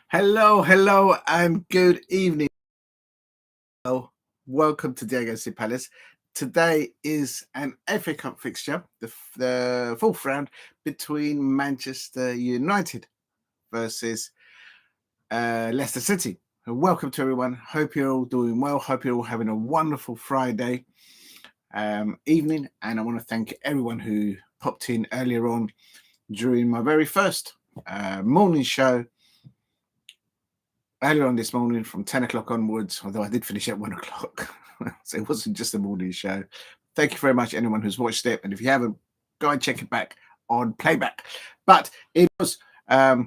Hello, and good evening. Welcome to Diego C. Palace. Today is an FA Cup fixture, the fourth round between Manchester United versus Leicester City. Welcome to everyone. Hope you're all doing well. Hope you're all having a wonderful Friday evening. And I want to thank everyone who popped in earlier on during my very first morning show. Earlier on this morning from 10 o'clock onwards, although I did finish at 1 o'clock. So it wasn't just a morning show. Thank you very much, anyone who's watched it. And if you haven't, go and check it back on playback. But it was a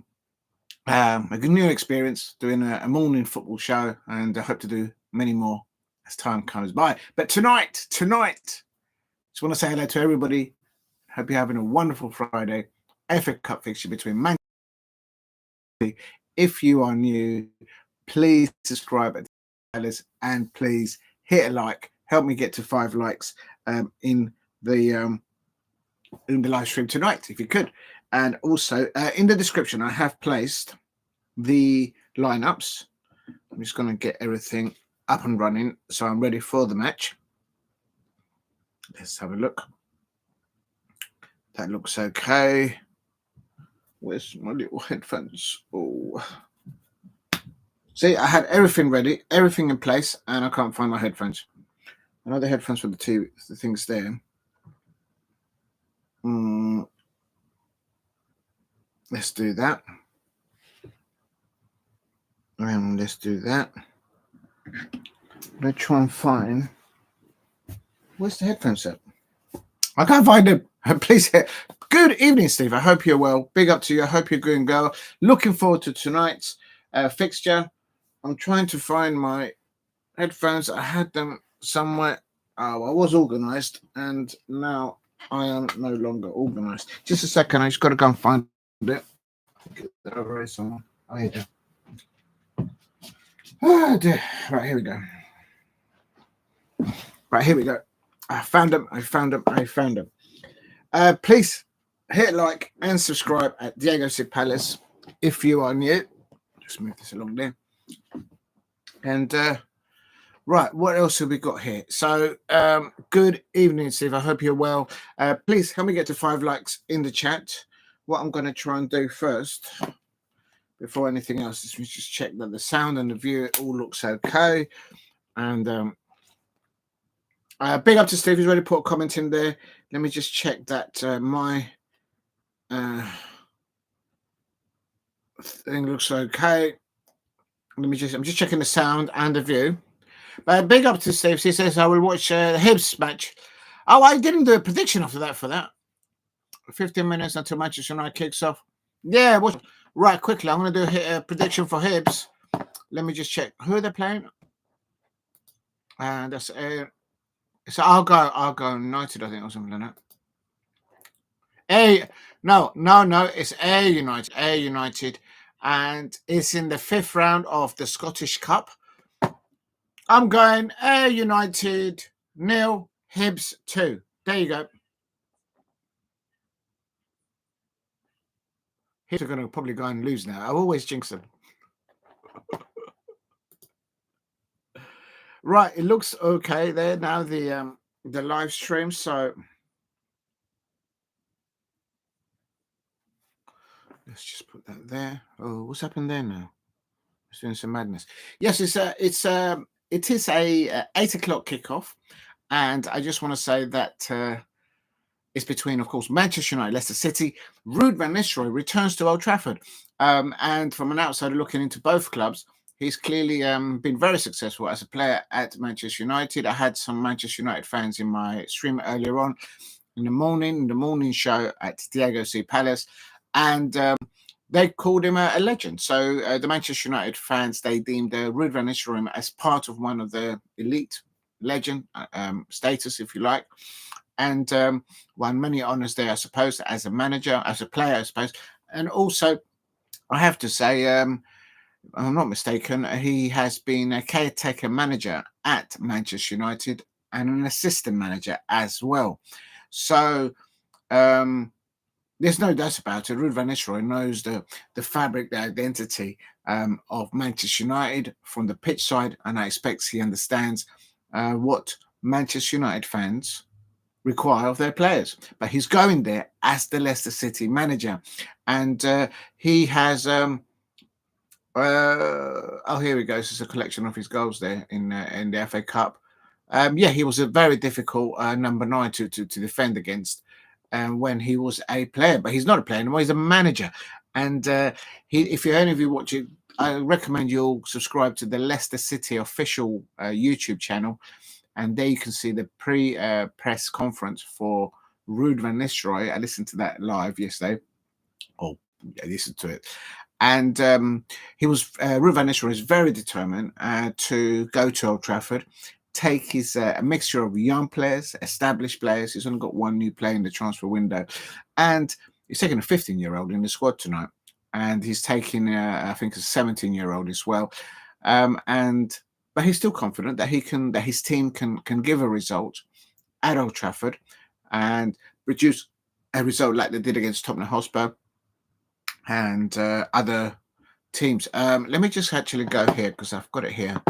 good new experience doing a morning football show, and I hope to do many more as time comes by. But tonight, just want to say hello to everybody. Hope you're having a wonderful Friday. FA Cup fixture between Manchester City. If you are new, please subscribe at Palace and please hit a like. Help me get to 5 likes in the live stream tonight, if you could. And also in the description, I have placed the lineups. I'm just going to get everything up and running so I'm ready for the match. Let's have a look. That looks okay. Where's my little headphones? Oh, see, I had everything ready, everything in place, and I can't find my headphones. I know the headphones for the things there. Let's do that. And let's do that. Let's try and find. Where's the headphones at? I can't find them. Please. Good evening, Steve. I hope you're well. Big up to you. I hope you're good and go. Looking forward to tonight's fixture. I'm trying to find my headphones. I had them somewhere. I was organised, and now I am no longer organised. Just a second. I just got to go and find it. Over somewhere. Oh, here you go. Oh, dear. Right, here we go. I found them. Please hit like and subscribe at Diego C. Palace if you are new. Just move this along there. And right, what else have we got here? So good evening, Steve. I hope you're well. Please help me get to 5 likes in the chat. What I'm going to try and do first, before anything else, is just check that the sound and the view all looks okay. And big up to Steve. He's already put a comment in there. Let me just check that my thing looks okay. I'm just checking the sound and the view. But big up to Steve. He says I will watch the Hibs match. Oh, I didn't do a prediction after that for that. 15 minutes until Manchester United kicks off. Yeah, right, quickly. I'm going to do a prediction for Hibs. Let me just check. Who are they playing? And that's so I'll go United, I think, or something like that. No, it's United, and it's in the 5th round of the Scottish Cup. I'm going United 0, Hibs 2. There you go. Hibs are going to probably go and lose now. I always jinx them. Right, it looks okay there now. The live stream. So let's just put that there. Oh, what's happened there now? It's doing some madness. Yes, it is a 8 o'clock kickoff, and I just want to say that it's between, of course, Manchester United, Leicester City. Ruben Van Nistelrooij returns to Old Trafford, and from an outsider looking into both clubs, he's clearly been very successful as a player at Manchester United. I had some Manchester United fans in my stream earlier on in the morning show at Diego C. Palace, and they called him a legend. So the Manchester United fans, they deemed Ruud Van Nistelrooij as part of one of the elite legend status, if you like, and won many honours there, I suppose, as a manager, as a player, I suppose. And also, I have to say, if I'm not mistaken, he has been a caretaker manager at Manchester United and an assistant manager as well. So there's no doubt about it. Ruud van Nistelrooij knows the fabric, the identity of Manchester United from the pitch side, and I expect he understands what Manchester United fans require of their players. But he's going there as the Leicester City manager, and he has. Oh, here he goes. It's a collection of his goals there in the FA Cup. Yeah, he was a very difficult number 9 to defend against when he was a player, but he's not a player anymore. He's a manager, and if any of you watch it, I recommend you all subscribe to the Leicester City official YouTube channel, and there you can see the press conference for Ruud van Nistelrooij. I listened to that live yesterday. Oh, yeah, listened to it. And Ruud van Nistelrooij is very determined to go to Old Trafford, take his a mixture of young players, established players. He's only got one new player in the transfer window, and he's taking a 15-year-old in the squad tonight, and he's taking I think a 17-year-old as well, but he's still confident that his team can give a result at Old Trafford and produce a result like they did against Tottenham Hotspur and other teams. Let me just actually go here because I've got it here.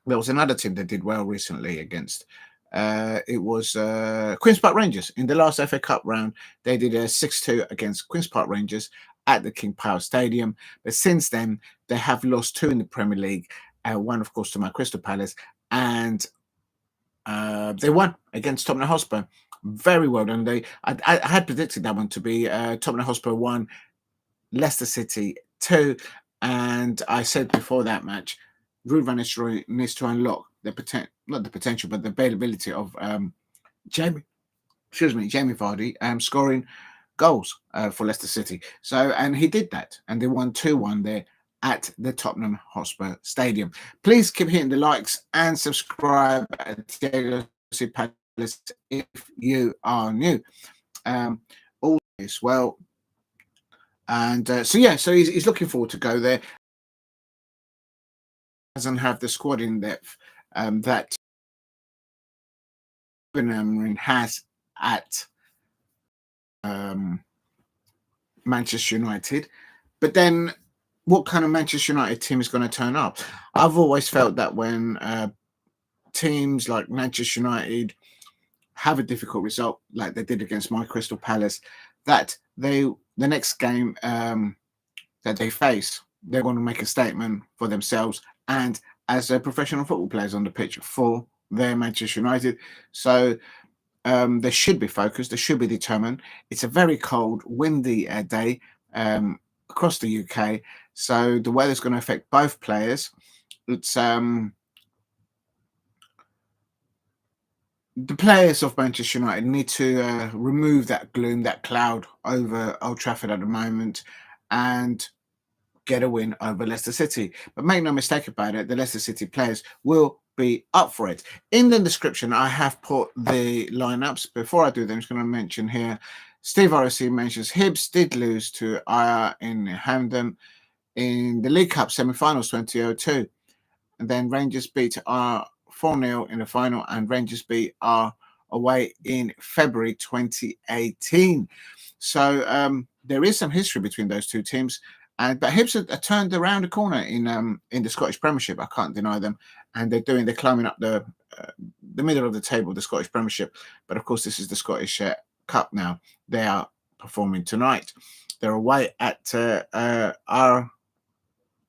There was another team that did well recently against. It was Queen's Park Rangers in the last FA Cup round. They did a 6-2 against Queen's Park Rangers at the King Power Stadium. But since then, they have lost 2 in the Premier League. One, of course, to my Crystal Palace, and they won against Tottenham Hotspur. Very well done. I had predicted that one to be Tottenham Hotspur 1, Leicester City 2, and I said before that match, Ruud van Nistelrooij needs to unlock not the potential, but the availability of Jamie Vardy scoring goals for Leicester City. So, and he did that, and they won 2-1 there at the Tottenham Hotspur Stadium. Please keep hitting the likes and subscribe at Diallo Palace if you are new. All as well. And so he's looking forward to go there. Doesn't have the squad in depth that Amorim has at Manchester United. But then what kind of Manchester United team is going to turn up? I've always felt that when teams like Manchester United have a difficult result like they did against my Crystal Palace, that the next game that they face, they're going to make a statement for themselves and as professional football players on the pitch for their Manchester United. So they should be focused. They should be determined. It's a very cold, windy day across the UK. So the weather's going to affect both players. It's the players of Manchester United need to remove that gloom, that cloud over Old Trafford at the moment and get a win over Leicester City. But make no mistake about it, the Leicester City players will be up for it. In the description, I have put the lineups. Before I do that, I'm just going to mention here, Steve ROC mentions Hibs did lose to IR in Hampden in the League Cup semi-finals 2002. And then Rangers beat R 4-0 in the final, and Rangers beat R away in February 2018. So there is some history between those two teams. But Hibs are turned around the corner in the Scottish Premiership. I can't deny them, and they're climbing up the middle of the table, the Scottish Premiership. But of course, this is the Scottish Cup now. They are performing tonight. They're away at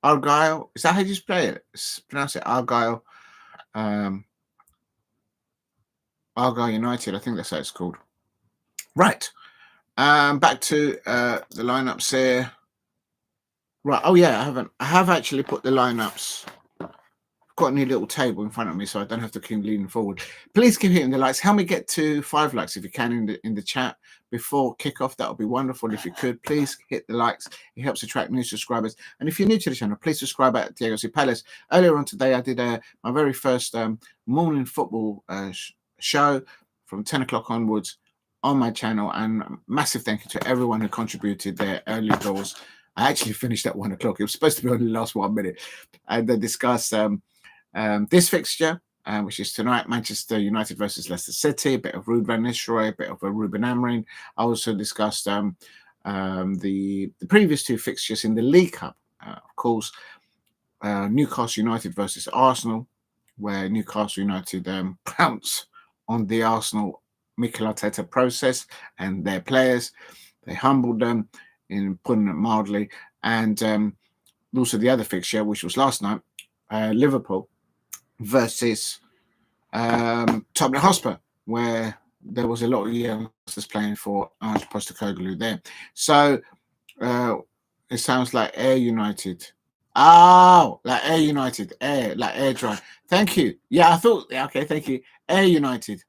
Argyle. Is that how you play it? Pronounce it Argyle. Argyle United. I think that's how it's called. Right. Back to the lineups here. Right. Oh yeah, I have actually put the lineups. I've got a new little table in front of me, so I don't have to keep leaning forward. Please keep hitting the likes. Help me get to 5 likes if you can in the chat before kickoff. That would be wonderful if you could. Please hit the likes. It helps attract new subscribers. And if you're new to the channel, please subscribe at Diallo Palace. Earlier on today, I did my very first morning football show from 10 o'clock onwards on my channel. And massive thank you to everyone who contributed their early goals. I actually finished at 1 o'clock. It was supposed to be only the last 1 minute. And then discuss this fixture which is tonight, Manchester United versus Leicester City, a bit of Ruud van Nistelrooij, a bit of a Ruben Amorim. I also discussed the previous two fixtures in the League Cup. Of course, Newcastle United versus Arsenal, where Newcastle United pounce on the Arsenal Mikel Arteta process and their players. They humbled them, in putting it mildly. And also the other fixture, which was last night, Liverpool versus Tottenham Hotspur, where there was a lot of youngsters playing for Ange Postecoglou there. So it sounds like Air United. Oh, like Air United, air, like air dry. Thank you. Yeah, I thought, okay, thank you. Air United.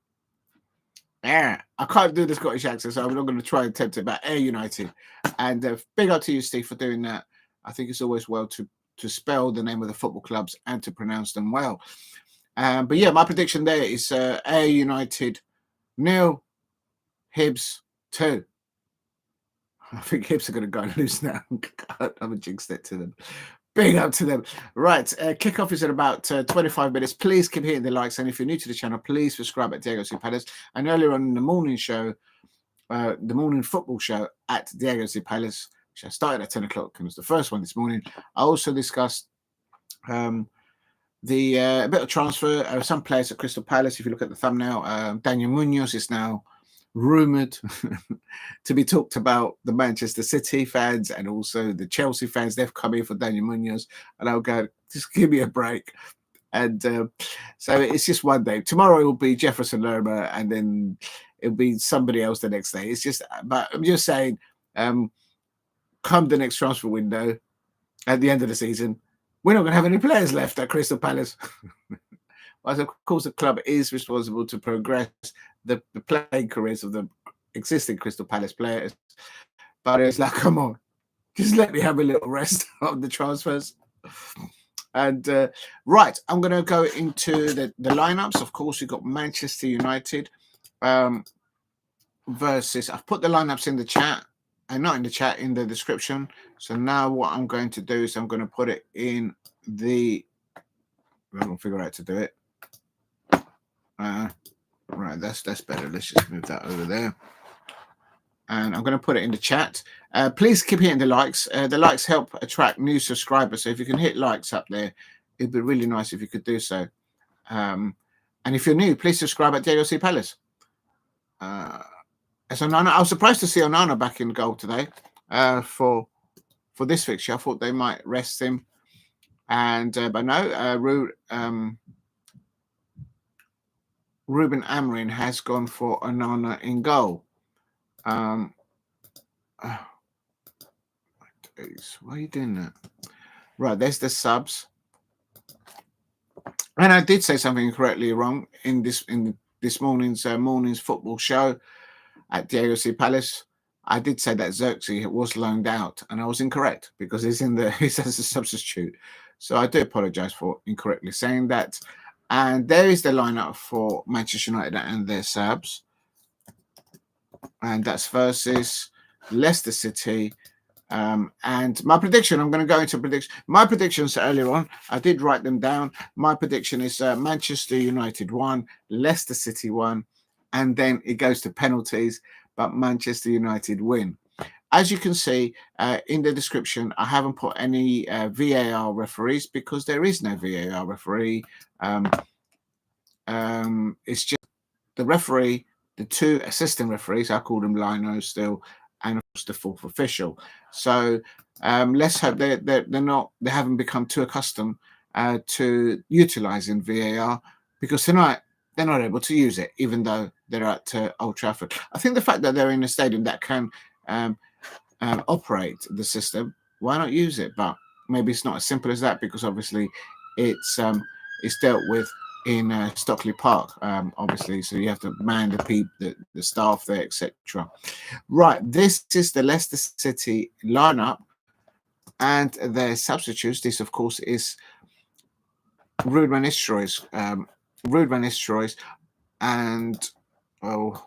Air. I can't do the Scottish accent, so I'm not going to try and attempt it, but Air United. And big up to you, Steve, for doing that. I think it's always well to spell the name of the football clubs and to pronounce them well. But yeah, my prediction there is Air United 0, Hibs 2. I think Hibs are going to go and lose now. I haven't jinxed it to them. Big up to them. Right, kickoff is in about 25 minutes. Please keep hitting the likes. And if you're new to the channel, please subscribe at Diego C. Palace. And earlier on in the morning show, the morning football show at Diego C. Palace, which I started at 10 o'clock and was the first one this morning, I also discussed a bit of transfer. Some players at Crystal Palace, if you look at the thumbnail, Daniel Munoz is now rumoured to be talked about. The Manchester City fans and also the Chelsea fans, they've come in for Daniel Munoz, and I'll go, just give me a break. And so it's just one day. Tomorrow it will be Jefferson Lerma, and then it'll be somebody else the next day. It's just, but I'm just saying, come the next transfer window at the end of the season, we're not going to have any players left at Crystal Palace. But of course, the club is responsible to progress the playing careers of the existing Crystal Palace players. But it's like, come on, just let me have a little rest on the transfers. And right, I'm going to go into the lineups. Of course, we've got Manchester United versus, I've put the lineups in the chat, and not in the chat, in the description. So now what I'm going to do is I'm going to put it in the, I'm going to figure out how to do it. Right, that's better. Let's just move that over there. And I'm going to put it in the chat. Please keep hitting the likes. The likes help attract new subscribers. So if you can hit likes up there, it'd be really nice if you could do so. And if you're new, please subscribe at Diego C. Palace. As Onana, I was surprised to see Onana back in goal today for this fixture. I thought they might rest him. And but no, Ruben Amorim has gone for Onana in goal. Why are you doing that? Right, there's the subs. And I did say something incorrectly wrong in this morning's football show at Diego C. Palace. I did say that Zirkzee was loaned out, and I was incorrect because he's as a substitute. So I do apologise for incorrectly saying that. And there is the lineup for Manchester United and their subs. And that's versus Leicester City. And my prediction, I'm going to go into prediction. My predictions earlier on, I did write them down. My prediction is Manchester United 1, Leicester City 1, and then it goes to penalties, but Manchester United win. As you can see in the description, I haven't put any VAR referees because there is no VAR referee. It's just the referee, the two assistant referees, I call them linos still, and of course the fourth official. So let's hope they haven't become too accustomed to utilizing VAR, because tonight they're not able to use it, even though they're at Old Trafford. I think the fact that they're in a stadium that can operate the system, why not use it? But maybe it's not as simple as that, because obviously it's dealt with in Stockley Park, obviously, so you have to man the staff there, etc. Right, this is the Leicester City lineup and their substitutes. This, of course, is Ruud van Nistelrooij, and Ruud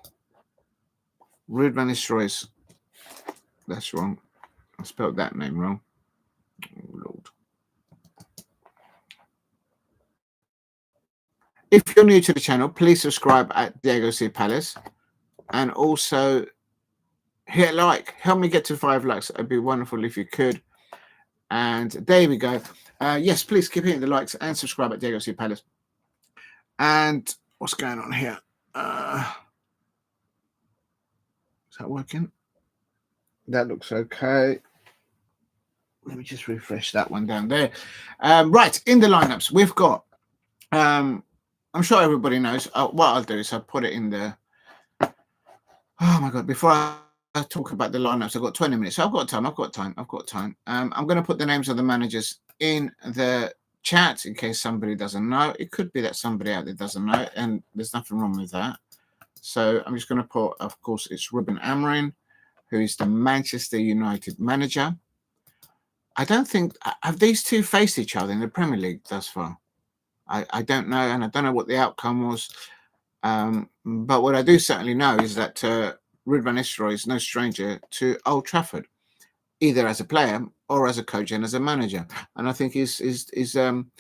van Nistelrooij. That's wrong. I spelled that name wrong. Oh, Lord. If you're new to the channel, please subscribe at Diego C Palace, and also hit like. Help me get to 5 likes. It'd be wonderful if you could. And there we go. Yes, please keep hitting the likes and subscribe at Diego C Palace. And what's going on here? Is that working? That looks okay. Let me just refresh that one down there. Right, in the lineups, we've got, I'm sure everybody knows. What I'll do is I'll put it in the, oh my God, before I talk about the lineups, I've got 20 minutes. So I've got time. I'm going to put the names of the managers in the chat in case somebody doesn't know. It could be that somebody out there doesn't know, and there's nothing wrong with that. So I'm just going to put, of course, it's Ruben Amorim, who is the Manchester United manager. I don't think, have these two faced each other in the Premier League thus far? I don't know, and I don't know what the outcome was. But what I do certainly know is that Ruud van Nistelrooij is no stranger to Old Trafford, either as a player or as a coach and as a manager. And I think he's doing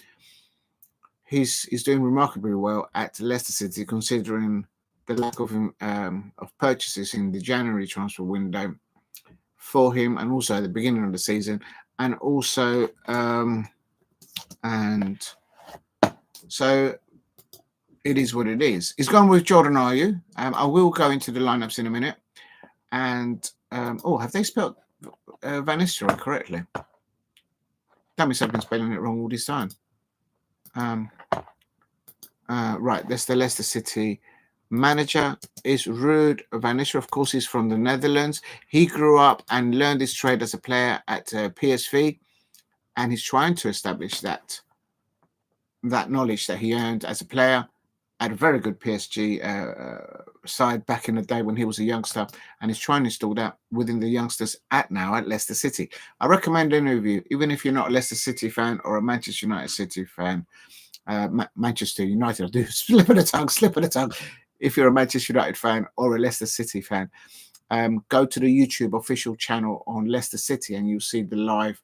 remarkably well at Leicester City, considering the lack of purchases in the January transfer window for him, and also at the beginning of the season, and also so it is what it is. He's gone with Jordan Ayew. I will go into the lineups in a minute. And have they spelled Van Nistelrooij correctly? That means I've been spelling it wrong all this time. Right, that's the Leicester City manager. Is Ruud van Nistelrooij. Of course, he's from the Netherlands. He grew up and learned his trade as a player at PSV, and he's trying to establish that knowledge that he earned as a player at a very good PSG side back in the day when he was a youngster, and he's trying to install that within the youngsters at Leicester City. I recommend any of you, even if you're not a Leicester City fan or a Manchester United City fan, Manchester United, I'll do slip of the tongue. If you're a Manchester United fan or a Leicester City fan, go to the YouTube official channel on Leicester City and you'll see the live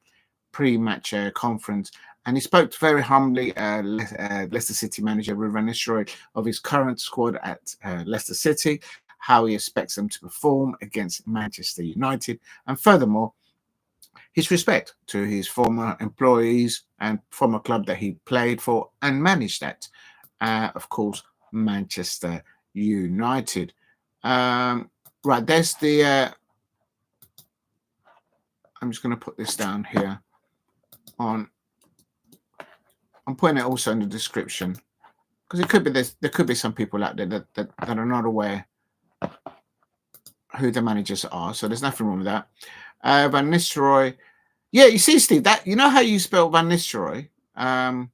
pre-match conference. And he spoke very humbly, Leicester City manager Ruben van Nistelrooij, of his current squad at Leicester City, how he expects them to perform against Manchester United, and furthermore, his respect to his former employees and former club that he played for and managed at, of course, Manchester United. Right, there's the... I'm just going to put this down here on... I'm putting it also in the description because it could be there could be some people out there that are not aware who the managers are. So there's nothing wrong with that. Van Nistelrooij. Yeah, you see, Steve, that you know how you spell Van Nistelrooij? I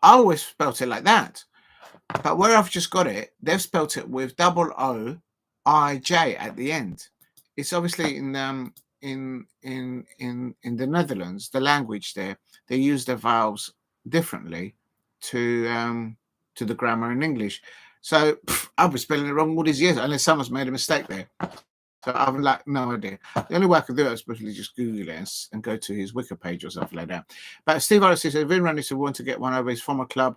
always spelt it like that. But where I've just got it, they've spelt it with OOIJ at the end. It's obviously in the Netherlands, the language there, they use the vowels differently to the grammar in English. So I've been spelling it wrong all these years, unless someone's made a mistake there. So I've like no idea. The only way I could do it is basically just Google it and go to his Wiki page or something like that. But Steve Harris says Vin Rannis want to get one over his former club.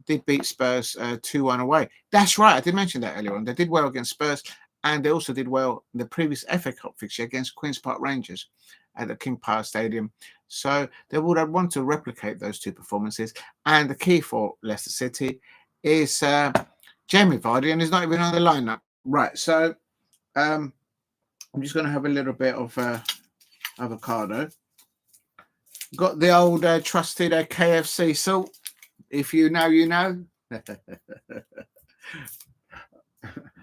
Did beat Spurs 2-1 away. That's right. I did mention that earlier on. They did well against Spurs, and they also did well in the previous FA Cup fixture against Queen's Park Rangers at the King Power Stadium. So they would want to replicate those two performances. And the key for Leicester City is Jamie Vardy, and he's not even on the lineup. Right. So I'm just going to have a little bit of avocado. Got the old trusted KFC salt. If you know, you know. I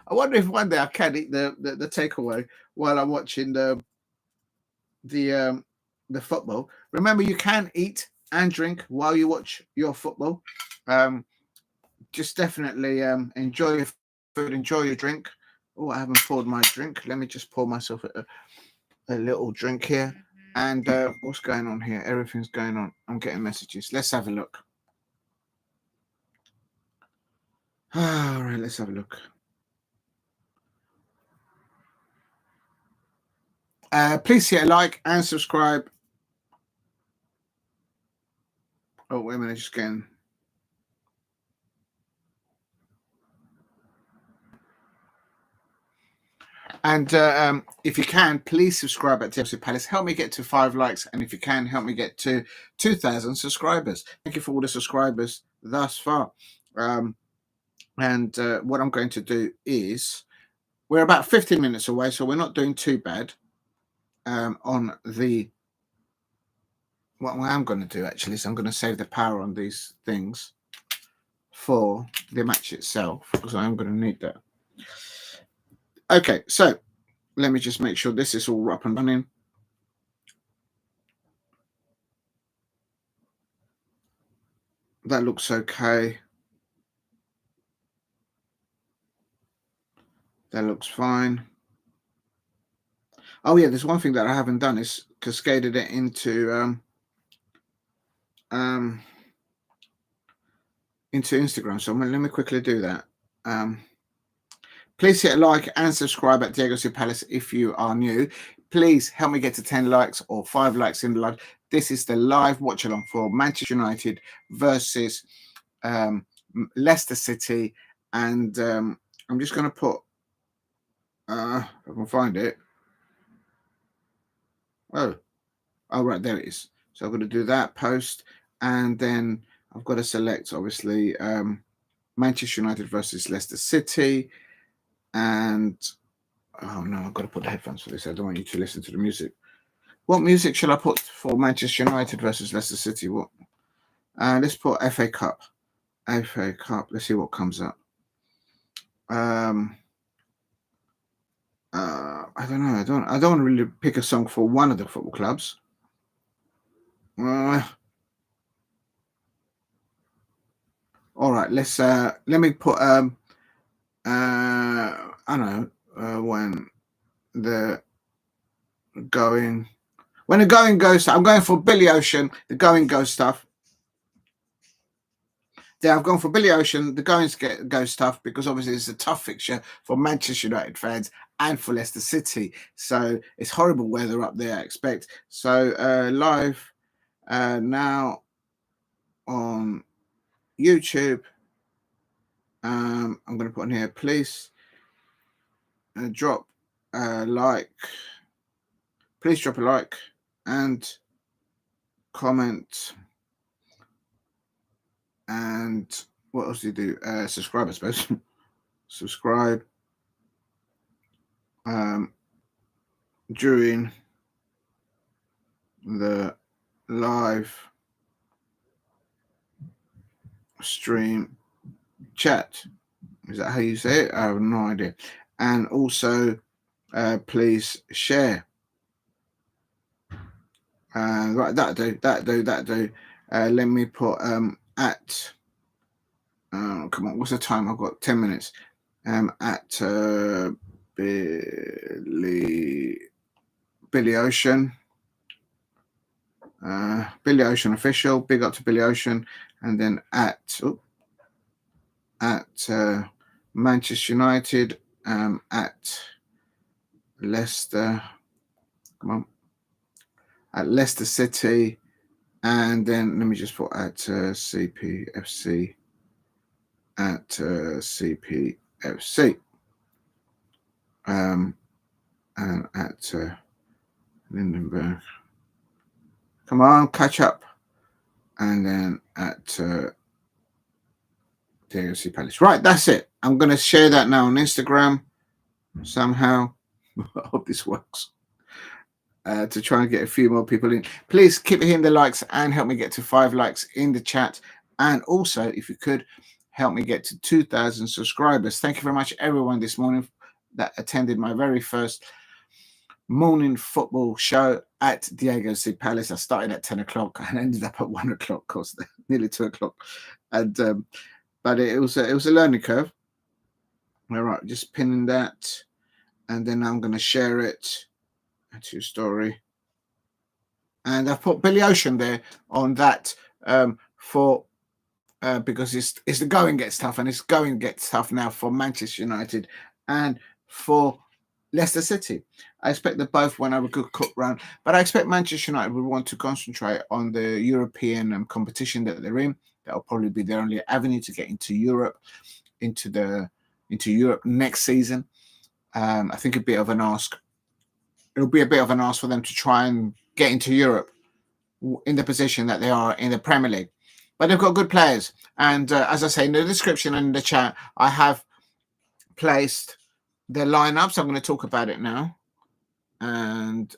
wonder if one day I can eat the takeaway while I'm watching the football. Remember, you can eat and drink while you watch your football. Just definitely enjoy your food, enjoy your drink. Oh, I haven't poured my drink. Let me just pour myself a little drink here. And what's going on here? Everything's going on. I'm getting messages. Let's have a look. All right, let's have a look. Please hit a like and subscribe. Oh, wait a minute, just getting... And if you can, please subscribe at Diallo Palace. Help me get to 5 likes. And if you can, help me get to 2,000 subscribers. Thank you for all the subscribers thus far. And what I'm going to do is, we're about 15 minutes away, so we're not doing too bad on the... What I'm going to do, actually, is I'm going to save the power on these things for the match itself, because I am going to need that. Okay, so let me just make sure this is all up and running. That looks okay. That looks fine. Oh yeah, there's one thing that I haven't done is cascaded it into Instagram. So let me quickly do that. Please hit a like and subscribe at Diallo Palace if you are new. Please help me get to 10 likes or 5 likes in the live. This is the live watch along for Manchester United versus Leicester City, and I'm just going to put, if I can find it. Oh, right, there it is. So I'm going to do that post, and then I've got to select, obviously, Manchester United versus Leicester City, and oh no, I've got to put the headphones for this. I don't want you to listen to the music. What music should I put for Manchester United versus Leicester City? What? Let's put FA Cup. FA Cup. Let's see what comes up. I don't know. I don't really pick a song for one of the football clubs. All right. Let's let me put I don't know when the going goes. I'm going for Billy Ocean. The going goes stuff. Yeah, I've gone for Billy Ocean, the go stuff, because obviously it's a tough fixture for Manchester United fans and for Leicester City. So it's horrible weather up there, I expect. So live now on YouTube. I'm going to put in here, please drop a like. Please drop a like and comment. And what else do you do? Subscribe, I suppose. Subscribe during the live stream chat. Is that how you say it? I have no idea. And also, please share. Right, that do. Let me put at. Come on, what's the time? I've got 10 minutes. At Billy Ocean. Billy Ocean official. Big up to Billy Ocean. And then at Manchester United. At Leicester. Come on. At Leicester City. And then let me just put at CPFC. At CPFC. And at Lindenberg. Come on, catch up. And then at Diallo Palace. Right, that's it. I'm going to share that now on Instagram somehow. I hope this works. To try and get a few more people in. Please keep hitting the likes and help me get to 5 likes in the chat. And also, if you could, help me get to 2,000 subscribers. Thank you very much, everyone, this morning that attended my very first morning football show at Diallo Palace. I started at 10 o'clock and ended up at 1 o'clock, of course, nearly 2 o'clock. And but it was a learning curve. All right, just pinning that, and then I'm going to share it to story. And I've put Billy Ocean there on that for because it's the going gets tough, and it's going gets tough now for Manchester United and for Leicester City. I expect that both won't have a good cup round, but I expect Manchester United will want to concentrate on the European competition that they're in. That will probably be their only avenue to get into Europe, into Europe next season. I think it'd be a bit of an ask. It'll be a bit of an ask for them to try and get into Europe in the position that they are in the Premier League. But they've got good players. And as I say, in the description and in the chat, I have placed their lineups. I'm going to talk about it now. And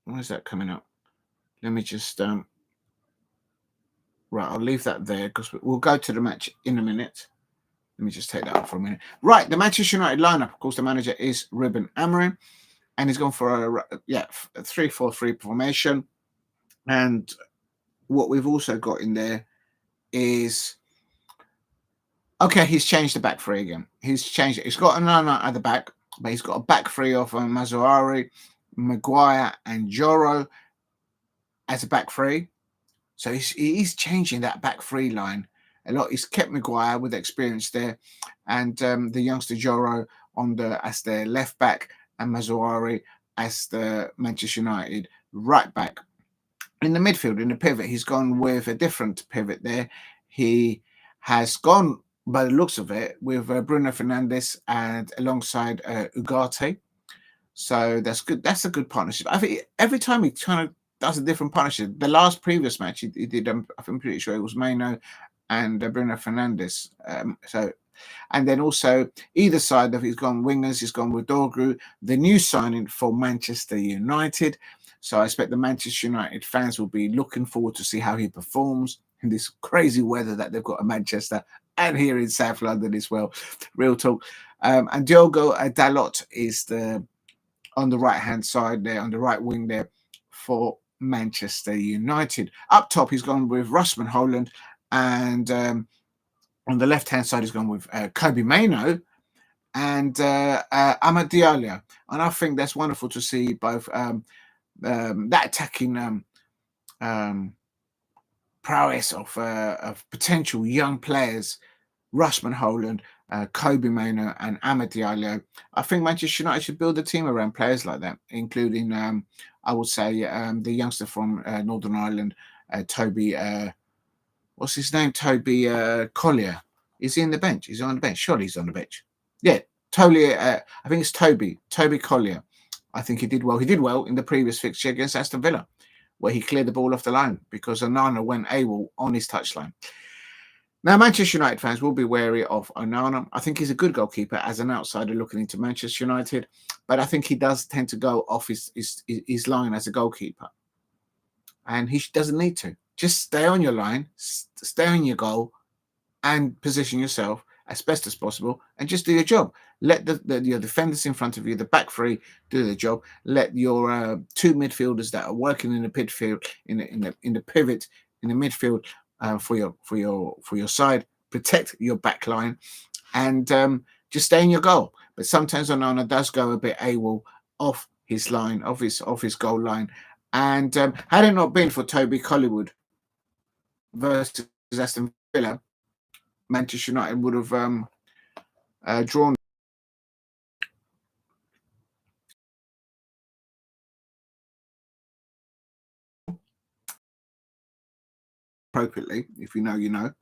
where's that coming up? Let me just right, I'll leave that there because we'll go to the match in a minute. Let me just take that off for a minute. Right, the Manchester United lineup. Of course, the manager is Ruben Amorim, and he's gone for a 3-4-3 formation. And what we've also got in there is, okay, he's changed the back three again. He's changed it. He's got Onana at the back, but he's got a back three of Mazraoui, Maguire, and Yoro as a back three. So he's changing that back three line a lot. He's kept Maguire with experience there, and the youngster Yoro as the left back, and Mazraoui as the Manchester United right back. In the midfield, in the pivot, he's gone with a different pivot there. He has gone, by the looks of it, with Bruno Fernandes and alongside Ugarte. So that's good. That's a good partnership. I think every time he kind of does a different partnership. The last previous match he did, I'm pretty sure it was Mainoo and Bruno Fernandes. And then also either side of he's gone wingers. He's gone with Dorgu, the new signing for Manchester United. So I expect the Manchester United fans will be looking forward to see how he performs in this crazy weather that they've got in Manchester and here in South London as well. Real talk. And Diogo Dalot is on the right-hand side there, on the right wing there for Manchester United. Up top, he's gone with Hojlund, and on the left-hand side, he's gone with Mainoo and Diallo. And I think that's wonderful to see both that attacking prowess of potential young players, Hojlund, Mainoo, and Diallo. I think Manchester United should build a team around players like that, including, I would say, the youngster from Northern Ireland, Toby. What's his name? Toby Collyer. Is he in the bench? Is he on the bench? Surely he's on the bench. Yeah, totally. I think it's Toby Collyer. I think he did well. He did well in the previous fixture against Aston Villa, where he cleared the ball off the line because Onana went AWOL on his touchline. Now, Manchester United fans will be wary of Onana. I think he's a good goalkeeper as an outsider looking into Manchester United, but I think he does tend to go off his line as a goalkeeper. And he doesn't need to. Just stay on your line, stay on your goal, and position yourself as best as possible, and just do your job. Let your defenders in front of you, the back three, do their job. Let your two midfielders that are working in the midfield, in the pivot, in the midfield for your side, protect your back line, and just stay in your goal. But sometimes Onana does go a bit AWOL off his line, off his goal line. And had it not been for Toby Collyer versus Aston Villa, Manchester United would have drawn appropriately. If you know, you know.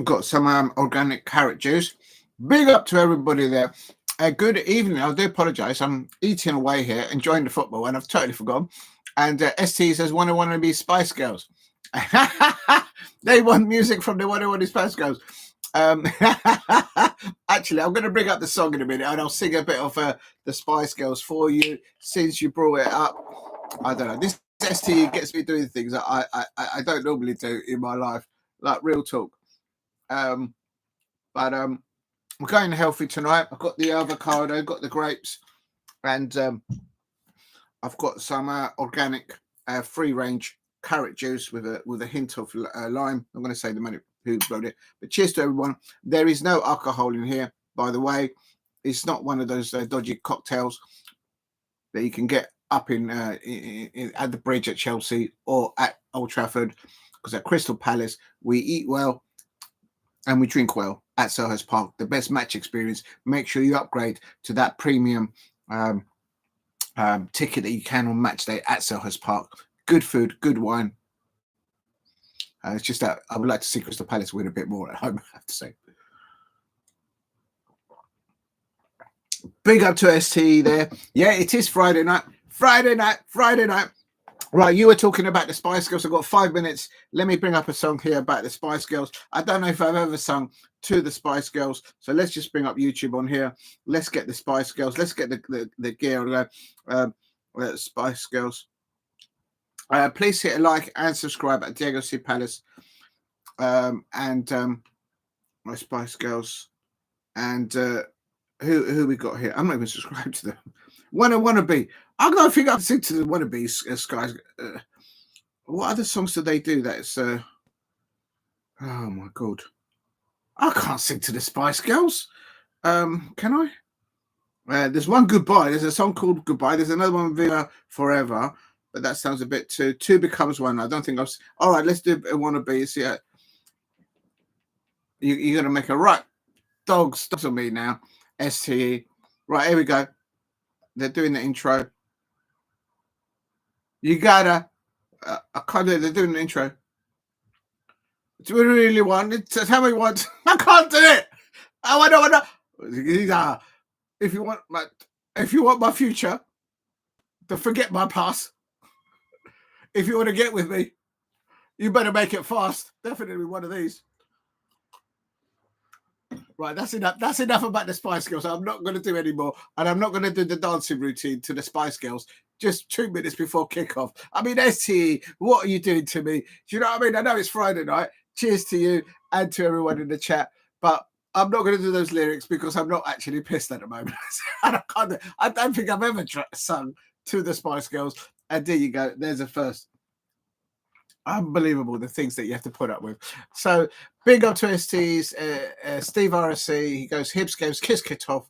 Got some organic carrot juice. Big up to everybody there. Good evening. I do apologise. I'm eating away here, enjoying the football, and I've totally forgotten. And ST says, want to be Spice Girls. They want music from the want to be Spice Girls. Actually, I'm going to bring up the song in a minute, and I'll sing a bit of the Spice Girls for you since you brought it up. I don't know. This ST gets me doing things that I don't normally do in my life, like real talk. But we're going healthy tonight. I've got the avocado, got the grapes, and I've got some organic free-range carrot juice with a hint of lime. I'm going to say the man who wrote it. But cheers to everyone. There is no alcohol in here, by the way. It's not one of those dodgy cocktails that you can get up in at the bridge at Chelsea or at Old Trafford, because at Crystal Palace we eat well and we drink well at Selhurst Park. The best match experience. Make sure you upgrade to that premium ticket that you can on match day at Selhurst Park. Good food, good wine, It's just that I would like to see Crystal Palace win a bit more at home, I have to say. Big up to ST there. Yeah, it is Friday night. Friday night. Right, you were talking about the Spice Girls. I've got 5 minutes. Let me bring up a song here about the Spice Girls. I don't know if I've ever sung to the Spice Girls, so let's just bring up YouTube on here. Let's get the Spice Girls. Let's get the gear. Spice Girls. Please hit a like and subscribe at Diego C. Palace and my Spice Girls. And who we got here? I'm not even subscribed to them. Wannabe. I don't think I've seen to the Wannabes guys. What other songs do they do? That's oh my god, I can't sing to the Spice Girls. Can I? There's one Goodbye. There's a song called Goodbye. There's another one Viva Forever, but that sounds a bit too. Two becomes one. I don't think I've. All right, let's do a Wannabe. See, you're gonna make a right dogs on me now. STE. Right, here we go. They're doing the intro. You gotta. I can't do it. They're doing the intro. Do we really want it? Tell me what. I can't do it. I know. If you want my future, to forget my past. If you want to get with me, you better make it fast. Definitely one of these. Right, that's enough. That's enough about the Spice Girls. I'm not going to do any more, and I'm not going to do the dancing routine to the Spice Girls just 2 minutes before kickoff. I mean, STE, what are you doing to me? Do you know what I mean? I know it's Friday night. Cheers to you and to everyone in the chat, but I'm not going to do those lyrics because I'm not actually pissed at the moment. I don't think I've ever sung to the Spice Girls. And there you go. There's a first. Unbelievable the things that you have to put up with. So big up to STs. Steve RSC, he goes Hibs games kiss off,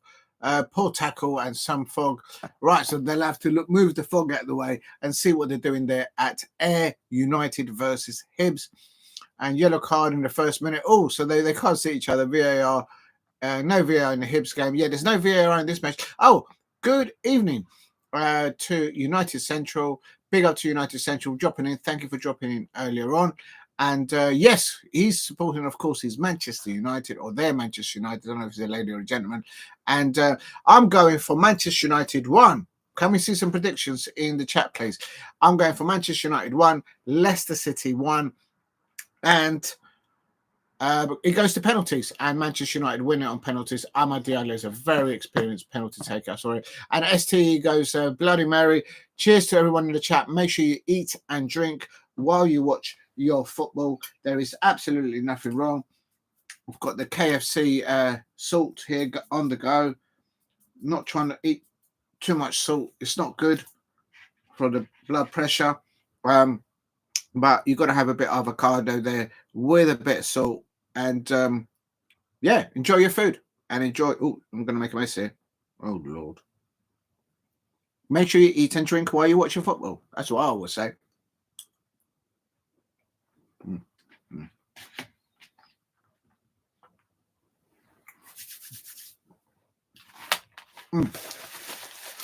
poor tackle and some fog. Right, so they'll have to move the fog out of the way and see what they're doing there at Ayr United versus Hibs. And yellow card in the first minute. Oh, so they can't see each other. VAR, no VAR in the Hibs game. Yeah, there's no VAR in this match. Oh, good evening to United Central. Big up to United Central dropping in. Thank you for dropping in earlier on. And yes, he's supporting, of course, his Manchester United or their Manchester United. I don't know if it's a lady or a gentleman. And I'm going for Manchester United 1. Can we see some predictions in the chat, please? I'm going for Manchester United 1, Leicester City 1. And it goes to penalties, and Manchester United win it on penalties. Amad Diallo is a very experienced penalty taker. Sorry. And STE goes Bloody Mary. Cheers to everyone in the chat. Make sure you eat and drink while you watch your football. There is absolutely nothing wrong. We've got the KFC salt here on the go. Not trying to eat too much salt. It's not good for the blood pressure. But you've got to have a bit of avocado there with a bit of salt. And yeah, enjoy your food and enjoy. Oh, I'm going to make a mess here. Oh, Lord. Make sure you eat and drink while you watch your football. That's what I always say.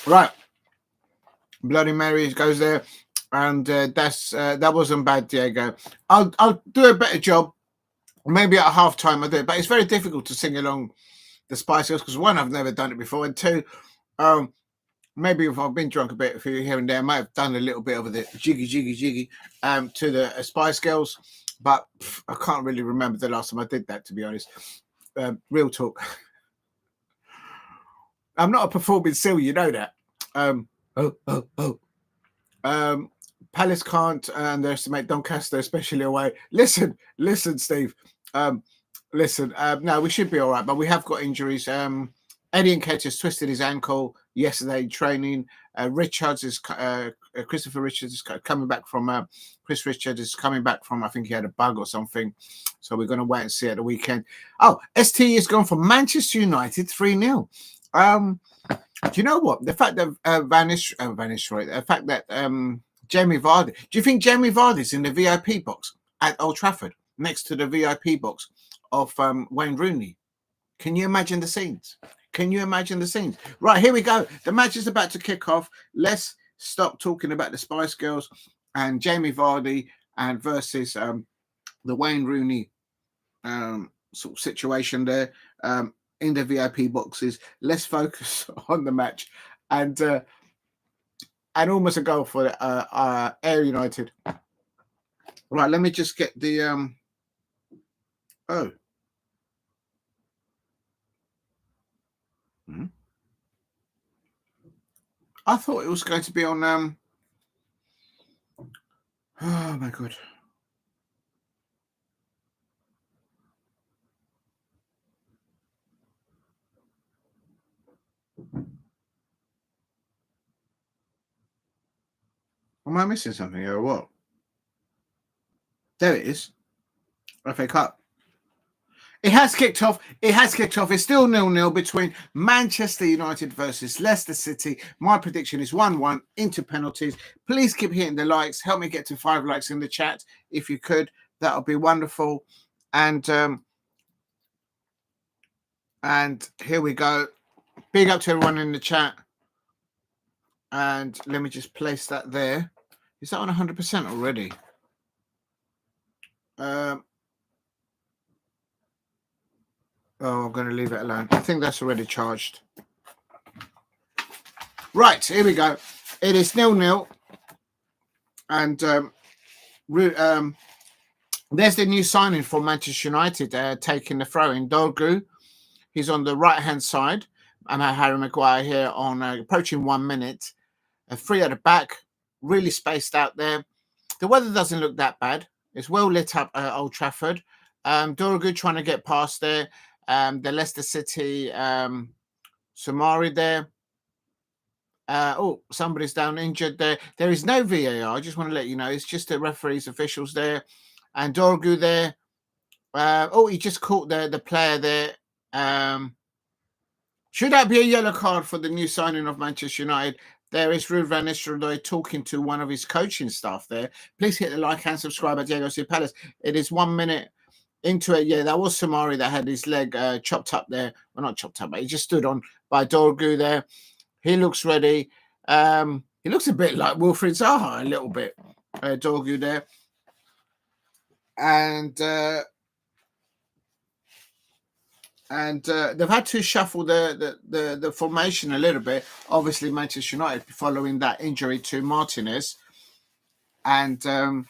Right. Bloody Mary goes there. And that wasn't bad, Diego. I'll do a better job. Maybe at halftime I do it, but it's very difficult to sing along the Spice Girls because one, I've never done it before, and two, maybe if I've been drunk a bit here and there, I might have done a little bit of the jiggy to the Spice Girls, but I can't really remember the last time I did that, to be honest. Real talk. I'm not a performing seal, you know that. Palace can't underestimate Doncaster, especially away. Listen, Steve. Listen. No, we should be all right, but we have got injuries. Eddie Nketiah's twisted his ankle yesterday in training. Christopher Richards is coming back from. Chris Richards is coming back from. I think he had a bug or something. So we're going to wait and see at the weekend. Oh, ST has gone for Manchester United 3-0. Do you know what? The fact that the fact that Jamie Vardy. Do you think Jamie Vardy's in the VIP box at Old Trafford next to the VIP box of Wayne Rooney? Can you imagine the scenes? Right, here we go. The match is about to kick off. Let's stop talking about the Spice Girls and Jamie Vardy and versus the Wayne Rooney sort of situation there in the VIP boxes. Let's focus on the match, and almost a goal for Ayr United. Right, let me just get the oh. I thought it was going to be on oh my god. Am I missing something or what? There it is. FA Cup. It has kicked off. It has kicked off. It's still 0-0 between Manchester United versus Leicester City. My prediction is 1-1 into penalties. Please keep hitting the likes. Help me get to 5 likes in the chat if you could. That would be wonderful. And here we go. Big up to everyone in the chat. And let me just place that there. Is that on 100% already? Oh, I'm going to leave it alone. I think that's already charged. Right, here we go. It is 0-0. And there's the new signing for Manchester United taking the throw in. Dorgu. He's on the right-hand side. And Harry Maguire here on approaching 1 minute. 3 at the back. Really spaced out there. The weather doesn't look that bad. It's well lit up at Old Trafford. Dorgu trying to get past there. The Leicester City Samari there. Oh, somebody's down injured there. There is no VAR. I just want to let you know. It's just the referees, officials there. And Dorgu there. Oh, he just caught the player there. Should that be a yellow card for the new signing of Manchester United? There is Ruben Nistelrooij talking to one of his coaching staff there. Please hit the like and subscribe at Diego Palace. It is 1 minute into it. Yeah, that was Samari that had his leg chopped up there. Well, not chopped up, but he just stood on by Dorgu there. He looks ready. He looks a bit like Wilfried Zaha, a little bit. Dorgu there. And they've had to shuffle the formation a little bit. Obviously, Manchester United following that injury to Martinez. And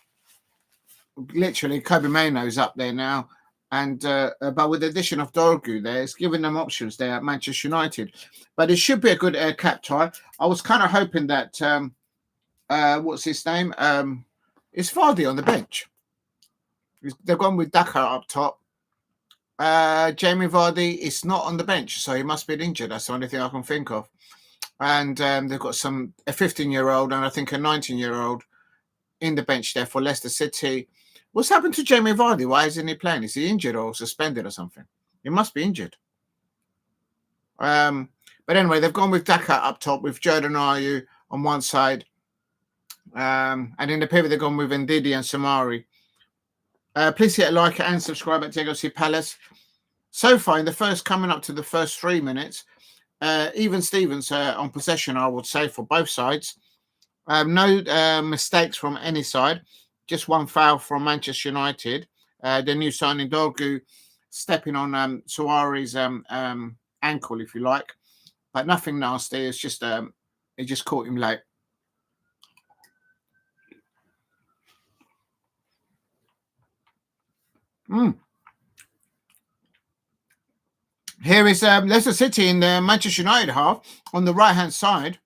literally, Kobe Mainoo's up there now. And but with the addition of Dorgu there, it's giving them options there at Manchester United. But it should be a good cap tie. I was kind of hoping that, what's his name? It's Vardy on the bench. They've gone with Daka up top. Jamie Vardy is not on the bench, so he must be injured. That's the only thing I can think of. And they've got a 15-year-old and I think a 19-year-old in the bench there for Leicester City. What's happened to Jamie Vardy? Why isn't he playing? Is he injured or suspended or something? He must be injured. But anyway, they've gone with Daka up top with Jordan Ayew on one side. And in the pivot, they've gone with Ndidi and Samari. Please hit a like and subscribe at Diego Palace. So far, coming up to the first 3 minutes, even Stevens on possession, I would say, for both sides. No mistakes from any side. Just one foul from Manchester United. The new signing, Dorgu, stepping on Suarez's ankle, if you like. But nothing nasty. It's just it just caught him late. Here is Leicester City in the Manchester United half on the right-hand side.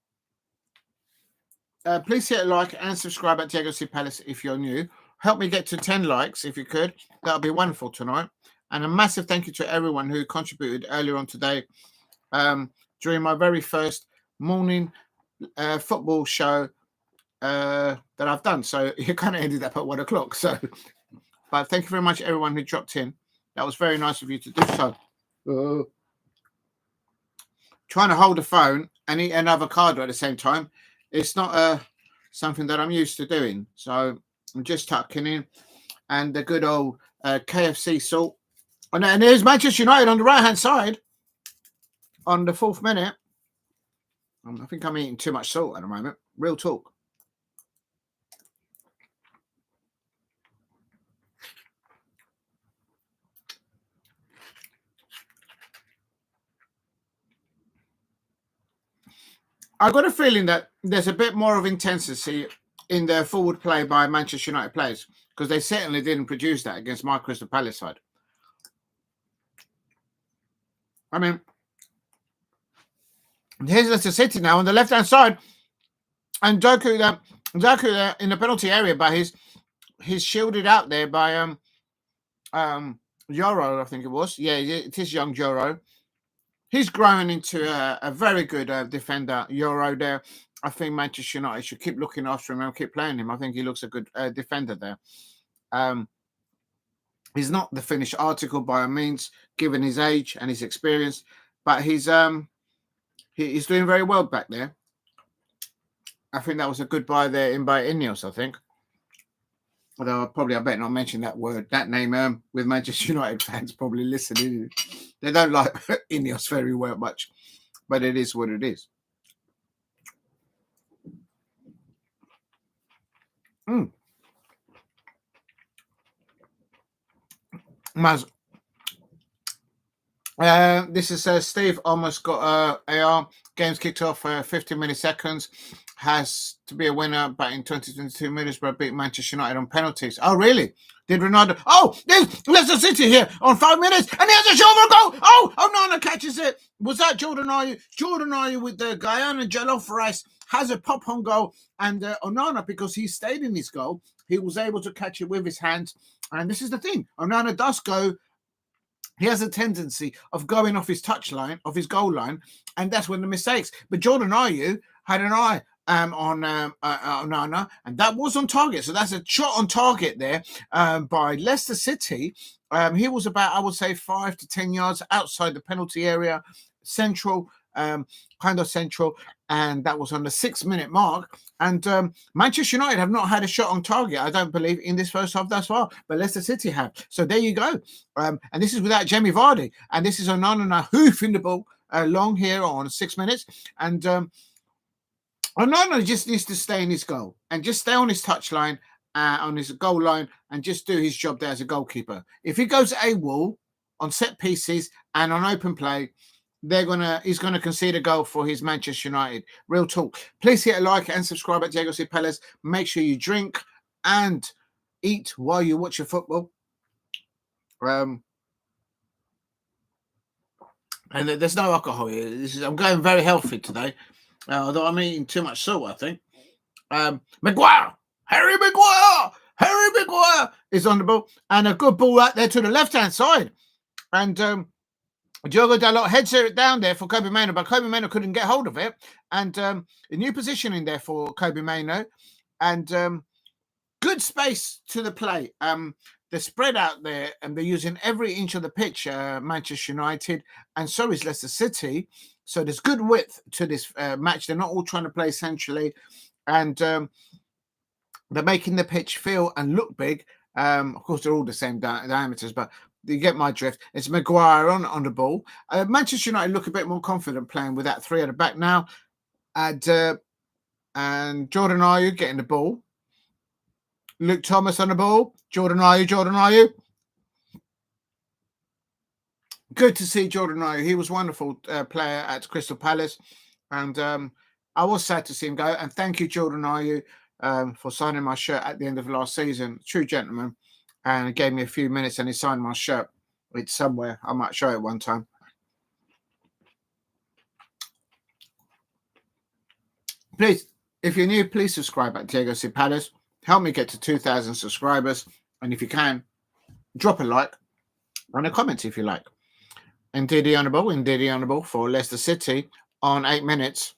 Please hit a like and subscribe at Diego Palace if you're new. Help me get to 10 likes if you could. That would be wonderful tonight. And a massive thank you to everyone who contributed earlier on today during my very first morning football show that I've done. So you kind of ended up at 1 o'clock. So, but thank you very much, everyone who dropped in. That was very nice of you to do so. Trying to hold a phone and eat an avocado at the same time. It's not something that I'm used to doing. So I'm just tucking in. And the good old KFC salt. And there's Manchester United on the right-hand side on the 4th minute. I think I'm eating too much salt at the moment. Real talk. I've got a feeling that there's a bit more of intensity in the forward play by Manchester United players, because they certainly didn't produce that against my Crystal Palace side. I mean, here's Leicester City now on the left-hand side, and Dorgu in the penalty area, but he's shielded out there by Yoro, I think it was. Yeah, it is young Yoro. He's growing into a very good defender, Yoro there. I think Manchester United should keep looking after him and keep playing him. I think he looks a good defender there. He's not the finished article by any means, given his age and his experience, but he's doing very well back there. I think that was a good buy there by Ineos, I think. Although I better not mention that name with Manchester United fans probably listening. They don't like Ineos very well much, but it is what it is. This is Steve almost got AR. Games kicked off 50 milliseconds. Has to be a winner, but in 2022, Middlesbrough beat Manchester United on penalties. Oh, really? Did Ronaldo? Oh, there's Leicester City here on 5 minutes, and he has a shot for a goal. Oh, Onana catches it. Was that Jordan Ayew? Jordan Ayew with the Guyana jollof rice has a pop-on goal, and Onana, because he stayed in his goal, he was able to catch it with his hands. And this is the thing. Onana does go. He has a tendency of going off his touchline, off his goal line, and that's when the mistakes. But Jordan Ayew had an eye on Onana, and that was on target. So that's a shot on target there by Leicester City. He was about, I would say, 5 to 10 yards outside the penalty area, central, kind of central, and that was on the 6-minute mark. And Manchester United have not had a shot on target, I don't believe, in this first half thus far, but Leicester City have. So there you go. And this is without Jamie Vardy, and this is Onana hoofing the ball long here on 6 minutes, and Onana just needs to stay in his goal and just stay on his touchline, on his goal line, and just do his job there as a goalkeeper. If he goes AWOL on set pieces and on open play, he's gonna concede a goal for his Manchester United. Real talk. Please hit a like and subscribe at Diego C. Palace. Make sure you drink and eat while you watch your football. And there's no alcohol here. I'm going very healthy today. Although I'm eating too much salt, I think. Maguire! Harry Maguire is on the ball. And a good ball right there to the left-hand side. And Diogo Dalot heads it down there for Kobe Mainoo, but Kobe Mainoo couldn't get hold of it. And a new positioning there for Kobe Mainoo. And good space to the play. They're spread out there, and they're using every inch of the pitch, Manchester United, and so is Leicester City. So there's good width to this match. They're not all trying to play centrally, and they're making the pitch feel and look big. Of course, they're all the same diameters, but you get my drift. It's Maguire on the ball. Manchester United look a bit more confident playing with that 3 at the back now. And Jordan Ayew getting the ball. Luke Thomas on the ball. Jordan Ayew. Good to see Jordan Ayew. He was a wonderful player at Crystal Palace. And I was sad to see him go. And thank you, Jordan Ayew, for signing my shirt at the end of last season. True gentleman. And he gave me a few minutes and he signed my shirt. It's somewhere. I might show it one time. Please, if you're new, please subscribe at Diego C. Palace. Help me get to 2,000 subscribers. And if you can, drop a like and a comment if you like. Ndidi on the ball for Leicester City on 8 minutes.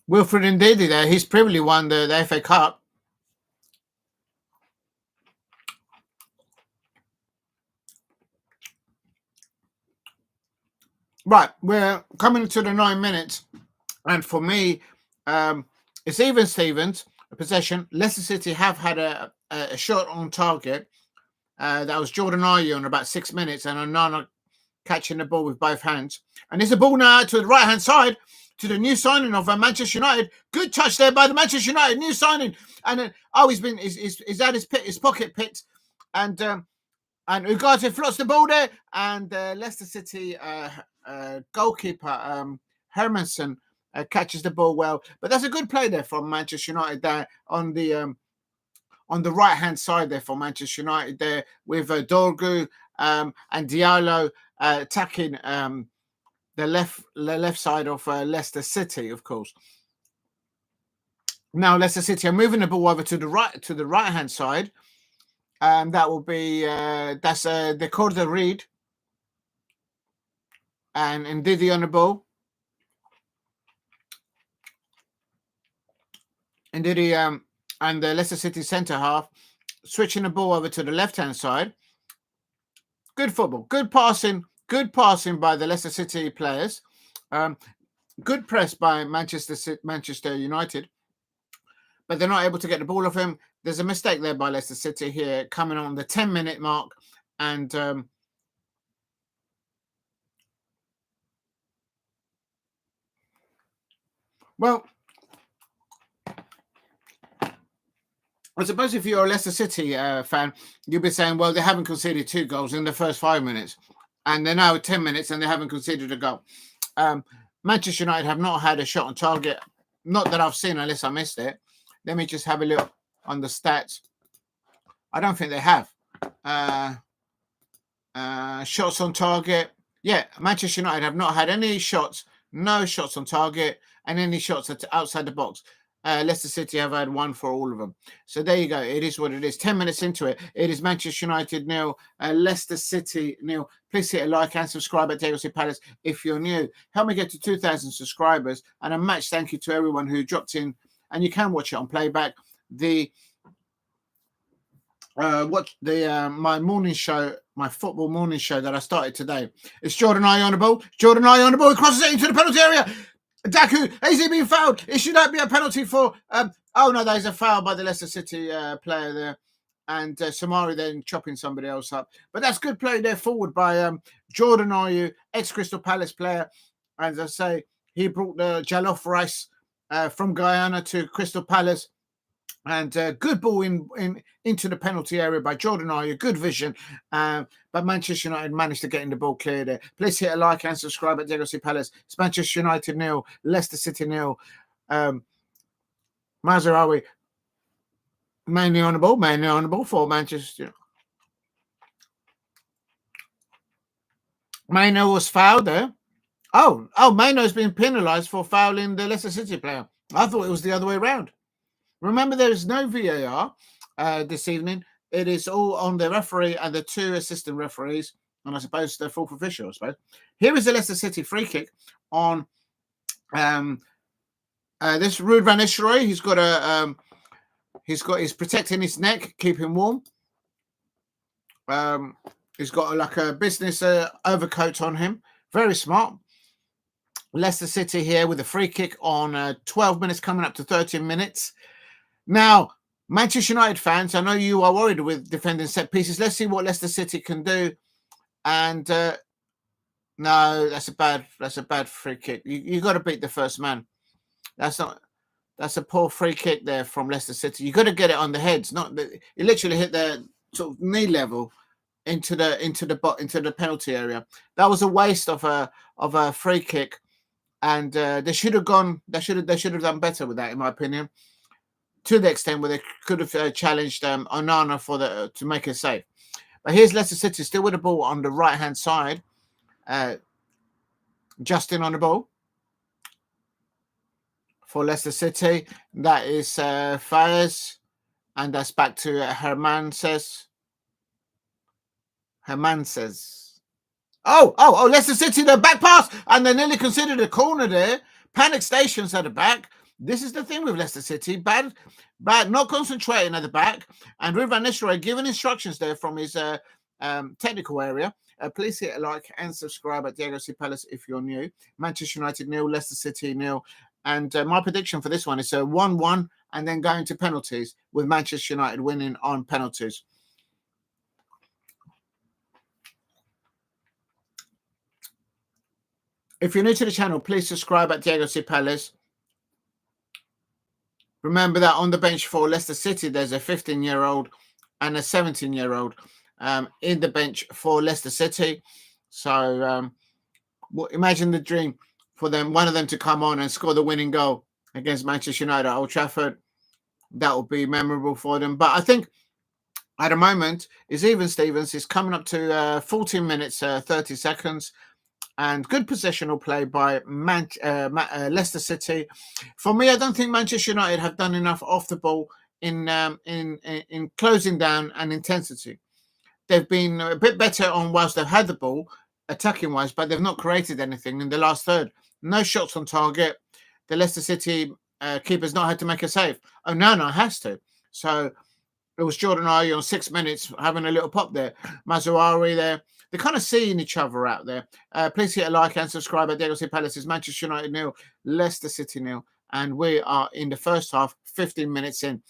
Wilfred Ndidi there. He's previously won the FA Cup. Right, we're coming to the 9 minutes. And for me, it's even Stevens, a possession. Leicester City have had a shot on target. That was Jordan Ayew on about 6 minutes, and Onana catching the ball with both hands. And there's a ball now to the right-hand side to the new signing of Manchester United. Good touch there by the Manchester United new signing. And he's had his pocket picked, and And Ugarte floats the ball there, and Leicester City goalkeeper Hermansen catches the ball well. But that's a good play there from Manchester United there on the right hand side there for Manchester United there with Dorgu and Diallo attacking the left side of Leicester City, of course. Now Leicester City are moving the ball over to the right hand side. That will be that's the Cordova-Reid and Ndidi on the ball. Ndidi and the Leicester City centre half switching the ball over to the left hand side. Good football, good passing by the Leicester City players. Good press by Manchester United, but they're not able to get the ball off him. There's a mistake there by Leicester City here, coming on the 10-minute mark, and well, I suppose if you're a Leicester City fan, you'll be saying, well, they haven't conceded 2 goals in the first 5 minutes, and they're now 10 minutes and they haven't conceded a goal. Manchester United have not had a shot on target, not that I've seen, unless I missed it. Let me just have a look on the stats. I don't think they have. Shots on target. Yeah, Manchester United have not had any shots, no shots on target, and any shots outside the box. Leicester City have had 1 for all of them. So there you go. It is what it is. 10 minutes into it. It is Manchester United 0, Leicester City 0. Please hit a like and subscribe at Diego Palace if you're new. Help me get to 2,000 subscribers. And a match thank you to everyone who dropped in. And you can watch it on playback. My morning show, my football morning show that I started today. It's Jordan Ayew on the ball. Jordan Ayew on the ball. He crosses it into the penalty area. Daku, is he being fouled? It should not be a penalty for. Oh no, there's a foul by the Leicester City player there, and Samari then chopping somebody else up. But that's good play there forward by Jordan Ayew, ex-Crystal Palace player. As I say, he brought the jollof rice from Guyana to Crystal Palace. And good ball into the penalty area by Jordan Ayew. Good vision. But Manchester United managed to get in the ball clear there. Please hit a like and subscribe at Diego Palace. It's Manchester United 0, Leicester City 0. Mazraoui mainly on the ball for Manchester. Mainoo was fouled there. Oh, Mainoo's been penalised for fouling the Leicester City player. I thought it was the other way around. Remember, there is no VAR this evening. It is all on the referee and the 2 assistant referees, and I suppose the 4th official, I suppose. Here is the Leicester City free kick on this Ruud van Nistelrooij. He's protecting his neck, keeping warm. He's got like a business overcoat on him. Very smart. Leicester City here with a free kick on 12 minutes, coming up to 13 minutes. Now, Manchester United fans, I know you are worried with defending set pieces. Let's see what Leicester City can do. And no, that's a bad free kick. You got to beat the first man. That's a poor free kick there from Leicester City. You got to get it on the heads. You literally hit the sort of knee level into the penalty area. That was a waste of a free kick, and they should have done better with that, in my opinion. To the extent where they could have challenged Onana to make a save. But here's Leicester City still with the ball on the right-hand side. Justin on the ball for Leicester City. That is Faes. And that's back to Hermansen. Oh, Leicester City, the back pass. And they nearly considered a corner there. Panic stations at the back. This is the thing with Leicester City. Bad, not concentrating at the back. And Ruben van Nistelrooij giving instructions there from his technical area. Please hit a like and subscribe at Diego Palace if you're new. Manchester United 0, Leicester City 0. And my prediction for this one is a 1-1 and then going to penalties, with Manchester United winning on penalties. If you're new to the channel, please subscribe at Diego Palace. Remember that on the bench for Leicester City, there's a 15-year-old and a 17-year-old. in the bench for Leicester City. So imagine the dream for them, one of them to come on and score the winning goal against Manchester United at Old Trafford. That will be memorable for them. But I think at the moment, is even Stevens is coming up to 14 minutes, 30 seconds. And good possessional play by Leicester City. For me, I don't think Manchester United have done enough off the ball in closing down and intensity. They've been a bit better on whilst they've had the ball, attacking wise, but they've not created anything in the last third. No shots on target. The Leicester City keeper's not had to make a save. Onana has to. So it was Jordan Ayew on 6 minutes having a little pop there. Mazraoui there. They're kind of seeing each other out there. Please hit a like and subscribe at Diego Palace's Manchester United 0, Leicester City 0. And we are in the first half, 15 minutes in.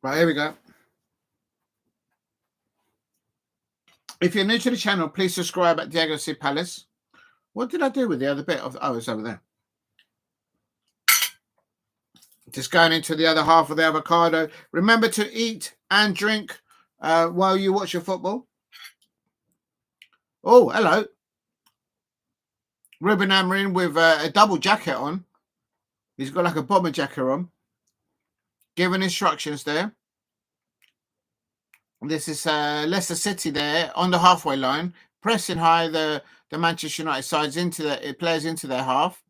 Right, here we go. If you're new to the channel, please subscribe at Diego Palace. What did I do with the other bit? Oh, it's over there. Just going into the other half of the avocado. Remember to eat and drink while you watch your football. Oh, hello. Ruben Amorim with a double jacket on. He's got like a bomber jacket on. Giving instructions there. This is Leicester City there on the halfway line, pressing high the Manchester United sides into the players into their half.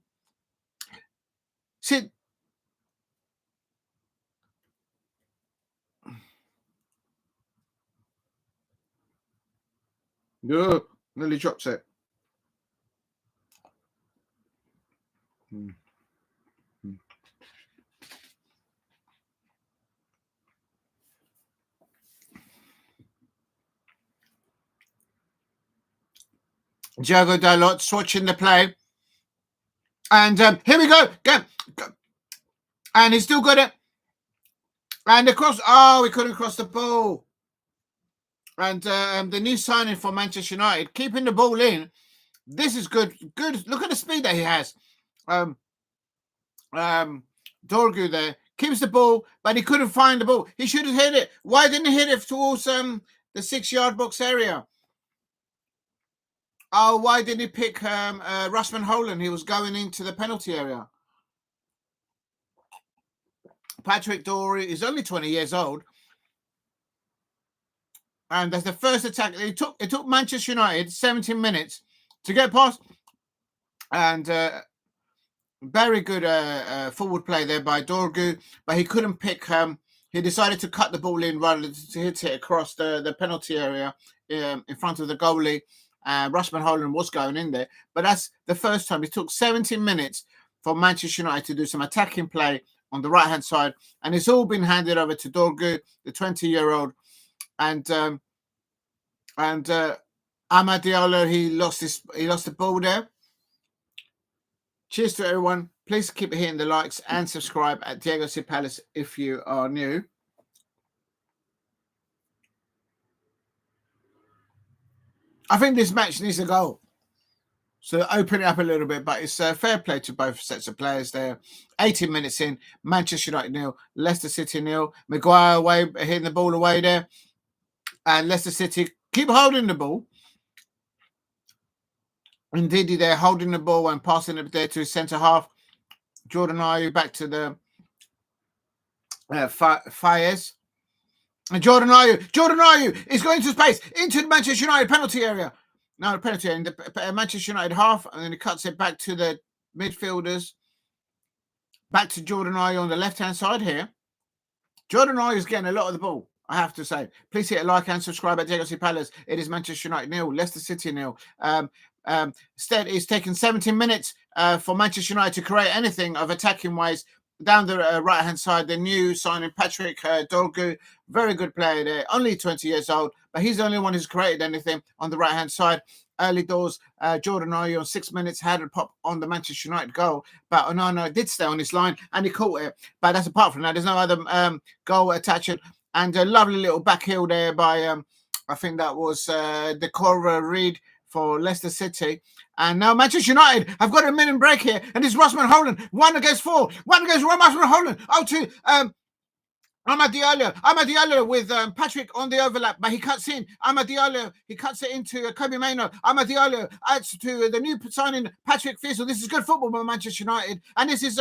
Sit. Oh, nearly drops it. Diogo Dalot swatching the play. And here we go. Go. And he's still got it. And across. Oh, he couldn't cross the ball. And the new signing for Manchester United, keeping the ball in. This is good. Good. Look at the speed that he has. Dorgu there keeps the ball, but he couldn't find the ball. He should have hit it. Why didn't he hit it towards the 6-yard box area? Oh, why didn't he pick Rasmus Hojlund? He was going into the penalty area. Patrick Dorgu is only 20 years old. And that's the first attack. It took Manchester United 17 minutes to get past. And very good forward play there by Dorgu. But he couldn't pick... he decided to cut the ball in rather than to hit it across the penalty area in front of the goalie. Rasmus Hojlund was going in there, but that's the first time. It took 17 minutes for Manchester United to do some attacking play on the right-hand side, and it's all been handed over to Dorgu, the 20-year-old, and Amad Diallo. He lost the ball there. Cheers to everyone. Please keep hitting the likes and subscribe at Diego Palace if you are new. I think this match needs a goal. So open it up a little bit, but it's fair play to both sets of players there. 18 minutes in, Manchester United 0, Leicester City 0. Maguire away, hitting the ball away there. And Leicester City keep holding the ball. Ndidi there holding the ball and passing it there to his centre half. Jordan Ayew back to the Faes. And Jordan Ayew is going to space into the Manchester United penalty area. No, the penalty area in the Manchester United half, and then he cuts it back to the midfielders. Back to Jordan Ayew on the left-hand side here. Jordan Ayew is getting a lot of the ball, I have to say. Please hit a like and subscribe at Diego Palace. It is Manchester United 0, Leicester City 0. Instead, it's taken 17 minutes for Manchester United to create anything of attacking ways. Down the right-hand side, the new signing, Patrick Dorgu, very good player there, only 20 years old, but he's the only one who's created anything on the right-hand side. Early doors, Jordan Ayew on 6 minutes had a pop on the Manchester United goal, but Onana did stay on his line and he caught it. But that's apart from that, there's no other goal attached. And a lovely little back heel there by, I think that was the Cordova-Reid for Leicester City. And now Manchester United have got a minute break here. And it's Hojlund. 1 against 4. 1 against Hojlund. Oh, to Diallo with Patrick on the overlap, but he cuts in. Diallo, he cuts it into Mainoo. Diallo adds to the new signing, Patrick Faes. This is good football by Manchester United. And this is,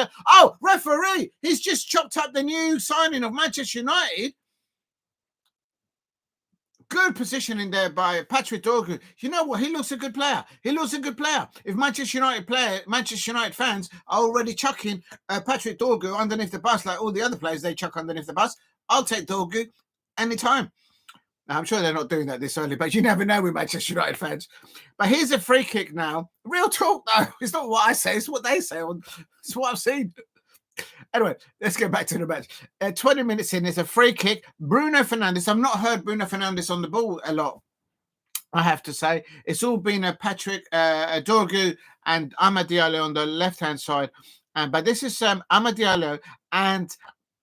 referee. He's just chopped up the new signing of Manchester United. Good positioning there by Patrick Dorgu. You know what? He looks a good player. If Manchester United fans are already chucking Patrick Dorgu underneath the bus like all the other players they chuck underneath the bus, I'll take Dorgu anytime. Now, I'm sure they're not doing that this early, but you never know with Manchester United fans. But here's a free kick now. Real talk, though. It's not what I say. It's what they say. It's what I've seen. Anyway, let's get back to the match. 20 minutes in, there's a free kick. Bruno Fernandes. I've not heard Bruno Fernandes on the ball a lot, I have to say. It's all been a Patrick Dorgu and Diallo on the left-hand side. But this is Diallo and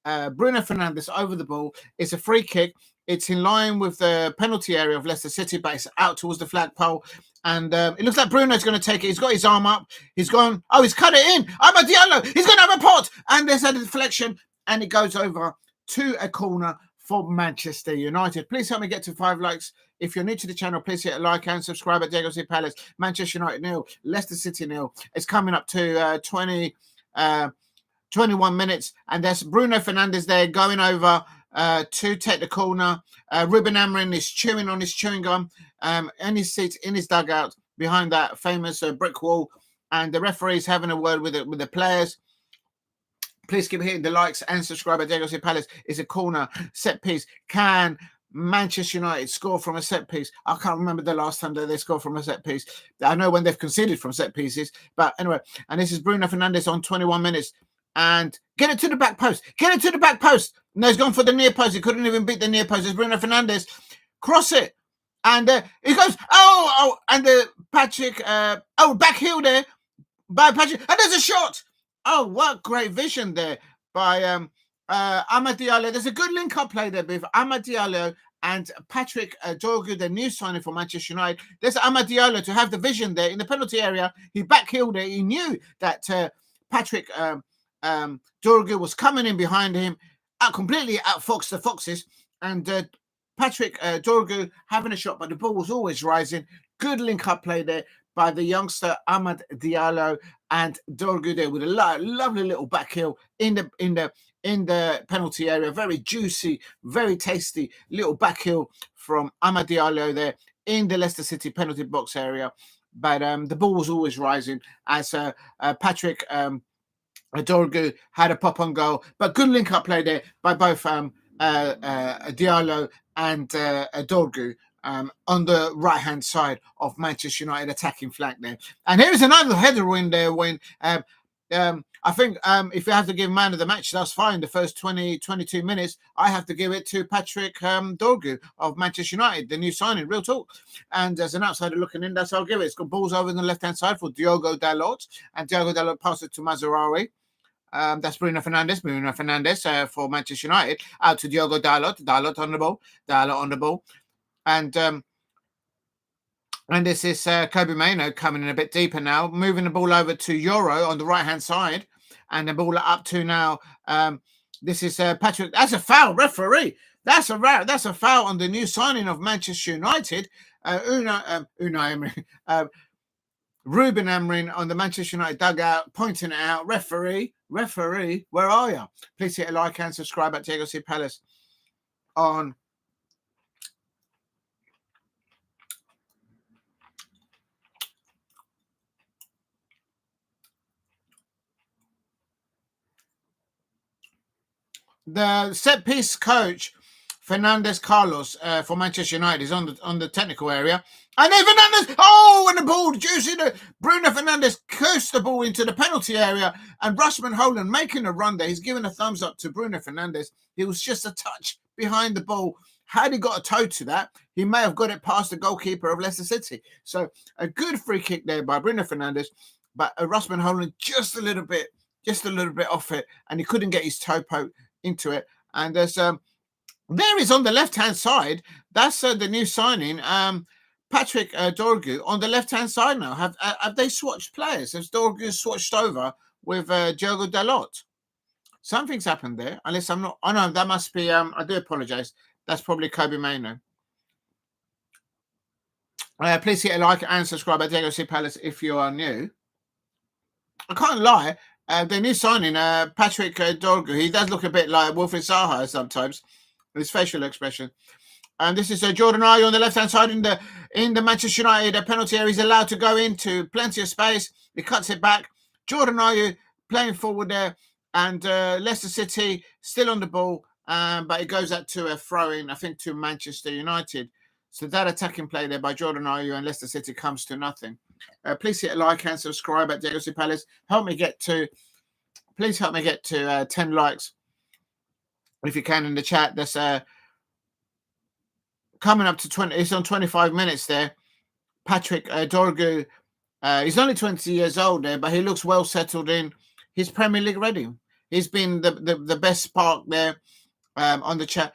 Bruno Fernandes over the ball. It's a free kick. It's in line with the penalty area of Leicester City, but it's out towards the flagpole. And it looks like Bruno's going to take it. He's got his arm up. He's gone. Oh, he's cut it in. Diallo. He's going to have a pot. And there's a deflection. And it goes over to a corner for Manchester United. Please help me get to 5 likes. If you're new to the channel, please hit a like and subscribe at Diego C. Palace. Manchester United 0. Leicester City 0. It's coming up to 21 minutes. And there's Bruno Fernandes there going over to take the corner. Ruben Amorim is chewing on his chewing gum in his seat, in his dugout, behind that famous brick wall. And the referee's having a word with the players. Please keep hitting the likes and subscribe at Diego C. Palace. It's a corner set piece. Can Manchester United score from a set piece? I can't remember the last time that they scored from a set piece. I know when they've conceded from set pieces. But anyway, and this is Bruno Fernandes on 21 minutes. And get it to the back post. No, he's gone for the near post. He couldn't even beat the near post. It's Bruno Fernandes. Cross it. And he goes, and Patrick, back heel there by Patrick. And there's a shot. Oh, what great vision there by Diallo. There's a good link-up play there with Diallo and Patrick Dorgu, the new signing for Manchester United. There's Diallo to have the vision there in the penalty area. He back-heeled it. He knew that Patrick Dorgu was coming in behind him, completely outfoxed the Foxes, and Patrick Dorgu having a shot, but the ball was always rising. Good link-up play there by the youngster Diallo and Dorgu there with a lovely little back heel in the penalty area. Very juicy, very tasty little back heel from Diallo there in the Leicester City penalty box area. But the ball was always rising as Patrick Dorgu had a pop on goal, but good link-up play there by both Diallo and Dorgu on the right-hand side of Manchester United attacking flank there. And here's another header win there when I think if you have to give man of the match, that's fine. The first 22 minutes, I have to give it to Patrick Dorgu of Manchester United, the new signing, real talk. And as an outsider looking in, that's how I'll give it. It's got balls over on the left-hand side for Diogo Dalot, and Diogo Dalot passes to Mazraoui. That's Bruno Fernandes for Manchester United. Out to Diogo Dalot. Dalot on the ball. And this is Mainoo coming in a bit deeper now, moving the ball over to Yoro on the right-hand side. And the ball up to now. This is Patrick. That's a foul, referee. That's a foul on the new signing of Manchester United. Ruben Amorim on the Manchester United dugout, pointing it out. Referee, where are you? Please hit a like and subscribe at Diego C. Palace on the set piece coach. Fernandes Carlos for Manchester United is on the technical area. And then Fernandes, and the ball, juicy. Bruno Fernandes cursed the ball into the penalty area. And Hojlund making a run there. He's giving a thumbs up to Bruno Fernandes. He was just a touch behind the ball. Had he got a toe to that, he may have got it past the goalkeeper of Leicester City. So a good free kick there by Bruno Fernandes. But Hojlund just a little bit off it. And he couldn't get his toe poked into it. And there's There is on the left-hand side. That's the new signing. Patrick Dorgu on the left-hand side now. Have they swatched players? Has Dorgu swatched over with Diogo Dalot? Something's happened there. Unless I'm not. Oh no, that must be. I do apologise. That's probably Kobe Mainoo. Please hit a like and subscribe at Diego C Palace if you are new. I can't lie. The new signing, Patrick Dorgu, he does look a bit like Wilfried Zaha sometimes. His facial expression. And this is Jordan Ayew on the left-hand side in the Manchester United penalty area. He's allowed to go into plenty of space. He cuts it back. Jordan Ayew playing forward there. And Leicester City still on the ball. But it goes out to a throw-in, I think, to Manchester United. So that attacking play there by Jordan Ayew and Leicester City comes to nothing. Please hit a like and subscribe at Diego C Palace. Please help me get to 10 likes if you can in the chat. That's coming up to 20. It's on 25 minutes there. Patrick Dorgu, he's only 20 years old there, but he looks well settled in. He's Premier League ready. He's been the best spark there on the chat.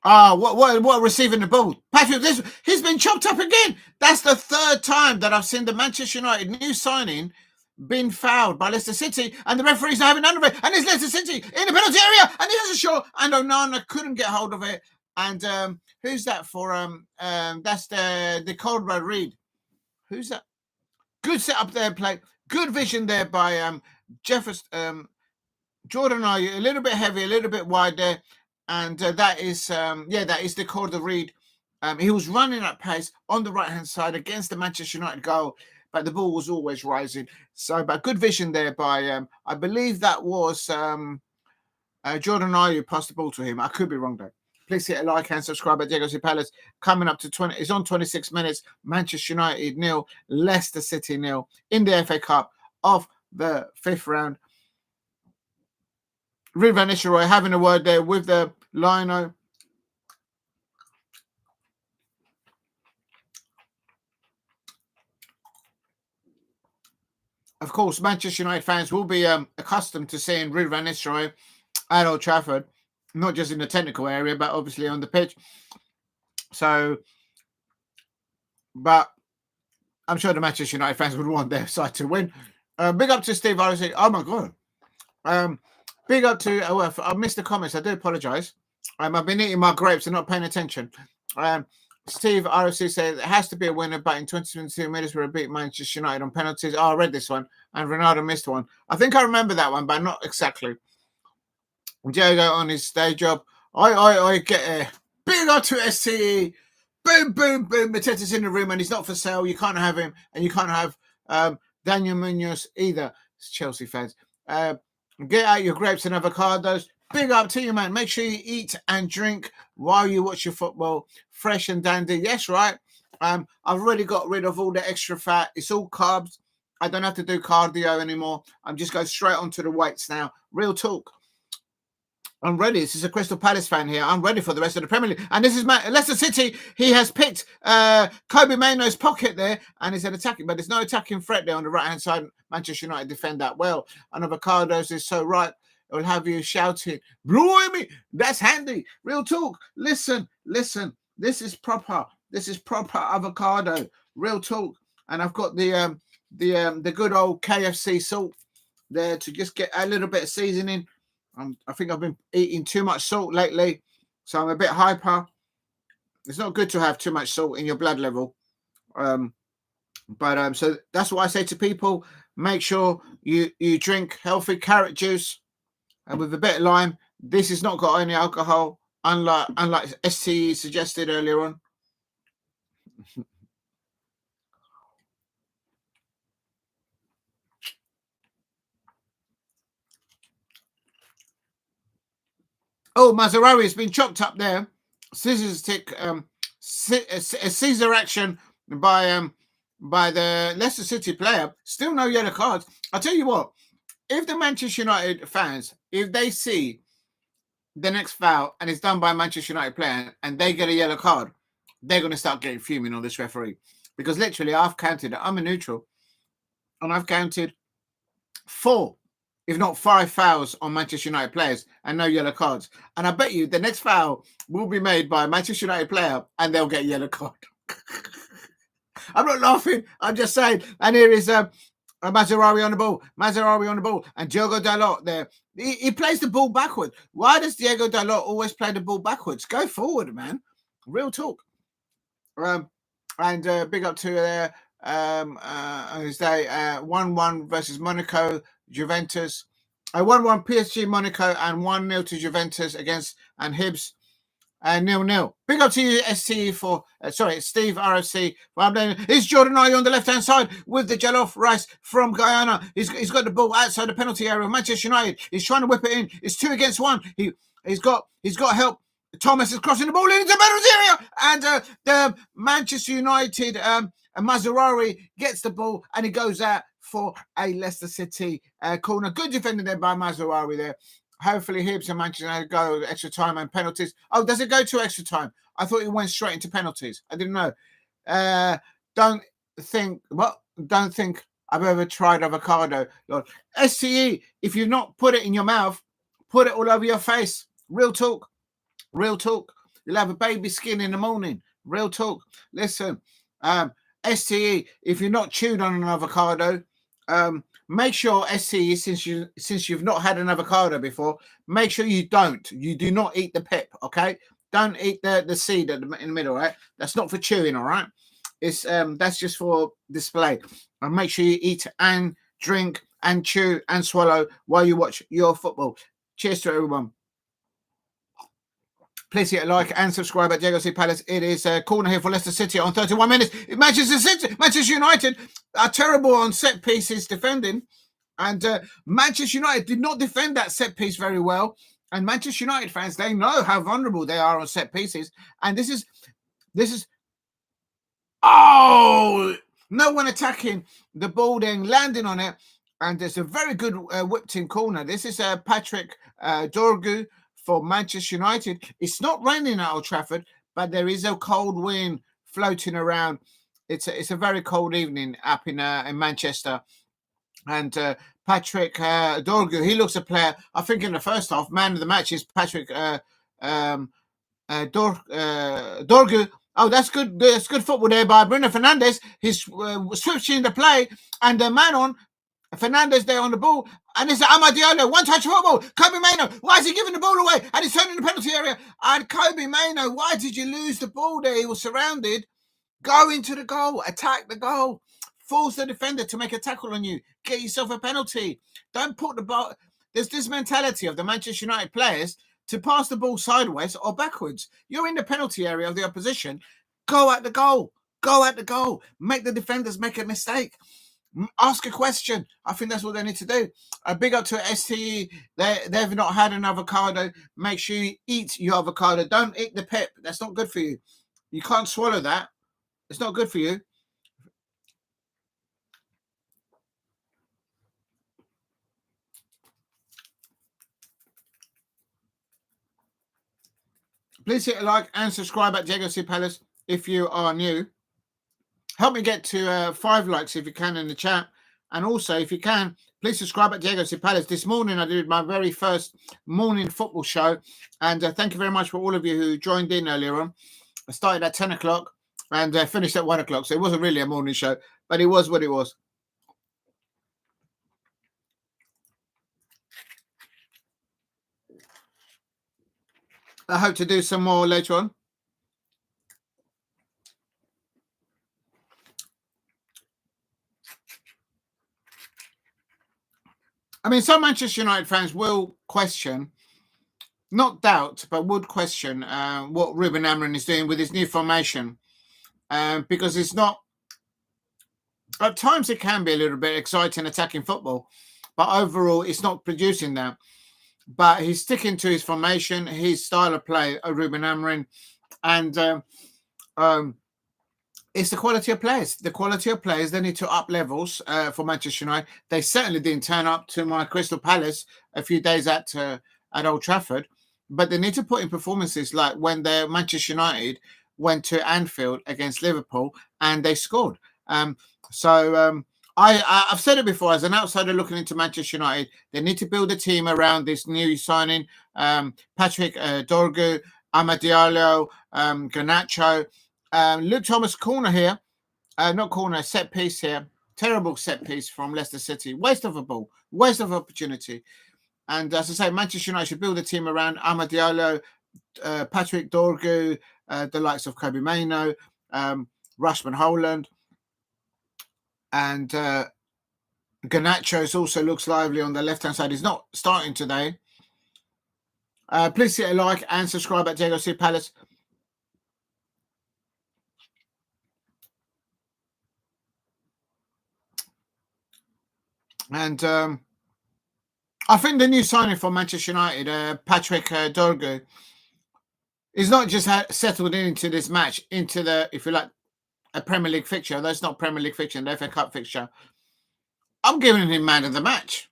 What receiving the ball? Patrick, he's been chopped up again. That's the third time that I've seen the Manchester United new signing been fouled by Leicester City, and the referee's not having none of it. And it's Leicester City in the penalty area, and he has a shot, and Onana couldn't get hold of it. And who's that for? That's the Cordova-Reid. Who's that? Good setup there, play. Good vision there by Jefferson. Jordan Ayew, a little bit heavy, a little bit wide there. And that is the Cordova-Reid. He was running at pace on the right-hand side against the Manchester United goal, but the ball was always rising. So, but good vision there by, I believe that was Jordan Ayew passed the ball to him. I could be wrong though. Please hit a like and subscribe at Diego C Palace. Coming up to 20, it's on 26 minutes. Manchester United 0, Leicester City 0 in the FA Cup of the 5th round. Ruben Nistelrooij having a word there with the lino. Of course, Manchester United fans will be accustomed to seeing Ruben Nistelrooij at Old Trafford, not just in the technical area, but obviously on the pitch. So, but I'm sure the Manchester United fans would want their side to win. Big up to Steve ROC. Oh my God. Big up to, I missed the comments. I do apologise. I've been eating my grapes and not paying attention. Steve ROC said it has to be a winner, but in 2022, Middlesbrough beat Manchester United on penalties. Oh, I read this one, and Ronaldo missed one. I think I remember that one, but not exactly. Diego on his day job. I get a big up to STE. Boom, boom, boom. Mateta's in the room, and he's not for sale. You can't have him, and you can't have Daniel Munoz either. It's Chelsea fans. Get out your grapes and avocados. Big up to you, man. Make sure you eat and drink while you watch your football. Fresh and dandy. Yes, right. I've already got rid of all the extra fat. It's all carbs. I don't have to do cardio anymore. I'm just going straight onto the weights now. Real talk. I'm ready. This is a Crystal Palace fan here. I'm ready for the rest of the Premier League. And this is Leicester City. He has picked Kobe Mainoo's pocket there, and he's an attacking, but there's no attacking threat there on the right-hand side. Manchester United defend that well. And Avocados is so right. It will have you shouting, "Blimey, that's handy." Real talk. Listen. This is proper. This is proper avocado. Real talk. And I've got the good old KFC salt there to just get a little bit of seasoning. I think I've been eating too much salt lately, so I'm a bit hyper. It's not good to have too much salt in your blood level. So that's what I say to people. Make sure you drink healthy carrot juice and with a bit of lime. This has not got any alcohol, unlike STE suggested earlier on. Oh, Mazraoui has been chopped up there. Scissors tick. Caesar action by the Leicester City player. Still no yellow cards. I'll tell you what. If the Manchester United fans, if they see the next foul and it's done by a Manchester United player and they get a yellow card, they're going to start getting fuming on this referee. Because literally, I've counted. I'm a neutral, and I've counted 4 if not 5 fouls on Manchester United players and no yellow cards. And I bet you the next foul will be made by a Manchester United player and they'll get a yellow card. I'm not laughing. I'm just saying. And here is Mazraoui on the ball. Mazraoui on the ball. And Diogo Dalot there. He plays the ball backwards. Why does Diogo Dalot always play the ball backwards? Go forward, man. Real talk. And big up to their 1-1 versus Monaco, Juventus. 1-1 PSG Monaco and 1-0 to Juventus against and Hibs. 0-0. Big up to you, STE for Steve RFC. It's Jordan Ayew on the left hand side with the Jollof rice from Guyana. He's got the ball outside the penalty area of Manchester United. He's trying to whip it in. It's 2 against 1. He's got help. Thomas is crossing the ball into the penalty area, and the Manchester United Mazraoui gets the ball and he goes out for a Leicester City corner. Good defending there by Mazraoui there. Hopefully Hibs and Manchester United go extra time and penalties. Oh, does it go to extra time? I thought it went straight into penalties. I didn't know. Don't think I've ever tried avocado. Lord. SCE, if you've not put it in your mouth, put it all over your face. Real talk. Real talk. You'll have a baby skin in the morning. Real talk. Listen, STE, if you're not chewed on an avocado, make sure STE, since you've not had an avocado before, make sure you do not eat the pip, okay? Don't eat the seed in the middle, right? That's not for chewing, all right? It's that's just for display. And make sure you eat and drink and chew and swallow while you watch your football. Cheers to everyone. Please hit a like and subscribe at Diego C. Palace. It is a corner here for Leicester City on 31 minutes. Manchester United are terrible on set pieces defending. And Manchester United did not defend that set piece very well. And Manchester United fans, they know how vulnerable they are on set pieces. And this is no one attacking the ball, then landing on it. And there's a very good whipped in corner. This is Patrick Dorgu for Manchester United. It's not raining at Old Trafford, but there is a cold wind floating around. It's a very cold evening up in Manchester. And Patrick Dorgu, he looks a player. I think in the first half, man of the match is Patrick Dorgu. Oh, that's good. That's good football there by Bruno Fernandes. He's switching the play, and the man on Fernandes there on the ball, and it's Diallo, one-touch football. Kobe Mainoo, why is he giving the ball away? And he's turning the penalty area. And Kobe Mainoo, why did you lose the ball there? He was surrounded. Go into the goal, attack the goal, force the defender to make a tackle on you. Get yourself a penalty. Don't put the ball. There's this mentality of the Manchester United players to pass the ball sideways or backwards. You're in the penalty area of the opposition. Go at the goal. Go at the goal. Make the defenders make a mistake. Ask a question. I think that's what they need to do. A big up to STE. They've not had an avocado. Make sure you eat your avocado. Don't eat the pip. That's not good for you. You can't swallow that. It's not good for you. Please hit a like and subscribe at Diego C. Palace if you are new. Help me get to 5 likes if you can in the chat. And also, if you can, please subscribe at Diego C. Palace. This morning, I did my very first morning football show. And thank you very much for all of you who joined in earlier on. I started at 10 o'clock and finished at 1 o'clock. So it wasn't really a morning show, but it was what it was. I hope to do some more later on. I mean, some Manchester United fans will question, not doubt, but would question what Ruben Amorim is doing with his new formation. Because it's not, at times it can be a little bit exciting attacking football, but overall it's not producing that. But he's sticking to his formation, his style of play, Ruben Amorim, and it's the quality of players. The quality of players, they need to up levels for Manchester United. They certainly didn't turn up to my Crystal Palace a few days at Old Trafford, but they need to put in performances like when the Manchester United went to Anfield against Liverpool and they scored. So I've said it before, as an outsider looking into Manchester United, they need to build a team around this new signing, Patrick Dorgu, Amad Diallo, Garnacho, Luke Thomas corner here, not corner, set piece here. Terrible set piece from Leicester City. Waste of a ball, waste of opportunity. And as I say, Manchester United should build a team around Amad Diallo, Patrick Dorgu, the likes of Mainoo, Rushman Hojlund, and Garnacho also looks lively on the left-hand side. He's not starting today. Please hit a like and subscribe at Diego C. Palace. And I think the new signing for Manchester United, Patrick Dorgu, is not just settled into this match, into the, if you like, a Premier League fixture. That's not Premier League fixture, the FA Cup fixture. I'm giving him man of the match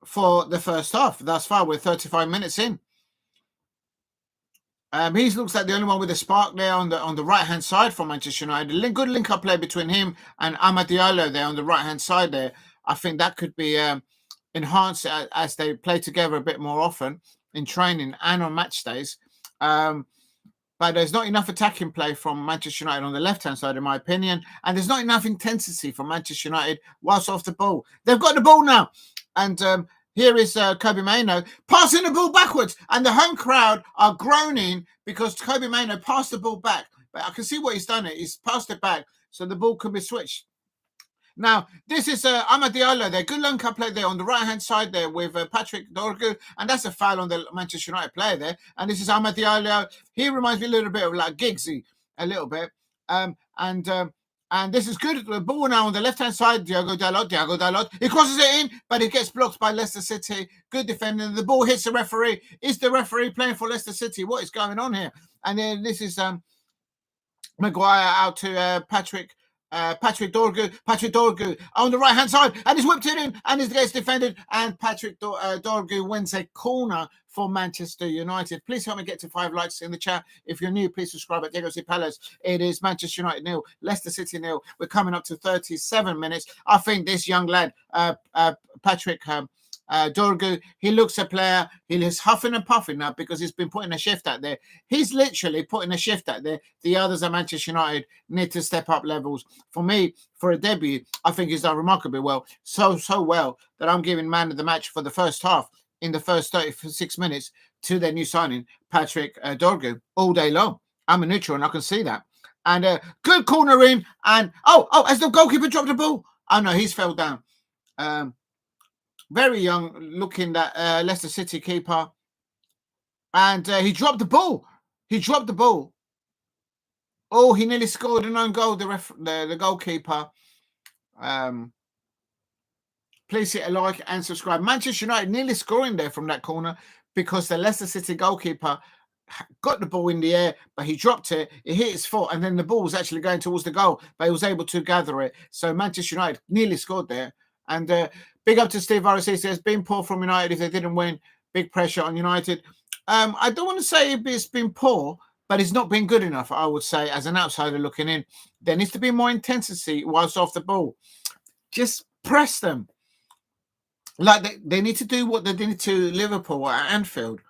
for the first half. Thus far, we're 35 minutes in. He looks like the only one with a spark there on the right hand side for Manchester United. Good link up play between him and Amad Diallo there on the right hand side there. I think that could be enhanced as they play together a bit more often in training and on match days. But there's not enough attacking play from Manchester United on the left-hand side, in my opinion. And there's not enough intensity from Manchester United whilst off the ball. They've got the ball now. And here is Mainoo passing the ball backwards. And the home crowd are groaning because Mainoo passed the ball back. But I can see what he's done. He's passed it back so the ball can be switched. Now, this is Amad Diallo there. Good link up play there on the right-hand side there with Patrick Dorgu. And that's a foul on the Manchester United player there. And this is Amad Diallo. He reminds me a little bit of like Giggsy, a little bit. And this is good. The ball now on the left-hand side. Diego Dalot. He crosses it in, but it gets blocked by Leicester City. Good defending. The ball hits the referee. Is the referee playing for Leicester City? What is going on here? And then this is Maguire out to Patrick Dorgu on the right hand side, and he's whipped it in, and it gets defended, and Patrick Dorgu wins a corner for Manchester United. Please help me get to 5 likes in the chat. If you're new, please subscribe at Diego C. Palace. It is Manchester United 0, Leicester City 0. We're coming up to 37 minutes. I think this young lad, Patrick Dorgu, he looks a player. He is huffing and puffing now because he's been putting a shift out there. He's literally putting a shift out there. The others at Manchester United need to step up levels. For me, for a debut, I think he's done remarkably well. So well that I'm giving man of the match for the first half in the first 36 minutes to their new signing, Patrick Dorgu, all day long. I'm a neutral and I can see that. And good corner in. And as the goalkeeper dropped the ball. Oh no, he's fell down. Very young looking, that Leicester City keeper. And he dropped the ball. Oh, he nearly scored an own goal, the goalkeeper. Please hit a like and subscribe. Manchester United nearly scoring there from that corner because the Leicester City goalkeeper got the ball in the air, but he dropped it. It hit his foot, and then the ball was actually going towards the goal, but he was able to gather it. So Manchester United nearly scored there. And big up to Steve RSC. Says, been poor from United if they didn't win. Big pressure on United. I don't want to say it's been poor, but it's not been good enough, I would say, as an outsider looking in. There needs to be more intensity whilst off the ball. Just press them. Like they need to do what they did to Liverpool at Anfield.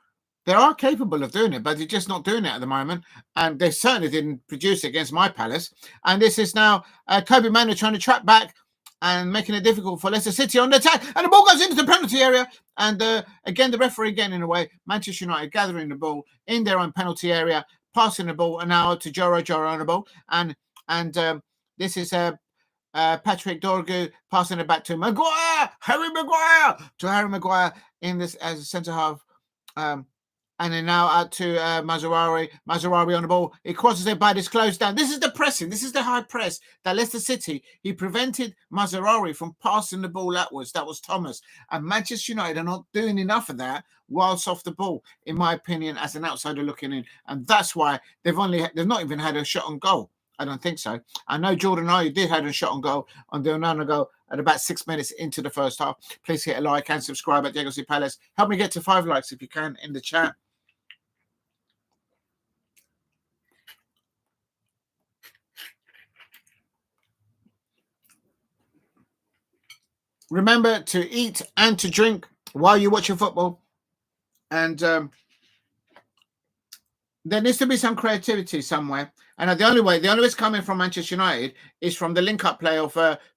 They are capable of doing it, but they're just not doing it at the moment. And they certainly didn't produce it against my Palace. And this is now Mainoo trying to track back and making it difficult for Leicester City on the attack. And the ball goes into the penalty area. And again, the referee getting in the way. Manchester United gathering the ball in their own penalty area, passing the ball, and now to Yoro on the ball. And this is Patrick Dorgu passing it back to Harry Maguire in this as a centre half. And then now out to Mazraoui on the ball. He crosses it by this close down. This is the pressing. This is the high press that Leicester City. He prevented Mazraoui from passing the ball outwards. That was Thomas. And Manchester United are not doing enough of that whilst off the ball, in my opinion, as an outsider looking in. And that's why they've not even had a shot on goal. I don't think so. I know Jordan Ayew did have a shot on goal on the Onana goal at about 6 minutes into the first half. Please hit a like and subscribe at Diego C. Palace. Help me get to 5 likes if you can in the chat. remember to eat and to drink while you watch your football. And there needs to be some creativity somewhere. And the only way it's coming from Manchester United is from the link-up play of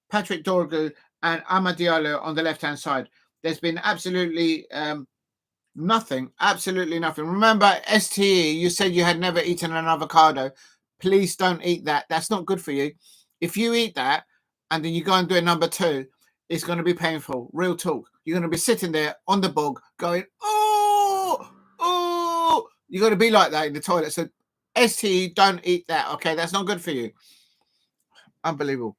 Patrick Dorgu and Amad Diallo on the left-hand side. There's been absolutely nothing. Absolutely nothing. Remember, STE, you said you had never eaten an avocado. Please don't eat that. That's not good for you. If you eat that and then you go and do a number 2, it's going to be painful. Real talk. You're going to be sitting there on the bog going, oh, oh. You're going to be like that in the toilet. So STE, don't eat that. Okay, that's not good for you. Unbelievable.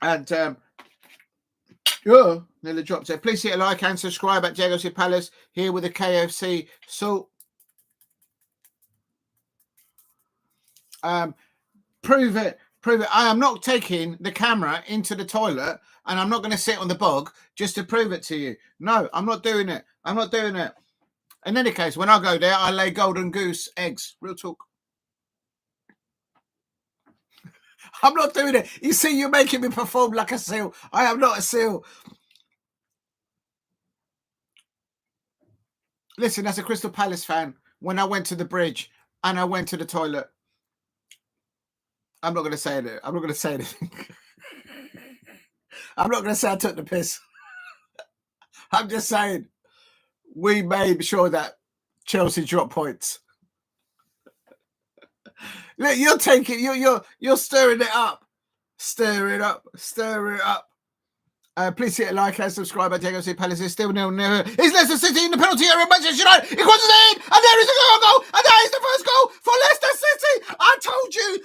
And nearly dropped it. Please hit a like and subscribe at Diego Palace here with the KFC salt. Prove it. I am not taking the camera into the toilet and I'm not going to sit on the bog just to prove it to you. No, I'm not doing it. In any case, when I go there, I lay golden goose eggs. Real talk. I'm not doing it. You see, you're making me perform like a seal. I am not a seal. Listen, as a Crystal Palace fan, when I went to the bridge and I went to the toilet, I'm not going to say it. I'm not going to say anything. I'm not going to say I took the piss. I'm just saying we made sure that Chelsea dropped points. Look, you're taking, you're stirring it up. Stir it up. Please hit a like and subscribe at Diego Palace. Is still 0-0. It's Leicester City in the penalty area. Manchester United. It crosses it in, and there is a goal, and that is the first goal for Leicester City. I told you,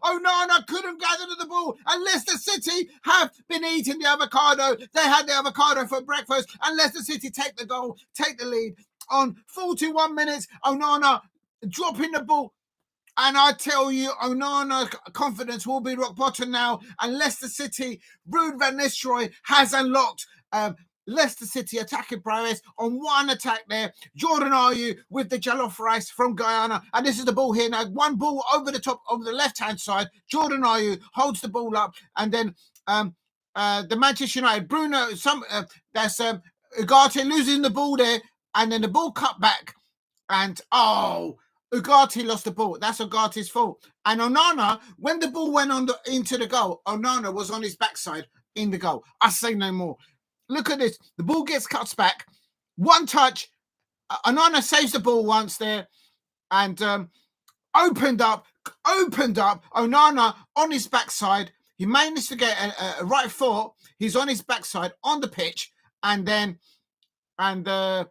Onana couldn't gather to the ball, and Leicester City have been eating the avocado. They had the avocado for breakfast, and Leicester City take the goal, take the lead on 41 minutes. Onana dropping the ball. And I tell you, Onana's confidence will be rock bottom now. And Leicester City, Ruben Van Nistelrooij has unlocked Leicester City attacking prowess on one attack there. Jordan Ayew with the jollof rice from Guyana. And this is the ball here now. One ball over the top of the left-hand side. Jordan Ayew holds the ball up. And then the Manchester United, Bruno, that's Ugarte losing the ball there. And then the ball cut back. And, Ugarte lost the ball. That's Ugarte's fault. And Onana, when the ball went into the goal, Onana was on his backside in the goal. I say no more. Look at this. The ball gets cut back. One touch. Onana saves the ball once there. And opened up. Onana on his backside. He managed to get a right foot. He's on his backside on the pitch. And then, and the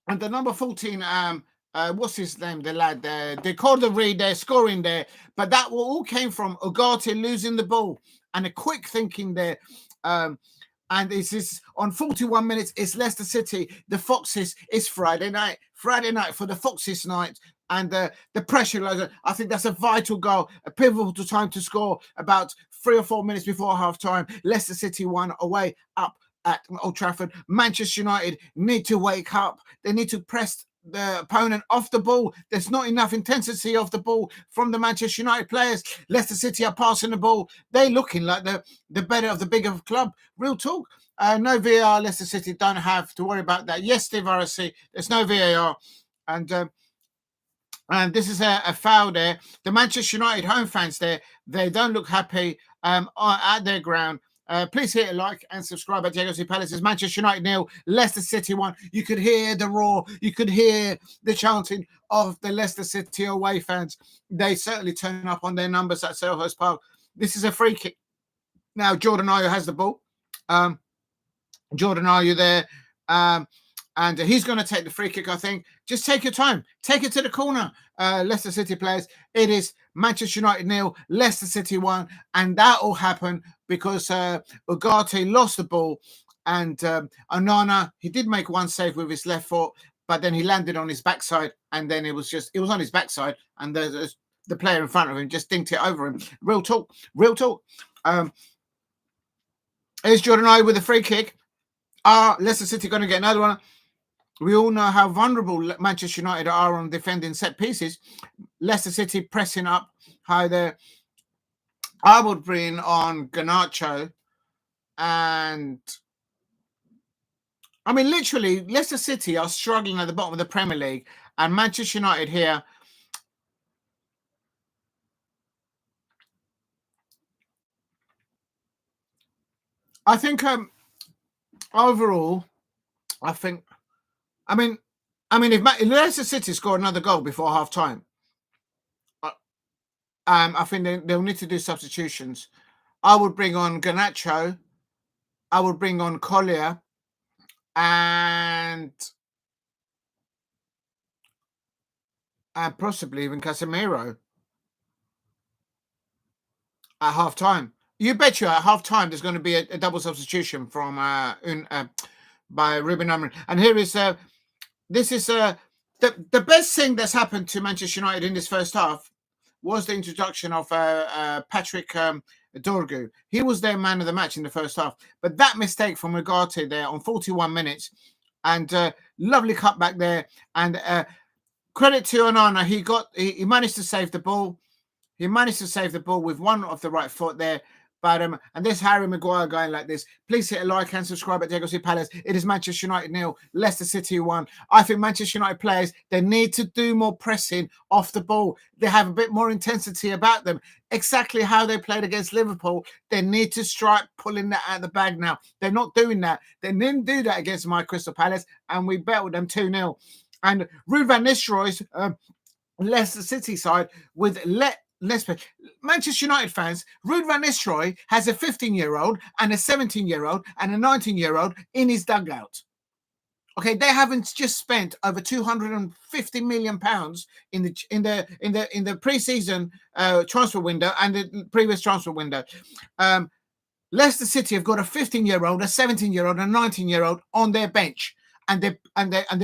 number 14, what's his name? The lad there. The Cordova-Reid there, scoring there. But that all came from Ugarte losing the ball. And a quick thinking there. And it's this on 41 minutes, it's Leicester City. The Foxes, it's Friday night. Friday night for the Foxes night. And the pressure, I think that's a vital goal, a pivotal time to score about 3 or 4 minutes before half time. Leicester City won away up at Old Trafford. Manchester United need to wake up. They need to press the opponent off the ball. There's not enough intensity off the ball from the Manchester United players. Leicester City are passing the ball. They're looking like the better of the bigger club. Real talk. No VAR. Leicester City don't have to worry about that. Yes, Steve RSC. There's no VAR. And this is a foul there. The Manchester United home fans there, they don't look happy at their ground. Please hit a like and subscribe at Diego Palace's Manchester United 0, Leicester City 1. You could hear the roar. You could hear the chanting of the Leicester City away fans. They certainly turn up on their numbers at Selhurst Park. This is a free kick. Now, Jordan Ayew has the ball. Jordan Ayew there. And he's going to take the free kick, I think. Just take your time. Take it to the corner, Leicester City players. It is Manchester United 0, Leicester City 1. And that all happened because Ugarte lost the ball. And Onana, he did make one save with his left foot, but then he landed on his backside. And then it was on his backside. And the player in front of him just dinked it over him. Real talk. Here's Jordan Ayew with a free kick. Leicester City going to get another one. We all know how vulnerable Manchester United are on defending set pieces. Leicester City pressing up high there. I would bring on Garnacho And I mean, literally, Leicester City are struggling at the bottom of the Premier League, and Manchester United here. I think overall, I mean, if Leicester City score another goal before half time, I think they'll need to do substitutions. I would bring on Garnacho. I would bring on Collyer, and possibly even Casemiro at half time. You bet you at half time there's going to be a double substitution from by Ruben Amorim. And here is this is the best thing that's happened to Manchester United in this first half was the introduction of Patrick Dorgu. He was their man of the match in the first half. But that mistake from Ugarte there on 41 minutes and lovely cutback there. And credit to Onana, he managed to save the ball. He managed to save the ball with one of the right foot there. But and this Harry Maguire going like this. Please hit a like and subscribe at Diego C Palace. It is Manchester United 0, Leicester City 1. I think Manchester United players, they need to do more pressing off the ball. They have a bit more intensity about them. Exactly how they played against Liverpool. They need to start pulling that out of the bag now. They're not doing that. They didn't do that against my Crystal Palace, and we battled them 2-0. And Ruud van Nistelrooij's Leicester City side with Manchester United fans, Ruud van Nistelrooij has a 15-year-old and a 17-year-old and a 19-year-old in his dugout. Okay, they haven't just spent over £250 million in the pre-season transfer window and the previous transfer window. Leicester City have got a 15-year-old, a 17-year-old, and a 19-year-old on their bench. And they're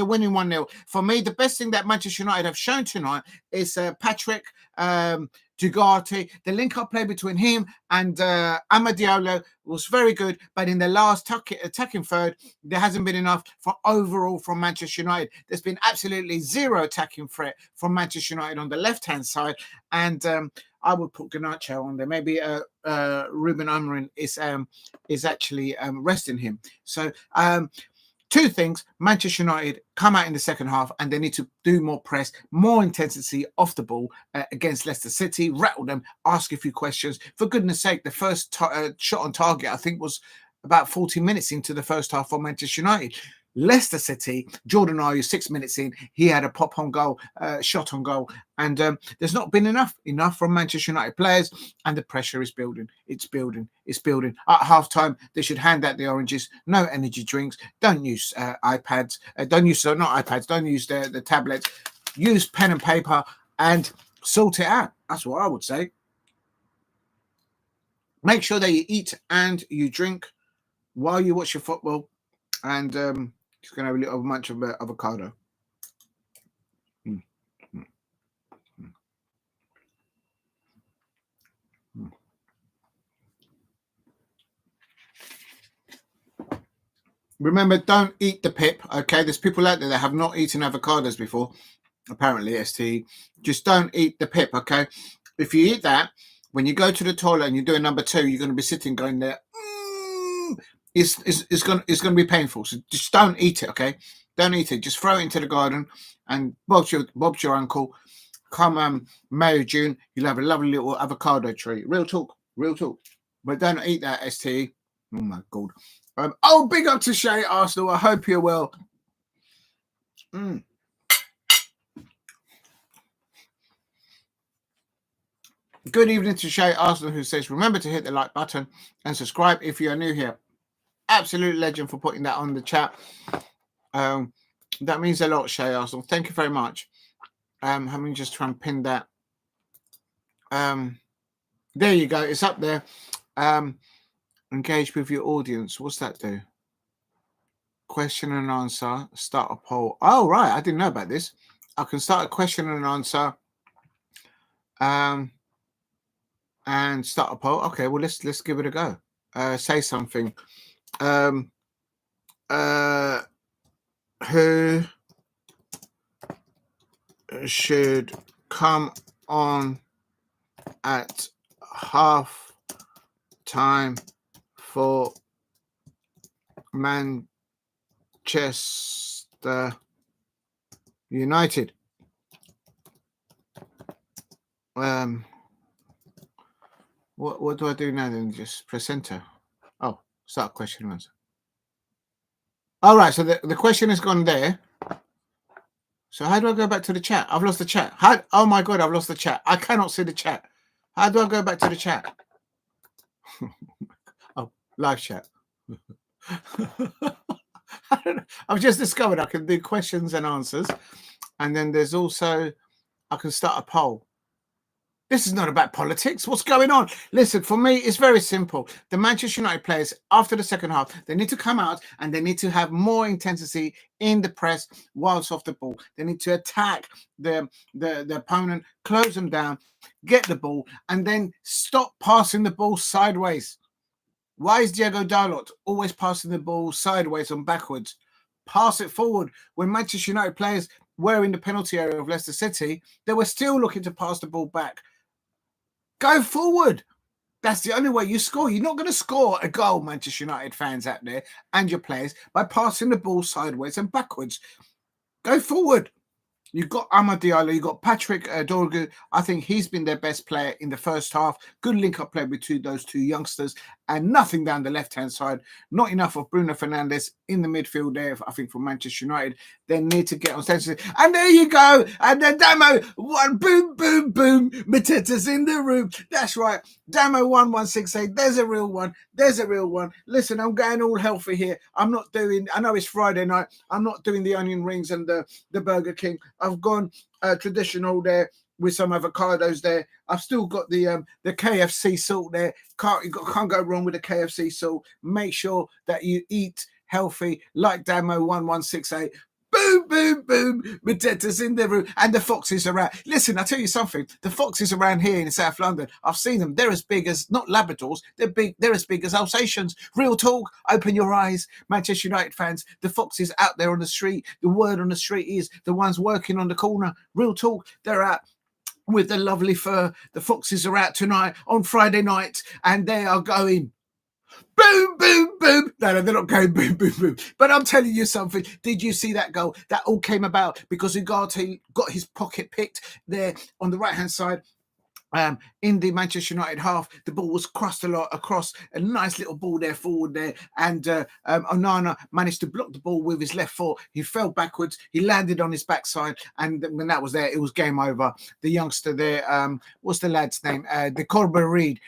winning 1-0. For me, the best thing that Manchester United have shown tonight is Patrick Ugarte. The link-up play between him and Diallo was very good, but in the last attacking third, there hasn't been enough for overall from Manchester United. There's been absolutely zero attacking threat from Manchester United on the left-hand side, and I would put Garnacho on there. Maybe Ruben Amorim is actually resting him. So. Two things, Manchester United come out in the second half and they need to do more press, more intensity off the ball against Leicester City, rattle them, ask a few questions. For goodness sake, the first shot on target, I think, was about 40 minutes into the first half for Manchester United. Leicester City, Jordan Ayew, 6 minutes in, he had a pop on goal, shot on goal, and there's not been enough from Manchester United players, and the pressure is building. It's building. At half time, they should hand out the oranges, no energy drinks, don't use iPads, don't use the tablets, use pen and paper and sort it out. That's what I would say. Make sure that you eat and you drink while you watch your football, and just going to have a little munch of avocado. Remember, don't eat the pip, okay? There's people out there that have not eaten avocados before, apparently, ST. Just don't eat the pip, okay? If you eat that, when you go to the toilet and you're doing number 2, you're going to be sitting going there. It's going to be painful. So just don't eat it, okay? Don't eat it. Just throw it into the garden, and Bob's your uncle. Come May or June, you'll have a lovely little avocado tree. Real talk. But don't eat that, ST. Oh my God. Big up to Shay Arsenal. I hope you're well. Good evening to Shay Arsenal, who says, remember to hit the like button and subscribe if you are new here. Absolute legend for putting that on the chat. That means a lot, Shay Arsenal. Thank you very much. Let me just try and pin that. There you go. It's up there. Engage with your audience. What's that do? Question and answer. Start a poll. Oh, right. I didn't know about this. I can start a question and answer. And start a poll. Okay, well, let's give it a go. Say something. Who should come on at half time for Manchester United. What do I do now then? Just press enter. Oh, start question and answer. All right, so the question has gone there. So how do I go back to the chat? I've lost the chat. Oh my God, I've lost the chat. I cannot see the chat. How do I go back to the chat? Oh, live chat. I don't know. I've just discovered I can do questions and answers. And then there's also, I can start a poll. This is not about politics. What's going on? Listen, for me, it's very simple. The Manchester United players, after the second half, they need to come out and they need to have more intensity in the press whilst off the ball. They need to attack the opponent, close them down, get the ball, and then stop passing the ball sideways. Why is Diogo Dalot always passing the ball sideways and backwards? Pass it forward. When Manchester United players were in the penalty area of Leicester City, they were still looking to pass the ball back. Go forward. That's the only way you score. You're not going to score a goal, Manchester United fans out there and your players, by passing the ball sideways and backwards. Go forward. You've got Diallo, you've got Patrick Dorgu. I think he's been their best player in the first half. Good link-up play between those two youngsters, and nothing down the left-hand side. Not enough of Bruno Fernandes in the midfield there, I think, for Manchester United. They need to get on stage. And there you go. And then Damo, one, boom, boom, boom. Mateta's in the room. That's right. Damo 1168. There's a real one. There's a real one. Listen, I'm going all healthy here. I'm not doing, I know it's Friday night. I'm not doing the onion rings and the Burger King. I've gone traditional there with some avocados there. I've still got the KFC salt there. Can't go wrong with the KFC salt. Make sure that you eat healthy, like Damo 1168. Boom, boom, boom. Mateta's in the room, and the foxes are out. Listen, I'll tell you something. The foxes around here in South London, I've seen them. They're as big as, not Labradors, they're big. They're as big as Alsatians. Real talk. Open your eyes, Manchester United fans. The foxes out there on the street. The word on the street is the ones working on the corner. Real talk. They're out with the lovely fur. The foxes are out tonight on Friday night, and they are going boom, boom, boom. No, they're not going boom, boom, boom. But I'm telling you something. Did you see that goal? That all came about because Ugarte got his pocket picked there on the right-hand side. In the Manchester United half, the ball was crossed a lot across, a nice little ball there forward there, and Onana managed to block the ball with his left foot. He fell backwards, he landed on his backside, and when that was there, it was game over. The youngster there, what's the lad's name? The Cordova-Reid,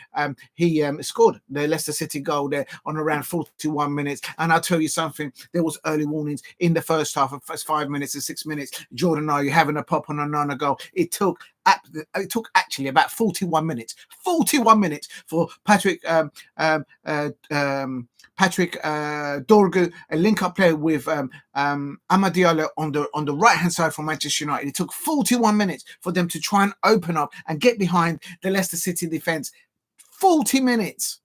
he scored the Leicester City goal there on around 41 minutes, and I'll tell you something, there was early warnings in the first half, of first 5 minutes and 6 minutes. Jordan, are you having a pop on Onana goal? It took actually about 41 minutes for Patrick Dorgu, a link-up play with Diallo on the right-hand side for Manchester United. It took 41 minutes for them to try and open up and get behind the Leicester City defence. 40 minutes.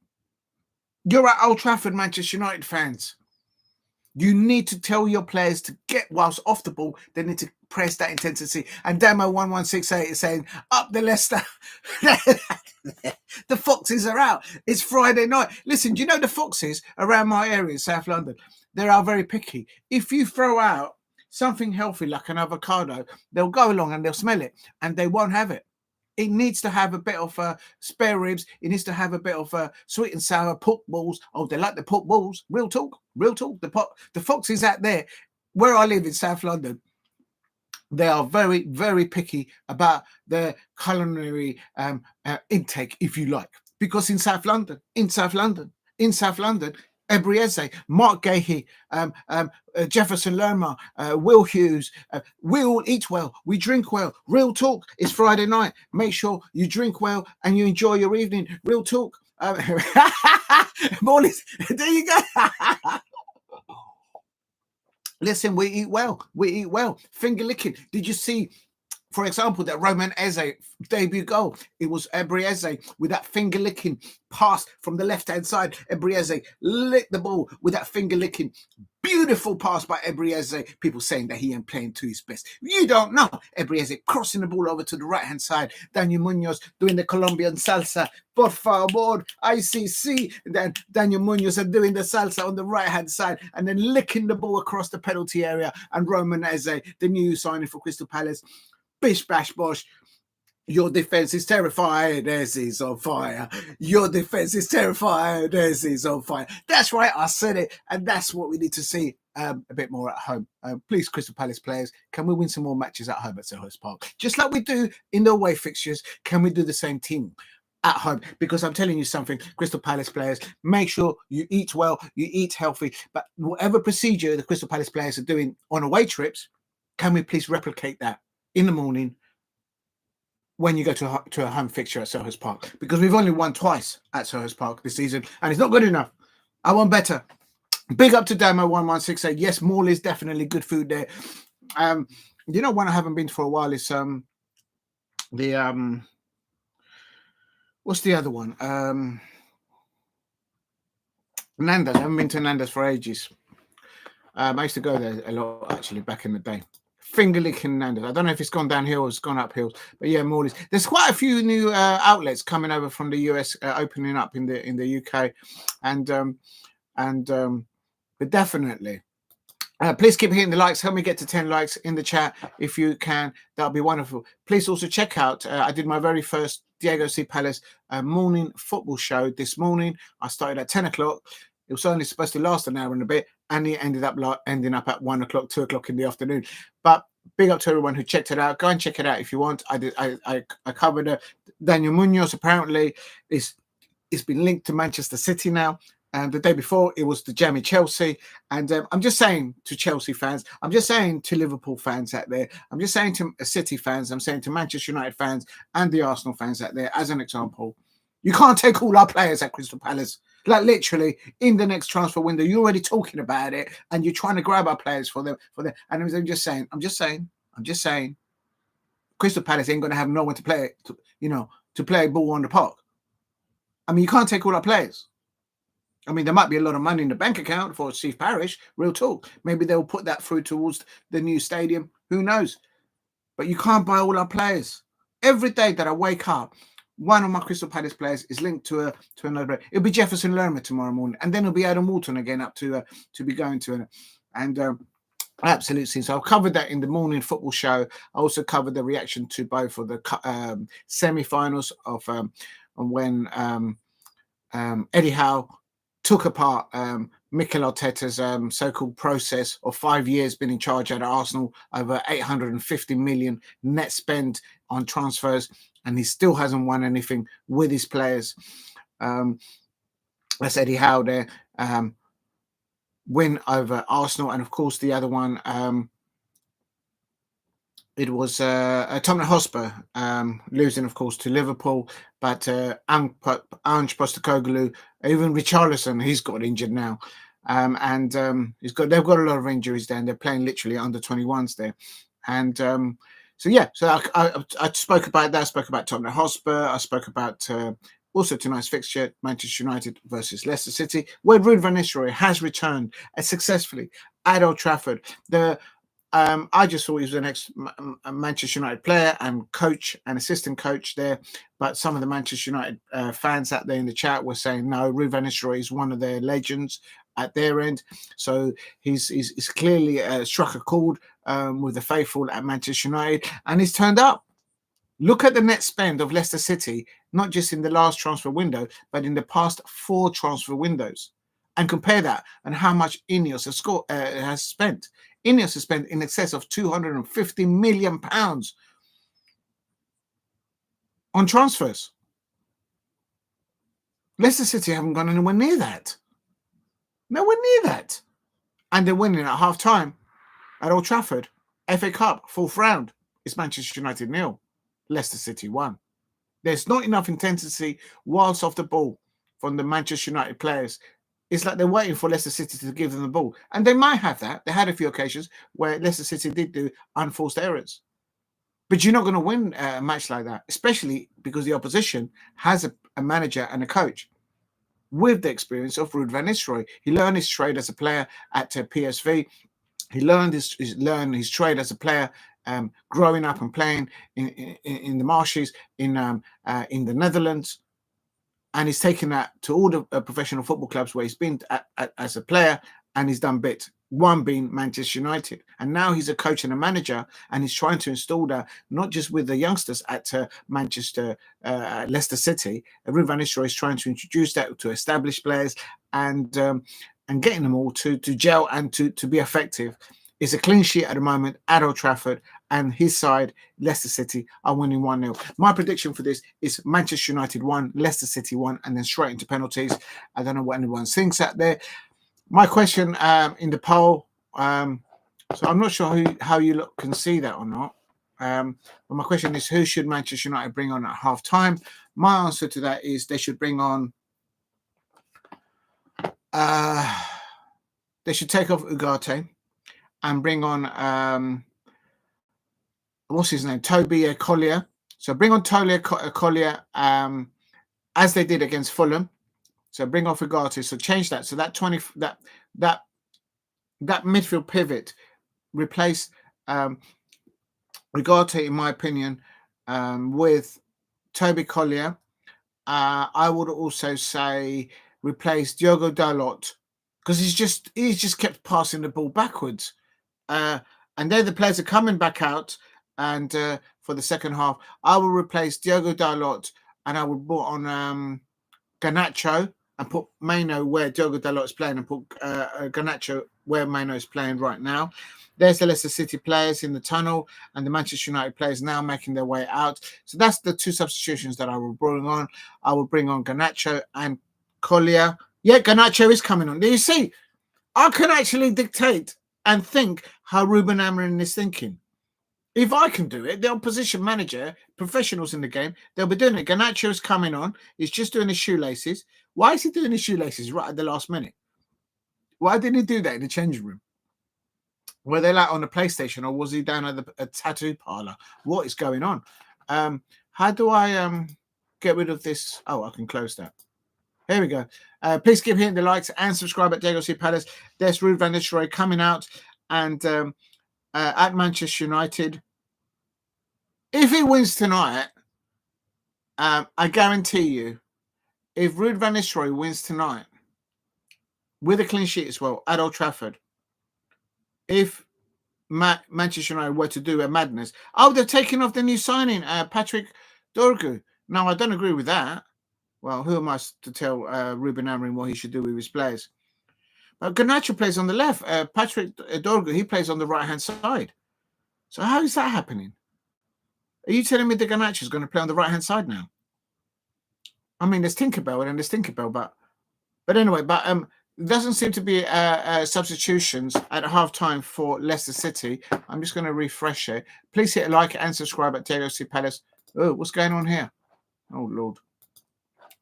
You're at Old Trafford, Manchester United fans. You need to tell your players to get whilst off the ball. They need to press that intensity. And Damo 1168 is saying, up the Leicester. The foxes are out. It's Friday night. Listen, do you know the foxes around my area in South London? They are very picky. If you throw out something healthy like an avocado, they'll go along and they'll smell it and they won't have it. It needs to have a bit of spare ribs. It needs to have a bit of sweet and sour pork balls. Oh, they like the pork balls. Real talk. Real talk. The foxes out there, where I live in South London, they are very, very picky about their culinary intake, if you like. Because in South London, Ebrieze, Mark Gahey, Jefferson Lerma, Will Hughes, we all eat well, we drink well. Real talk. It's Friday night. Make sure you drink well and you enjoy your evening. Real talk. Morley's, there you go. Listen, we eat well. We eat well. Finger licking. Did you see For example, that Roman Eze debut goal, it was Ebrieze with that finger-licking pass from the left-hand side. Ebrieze licked the ball with that finger-licking. Beautiful pass by Ebrieze. People saying that he ain't playing to his best. You don't know. Ebrieze crossing the ball over to the right-hand side. Daniel Munoz doing the Colombian salsa. Por favor, ICC. Then Daniel Munoz are doing the salsa on the right-hand side and then licking the ball across the penalty area. And Roman Eze, the new signing for Crystal Palace, bish bash bosh. Your defense is terrified. Eze's on fire. Your defense is terrified. Eze's on fire. That's right. I said it. And that's what we need to see a bit more at home. Please, Crystal Palace players, can we win some more matches at home at Selhurst Park? Just like we do in the away fixtures, can we do the same thing at home? Because I'm telling you something, Crystal Palace players, make sure you eat well, you eat healthy. But whatever procedure the Crystal Palace players are doing on away trips, can we please replicate that in the morning when you go to a home fixture at Selhurst Park? Because we've only won twice at Selhurst Park this season, and it's not good enough. I want better. Big up to Damo1168. Yes, Mall is definitely good food there. You know, one I haven't been to for a while is what's the other one? Nando's. I haven't been to Nando's for ages. I used to go there a lot actually back in the day. Finger-licking Nando's. I don't know if it's gone downhill or it's gone uphill, but yeah, Morley's. There's quite a few new outlets coming over from the US, opening up in the UK, but definitely, please keep hitting the likes. Help me get to 10 likes in the chat if you can. That'll be wonderful. Please also check out. I did my very first Diego C. Palace morning football show this morning. I started at 10 o'clock. It was only supposed to last an hour and a bit, and it ending up at 1 o'clock, 2 o'clock in the afternoon. But big up to everyone who checked it out. Go and check it out if you want. I covered Daniel Munoz. Apparently, it's been linked to Manchester City now. And the day before, it was the Jamie Chelsea. And I'm just saying to Chelsea fans, I'm just saying to Liverpool fans out there, I'm just saying to City fans, I'm saying to Manchester United fans and the Arsenal fans out there, as an example, you can't take all our players at Crystal Palace. Like literally in the next transfer window, you're already talking about it, and you're trying to grab our players for them. And I'm just saying, Crystal Palace ain't going to have no one to play, to play ball on the park. I mean, you can't take all our players. I mean, there might be a lot of money in the bank account for Steve Parish, real talk. Maybe they'll put that through towards the new stadium. Who knows? But you can't buy all our players. Every day that I wake up, one of my Crystal Palace players is linked to another. It'll be Jefferson Lerma tomorrow morning, and then it'll be Adam Walton again up to be going to it. And absolutely. So I've covered that in the morning football show. I also covered the reaction to both of the semi-finals of when Eddie Howe took apart Mikel Arteta's so-called process of 5 years being in charge at Arsenal, over 850 million net spend on transfers, and he still hasn't won anything with his players. That's Eddie Howe there. Win over Arsenal, and of course the other one, it was Tottenham Hotspur losing, of course, to Liverpool. But Ange Postecoglou, even Richarlison, he's got injured now, and they've got a lot of injuries there, and they're playing literally under 21s there, and so yeah. So I spoke about that. I spoke about Tottenham Hotspur. I spoke about also tonight's fixture, Manchester United versus Leicester City, where Ruud van Nistelrooij has returned successfully at Old Trafford. I just thought he was the next Manchester United player and coach and assistant coach there. But some of the Manchester United fans out there in the chat were saying, no, Ruben van Nistelrooij is one of their legends at their end. So he's clearly struck a chord with the faithful at Manchester United, and he's turned up. Look at the net spend of Leicester City, not just in the last transfer window, but in the past 4 transfer windows. And compare that and how much Ineos has spent. Ineos has spent in excess of £250 million on transfers. Leicester City haven't gone anywhere near that. Nowhere near that. And they're winning at half-time at Old Trafford. FA Cup, 4th round. It's Manchester United 0. Leicester City 1. There's not enough intensity whilst off the ball from the Manchester United players. It's like they're waiting for Leicester City to give them the ball. And they might have that. They had a few occasions where Leicester City did do unforced errors. But you're not going to win a match like that, especially because the opposition has a manager and a coach with the experience of Ruud van Nistelrooij. He learned his trade as a player at PSV. He learned his trade as a player growing up and playing in the marshes in the Netherlands. And he's taken that to all the professional football clubs where he's been as a player, and he's done bits. One being Manchester United. And now he's a coach and a manager, and he's trying to install that, not just with the youngsters at Leicester City. Ruben van Nistelrooij is trying to introduce that to established players and getting them all to gel and to be effective. It's a clean sheet at the moment at Old Trafford, and his side, Leicester City, are winning 1-0. My prediction for this is Manchester United 1, Leicester City 1, and then straight into penalties. I don't know what anyone thinks out there. My question in the poll, so I'm not sure how you can see that or not. But my question is, who should Manchester United bring on at half-time? My answer to that is they should bring on... they should take off Ugarte and bring on... what's his name? Toby Collyer. So bring on Collyer as they did against Fulham. So bring off Ugarte. So change that. So that that midfield pivot, replace Ugarte, in my opinion, with Toby Collyer. I would also say replace Diogo Dalot, because he's just kept passing the ball backwards. And then the players are coming back out. And for the second half, I will replace Diogo Dalot, and I would put on Garnacho and put Mainoo where Diogo Dalot is playing, and put Garnacho where Mainoo is playing right now. There's the Leicester City players in the tunnel, and the Manchester United players now making their way out. So that's the two substitutions that I will bring on. I will bring on Garnacho and Collyer. Yeah, Garnacho is coming on. Do you see? I can actually dictate and think how Ruben Amorim is thinking. If I can do it, the opposition manager, professionals in the game, they'll be doing it. Garnacho is coming on. He's just doing his shoelaces. Why is he doing his shoelaces right at the last minute? Why didn't he do that in the changing room? Were they like on the PlayStation, or was he down at a tattoo parlor? What is going on? How do I get rid of this? Oh, I can close that. Here we go. Please keep hitting the likes and subscribe at Diego C. Palace. There's Ruud van Nistelrooij coming out, and at Manchester United. If he wins tonight, I guarantee you, if Ruud van Nistelrooij wins tonight, with a clean sheet as well, at Old Trafford, if Manchester United were to do a madness, they're taking off the new signing, Patrick Dorgu. Now, I don't agree with that. Well, who am I to tell Ruben Amorim what he should do with his players? Garnacho plays on the left. Patrick Dorgu, he plays on the right-hand side. So how is that happening? Are you telling me that Garnacho is going to play on the right-hand side now? I mean, there's Tinkerbell and there's Tinkerbell, but anyway, there doesn't seem to be substitutions at half-time for Leicester City. I'm just going to refresh it. Please hit a like and subscribe at Diego C. Palace. Oh, what's going on here? Oh, Lord.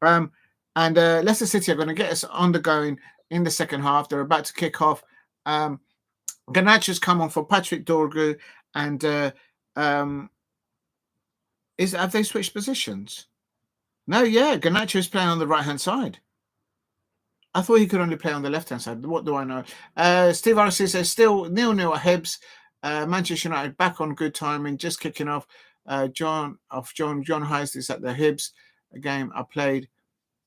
And Leicester City are going to get us undergoing in the second half. They're about to kick off. Garnacho's come on for Patrick Dorgu, and have they switched positions? No, yeah, Garnacho is playing on the right-hand side. I thought he could only play on the left-hand side. What do I know? Steve RC says still 0-0 at Hibs. Manchester United back on good timing, just kicking off. John Hayes is at the Hibs game I played.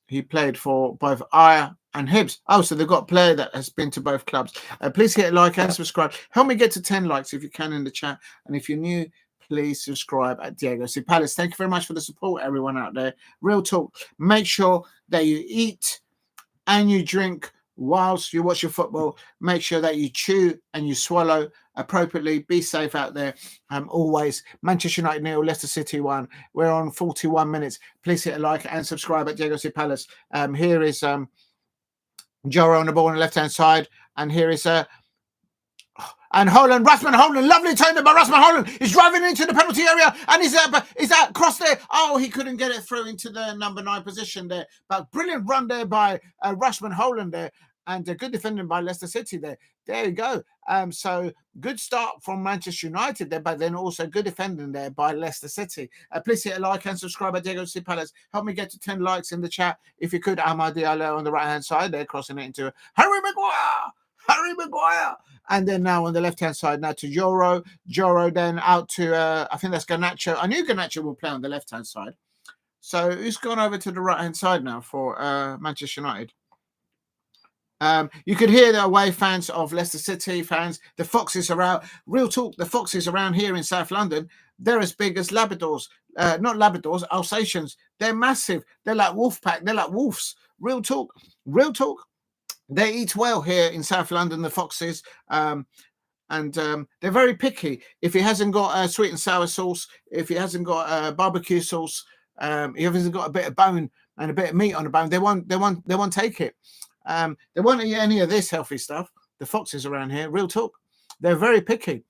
He played for both Aya and Hibs. Oh, so they've got a player that has been to both clubs. Please hit a like and subscribe. Help me get to 10 likes if you can in the chat. And if you're new, please subscribe at Diego C. Palace. Thank you very much for the support, everyone out there. Real talk. Make sure that you eat and you drink whilst you watch your football. Make sure that you chew and you swallow appropriately. Be safe out there. Always. Manchester United 0, Leicester City 1. We're on 41 minutes. Please hit a like and subscribe at Diego C. Palace. Here is Yoro on the ball on the left-hand side. And here is and Hojlund, Rasmus Hojlund, lovely turn by Rasmus Hojlund. He's driving into the penalty area, and is that cross there? Oh, he couldn't get it through into the number 9 position there. But brilliant run there by Rasmus Hojlund there, and good defending by Leicester City there. There you go. So Good start from Manchester United there, but then also good defending there by Leicester City. Please hit a like and subscribe at Diego C. Palace. Help me get to 10 likes in the chat. If you could, Diallo on the right-hand side there, crossing it into Harry Maguire. Harry Maguire. And then now on the left-hand side, now to Yoro. Yoro then out to, I think that's Garnacho. I knew Garnacho will play on the left-hand side. So who's gone over to the right-hand side now for Manchester United? You could hear the away fans of Leicester City fans. The Foxes are out. Real talk, the Foxes around here in South London, they're as big as Labradors. Not Labradors, Alsatians. They're massive. They're like wolf pack. They're like wolves. Real talk. Real talk. They eat well here in South London, the Foxes. And they're very picky. If he hasn't got sweet and sour sauce, if he hasn't got barbecue sauce, he hasn't got a bit of bone and a bit of meat on the bone, they won't take it. They won't eat any of this healthy stuff. The Foxes around here, real talk. They're very picky.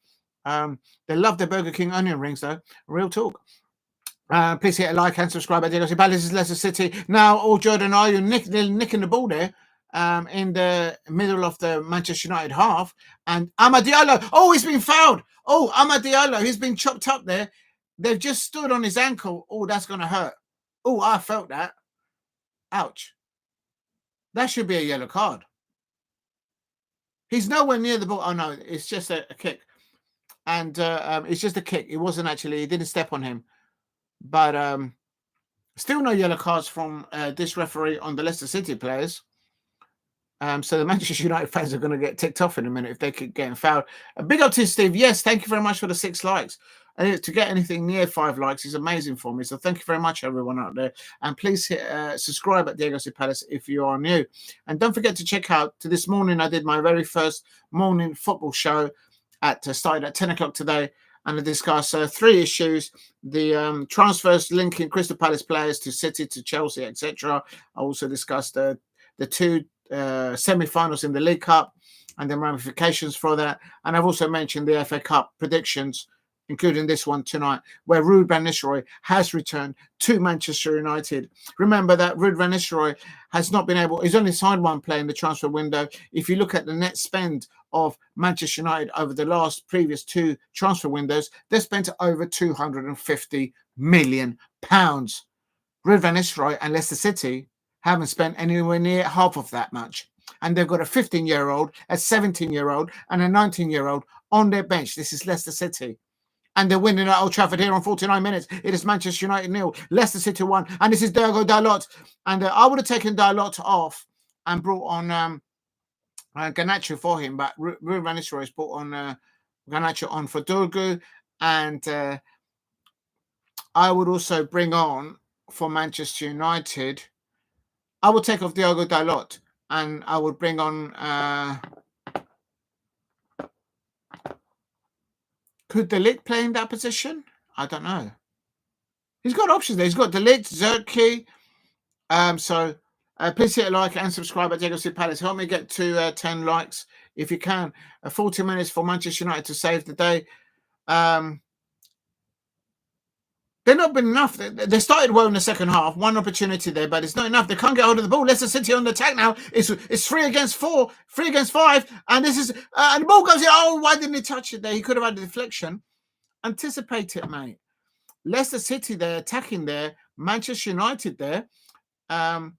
They love their Burger King onion rings, though. Real talk. Please hit a like and subscribe. This is Leicester City. Now, all Jordan, are you nicking the ball there in the middle of the Manchester United half? And Diallo, oh, he's been fouled. Oh, Diallo, he's been chopped up there. They've just stood on his ankle. Oh, that's going to hurt. Oh, I felt that. Ouch. That should be a yellow card. He's nowhere near the ball. Oh, no, it's just a kick. And it's just a kick. It wasn't actually, he didn't step on him. But still no yellow cards from this referee on the Leicester City players. So the Manchester United fans are going to get ticked off in a minute if they keep getting fouled. A big up to Steve. Yes, thank you very much for the 6 likes. And to get anything near 5 likes is amazing for me. So thank you very much, everyone out there. And please hit subscribe at Diego C. Palace if you are new. And don't forget to check out, this morning I did my very first morning football show started at 10 o'clock today. And I discussed 3 issues, the transfers linking Crystal Palace players to City, to Chelsea, etc. I also discussed the 2 semi-finals in the League Cup and the ramifications for that. And I've also mentioned the FA Cup predictions, including this one tonight, where Ruud van Nistelrooij has returned to Manchester United. Remember that Ruud van Nistelrooij has not been able, he's only signed 1 player in the transfer window. If you look at the net spend of Manchester United over the previous 2 transfer windows, they spent over £250 million. Ruud van Nistelrooij and Leicester City haven't spent anywhere near half of that much. And they've got a 15-year-old, a 17-year-old, and a 19-year-old on their bench. This is Leicester City. And they're winning at Old Trafford here on 49 minutes. It is Manchester United 0, Leicester City 1. And this is Dalot. And I would have taken Dalot off and brought on Garnacho for him. But Ruben van Nistelrooij has brought on Garnacho on for Dorgu. And I would also bring on, for Manchester United, I would take off Diogo Dalot. And I would bring on... could Ligt play in that position? I don't know. He's got options there. He's got Ligt, Zirkzee. So please hit a like and subscribe at Diego C. Palace. Help me get to 10 likes if you can. 40 minutes for Manchester United to save the day. They're not been enough. They started well in the second half. 1 opportunity there, but it's not enough. They can't get hold of the ball. Leicester City on the attack now. It's 3 against 4, 3 against 5. And this is and the ball goes in. Oh, why didn't he touch it there? He could have had a deflection. Anticipate it, mate. Leicester City there, attacking there. Manchester United there. I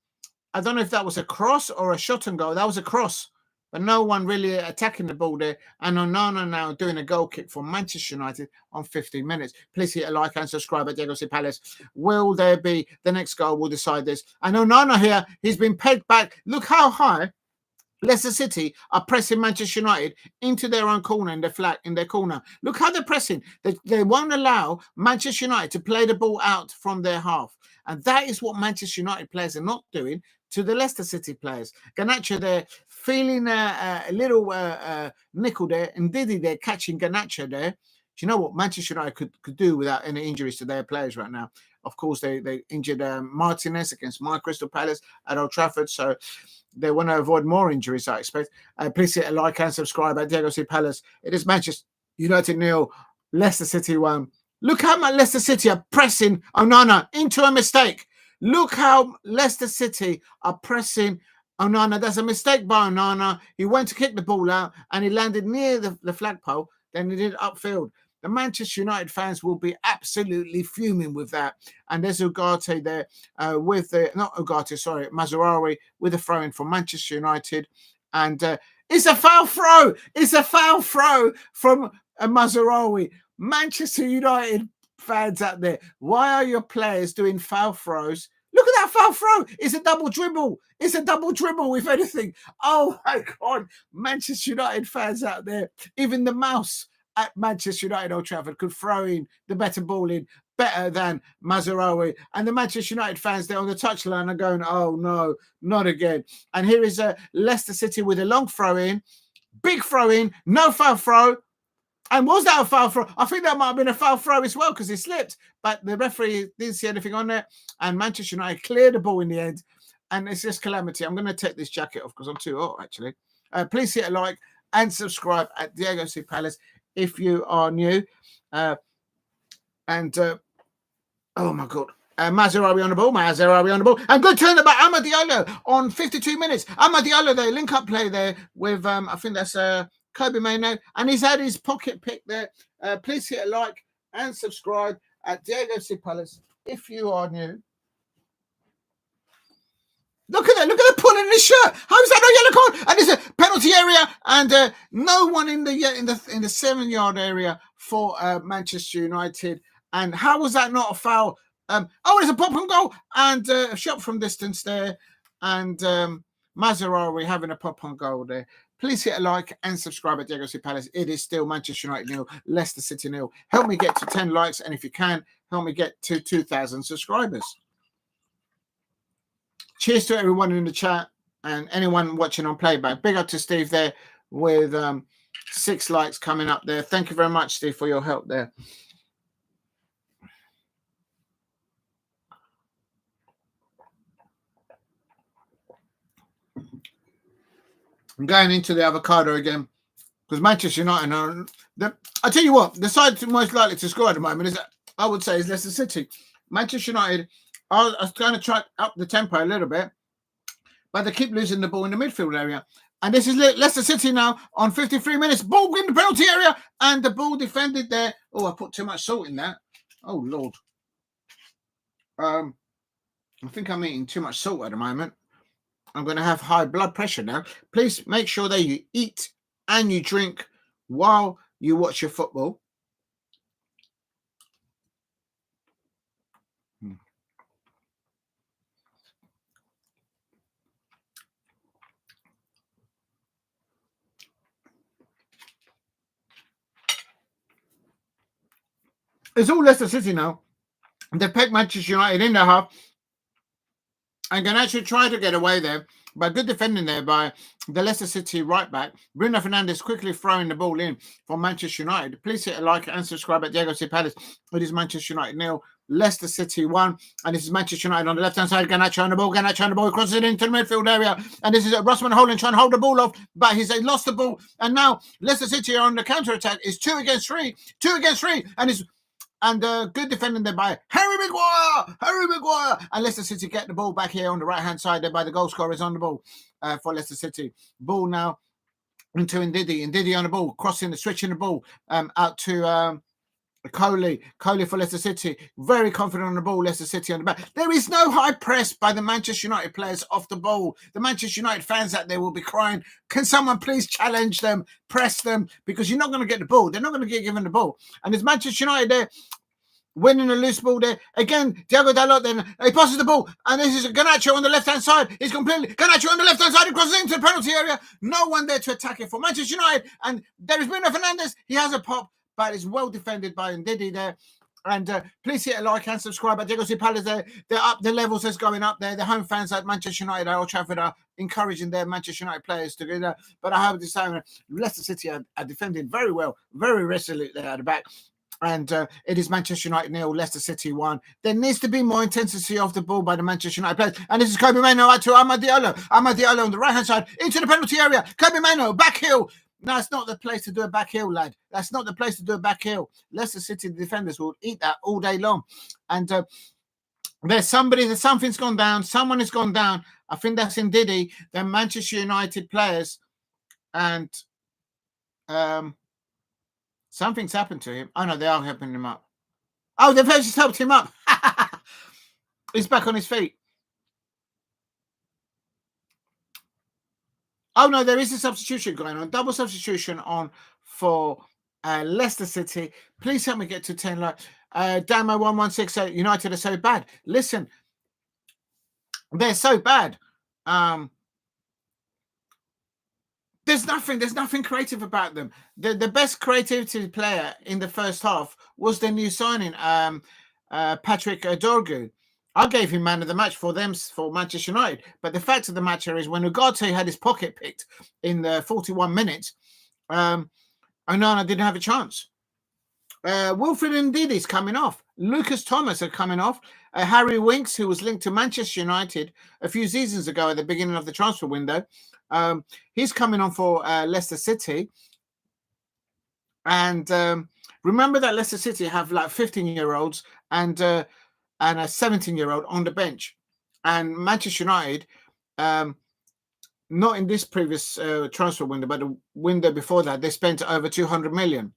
don't know if that was a cross or a shot and goal. That was a cross. But no one really attacking the ball there. And Onana now doing a goal kick for Manchester United on 15 minutes. Please hit a like and subscribe at Diego C. Palace. Will there be the next goal? Will decide this. And Onana here, he's been pegged back. Look how high Leicester City are pressing Manchester United into their own corner in their corner. Look how they're pressing. They won't allow Manchester United to play the ball out from their half. And that is what Manchester United players are not doing to the Leicester City players. Garnacho there, feeling a little nickel there, and Ndidi there catching Garnacho there. Do you know what Manchester United could do without any injuries to their players right now? Of course, they injured Martinez against my Crystal Palace at Old Trafford, so they want to avoid more injuries, I expect. Please hit a like and subscribe at Diego C. Palace. It is Manchester United 0, Leicester City 1. Look how much Leicester City are pressing Onana into a mistake. Look how Leicester City are pressing Onana, that's a mistake by Onana. He went to kick the ball out and he landed near the flagpole. Then he did upfield. The Manchester United fans will be absolutely fuming with that. And there's Ugarte there with the, not Ugarte, sorry, Mazraoui with a throw in from Manchester United. And it's a foul throw. It's a foul throw from Mazraoui. Manchester United fans out there, why are your players doing foul throws? Look at that foul throw. It's a double dribble. It's a double dribble, if anything. Oh, my God. Manchester United fans out there, even the mouse at Manchester United Old Trafford could throw in the better ball in better than Mazraoui. And the Manchester United fans there on the touchline are going, oh, no, not again. And here is Leicester City with a long throw in, big throw in, no foul throw. And was that a foul throw? I think that might have been a foul throw as well because he slipped. But the referee didn't see anything on there. And Manchester United cleared the ball in the end. And it's just calamity. I'm going to take this jacket off because I'm too hot, actually. Please hit a like and subscribe at Diego C. Palace if you are new. Oh, my God. Mazraoui on the ball. Mazraoui on the ball. And good turn about Amad Diallo on 52 minutes. Amad Diallo there, link-up play there with, I think that's... Kobe Mainoo, and he's had his pocket pick there. Please hit a like and subscribe at Diego C. Palace if you are new. Look at that! Look at the pull in his shirt. How is that no yellow card? And it's a penalty area, and no one in the 7-yard area for Manchester United. And how was that not a foul? There's a pop and goal and a shot from distance there, and Mazraoui having a pop on goal there. Please hit a like and subscribe at Diego C. Palace. It is still Manchester United 0, Leicester City 0. Help me get to 10 likes, and if you can, help me get to 2,000 subscribers. Cheers to everyone in the chat and anyone watching on playback. Big up to Steve there with 6 likes coming up there. Thank you very much, Steve, for your help there. I'm going into the avocado again because Manchester United I tell you what, the side most likely to score at the moment is, I would say, is Leicester City. Manchester United are trying to try up the tempo a little bit, but they keep losing the ball in the midfield area. And this is Leicester City now on 53 minutes. Ball in the penalty area, and the ball defended there. Oh, I put too much salt in that. Oh, Lord. I think I'm eating too much salt at the moment. I'm going to have high blood pressure now. Please make sure that you eat and you drink while you watch your football. It's all Leicester City now. They pegged Manchester United in the half. And Garnacho tried to get away there, but good defending there by the Leicester City right back. Bruno Fernandes quickly throwing the ball in for Manchester United. Please hit a like and subscribe at Diego C. Palace. It is Manchester United 0, Leicester City 1. And this is Manchester United on the left-hand side. Garnacho on the ball. Garnacho on the ball. Crosses it into the midfield area. And this is Hojlund trying to hold the ball off, but he's lost the ball. And now Leicester City are on the counter-attack. It's 2 against 3. 2 against 3. And good defending there by Harry Maguire. And Leicester City get the ball back here on the right-hand side there by the goal scorers on the ball for Leicester City. Ball now into Ndidi. Ndidi on the ball, switching the ball out to Okoli for Leicester City. Very confident on the ball, Leicester City on the back. There is no high press by the Manchester United players off the ball. The Manchester United fans out there will be crying, can someone please challenge them, press them, because you're not going to get the ball. They're not going to get given the ball. And there's Manchester United there winning a loose ball there. Again, Thiago Dalot then, he passes the ball, and this is Garnacho on the left-hand side. Garnacho on the left-hand side, he crosses into the penalty area. No one there to attack it for Manchester United. And there is Bruno Fernandes. He has a pop, but it's well defended by Ndidi there. And please hit a like and subscribe at Diego C. Palace there. They're up, the levels is going up there. The home fans at Manchester United at Old Trafford are encouraging their Manchester United players to do that. But I have to say, Leicester City are defending very well, very resolute there at the back. And it is Manchester United 0, Leicester City 1. There needs to be more intensity off the ball by the Manchester United players. And this is Kobe Mainoo out to Amad Diallo. Amad Diallo on the right-hand side into the penalty area. Kobe Mainoo, back heel. No, it's not the place to do a back heel, lad. That's not the place to do a back heel. Leicester City defenders will eat that all day long. And Something's gone down. Someone has gone down. I think that's Ndidi. They're Manchester United players, and something's happened to him. Oh no, they are helping him up. Oh, they've just helped him up. He's back on his feet. Oh no, there is a substitution going on. Double substitution on for Leicester City. Please help me get to 10. Like Damo 1168. United are so bad. Listen, they're so bad. There's nothing creative about them. The best creativity player in the first half was the new signing, Patrick Dorgu. I gave him man of the match for Manchester United. But the fact of the matter is, when Ugarte had his pocket picked in the 41 minutes, Onana didn't have a chance. Wilfred Ndidi's coming off. Lucas Thomas are coming off. Harry Winks, who was linked to Manchester United a few seasons ago at the beginning of the transfer window, he's coming on for Leicester City. And remember that Leicester City have like 15-year-olds and a 17-year-old on the bench. And Manchester United, not in this previous transfer window, but the window before that, they spent over 200 million.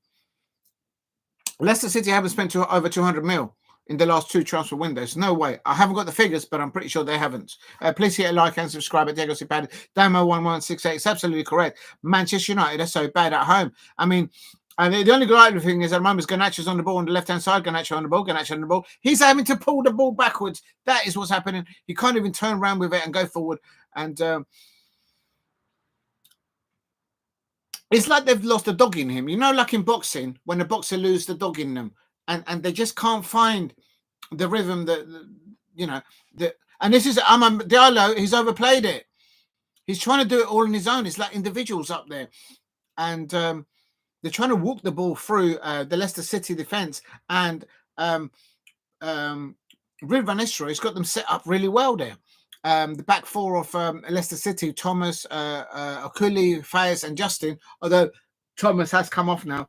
Leicester City haven't spent over 200 mil in the last two transfer windows. No way. I haven't got the figures, but I'm pretty sure they haven't. Please hit a like and subscribe at Diego Cipad. Damo1168 is absolutely correct. Manchester United are so bad at home. I mean, and the only good thing is at the moment Garnacho's on the ball on the left-hand side. Garnacho on the ball. He's having to pull the ball backwards. That is what's happening. He can't even turn around with it and go forward. And it's like they've lost a dog in him. You know, like in boxing, when a boxer loses the dog in them, and they just can't find the rhythm and this is Diallo. He's overplayed it. He's trying to do it all on his own. It's like individuals up there, and they're trying to walk the ball through the Leicester City defense, and Ruud van Nistelrooij's got them set up really well there. The back four of Leicester City, Thomas, Okoli, Faes, and Justin, although Thomas has come off now.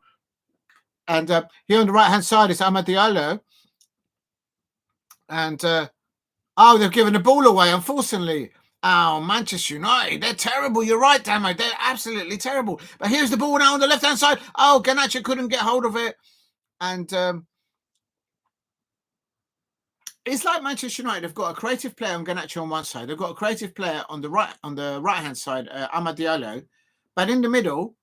And here on the right-hand side is Diallo. And, they've given the ball away, unfortunately. Oh, Manchester United, they're terrible. You're right, Damo. They're absolutely terrible. But here's the ball now on the left-hand side. Oh, Garnacho couldn't get hold of it. And it's like Manchester United have got a creative player on Garnacho on one side. They've got a creative player on the right-hand side, Diallo. But in the middle,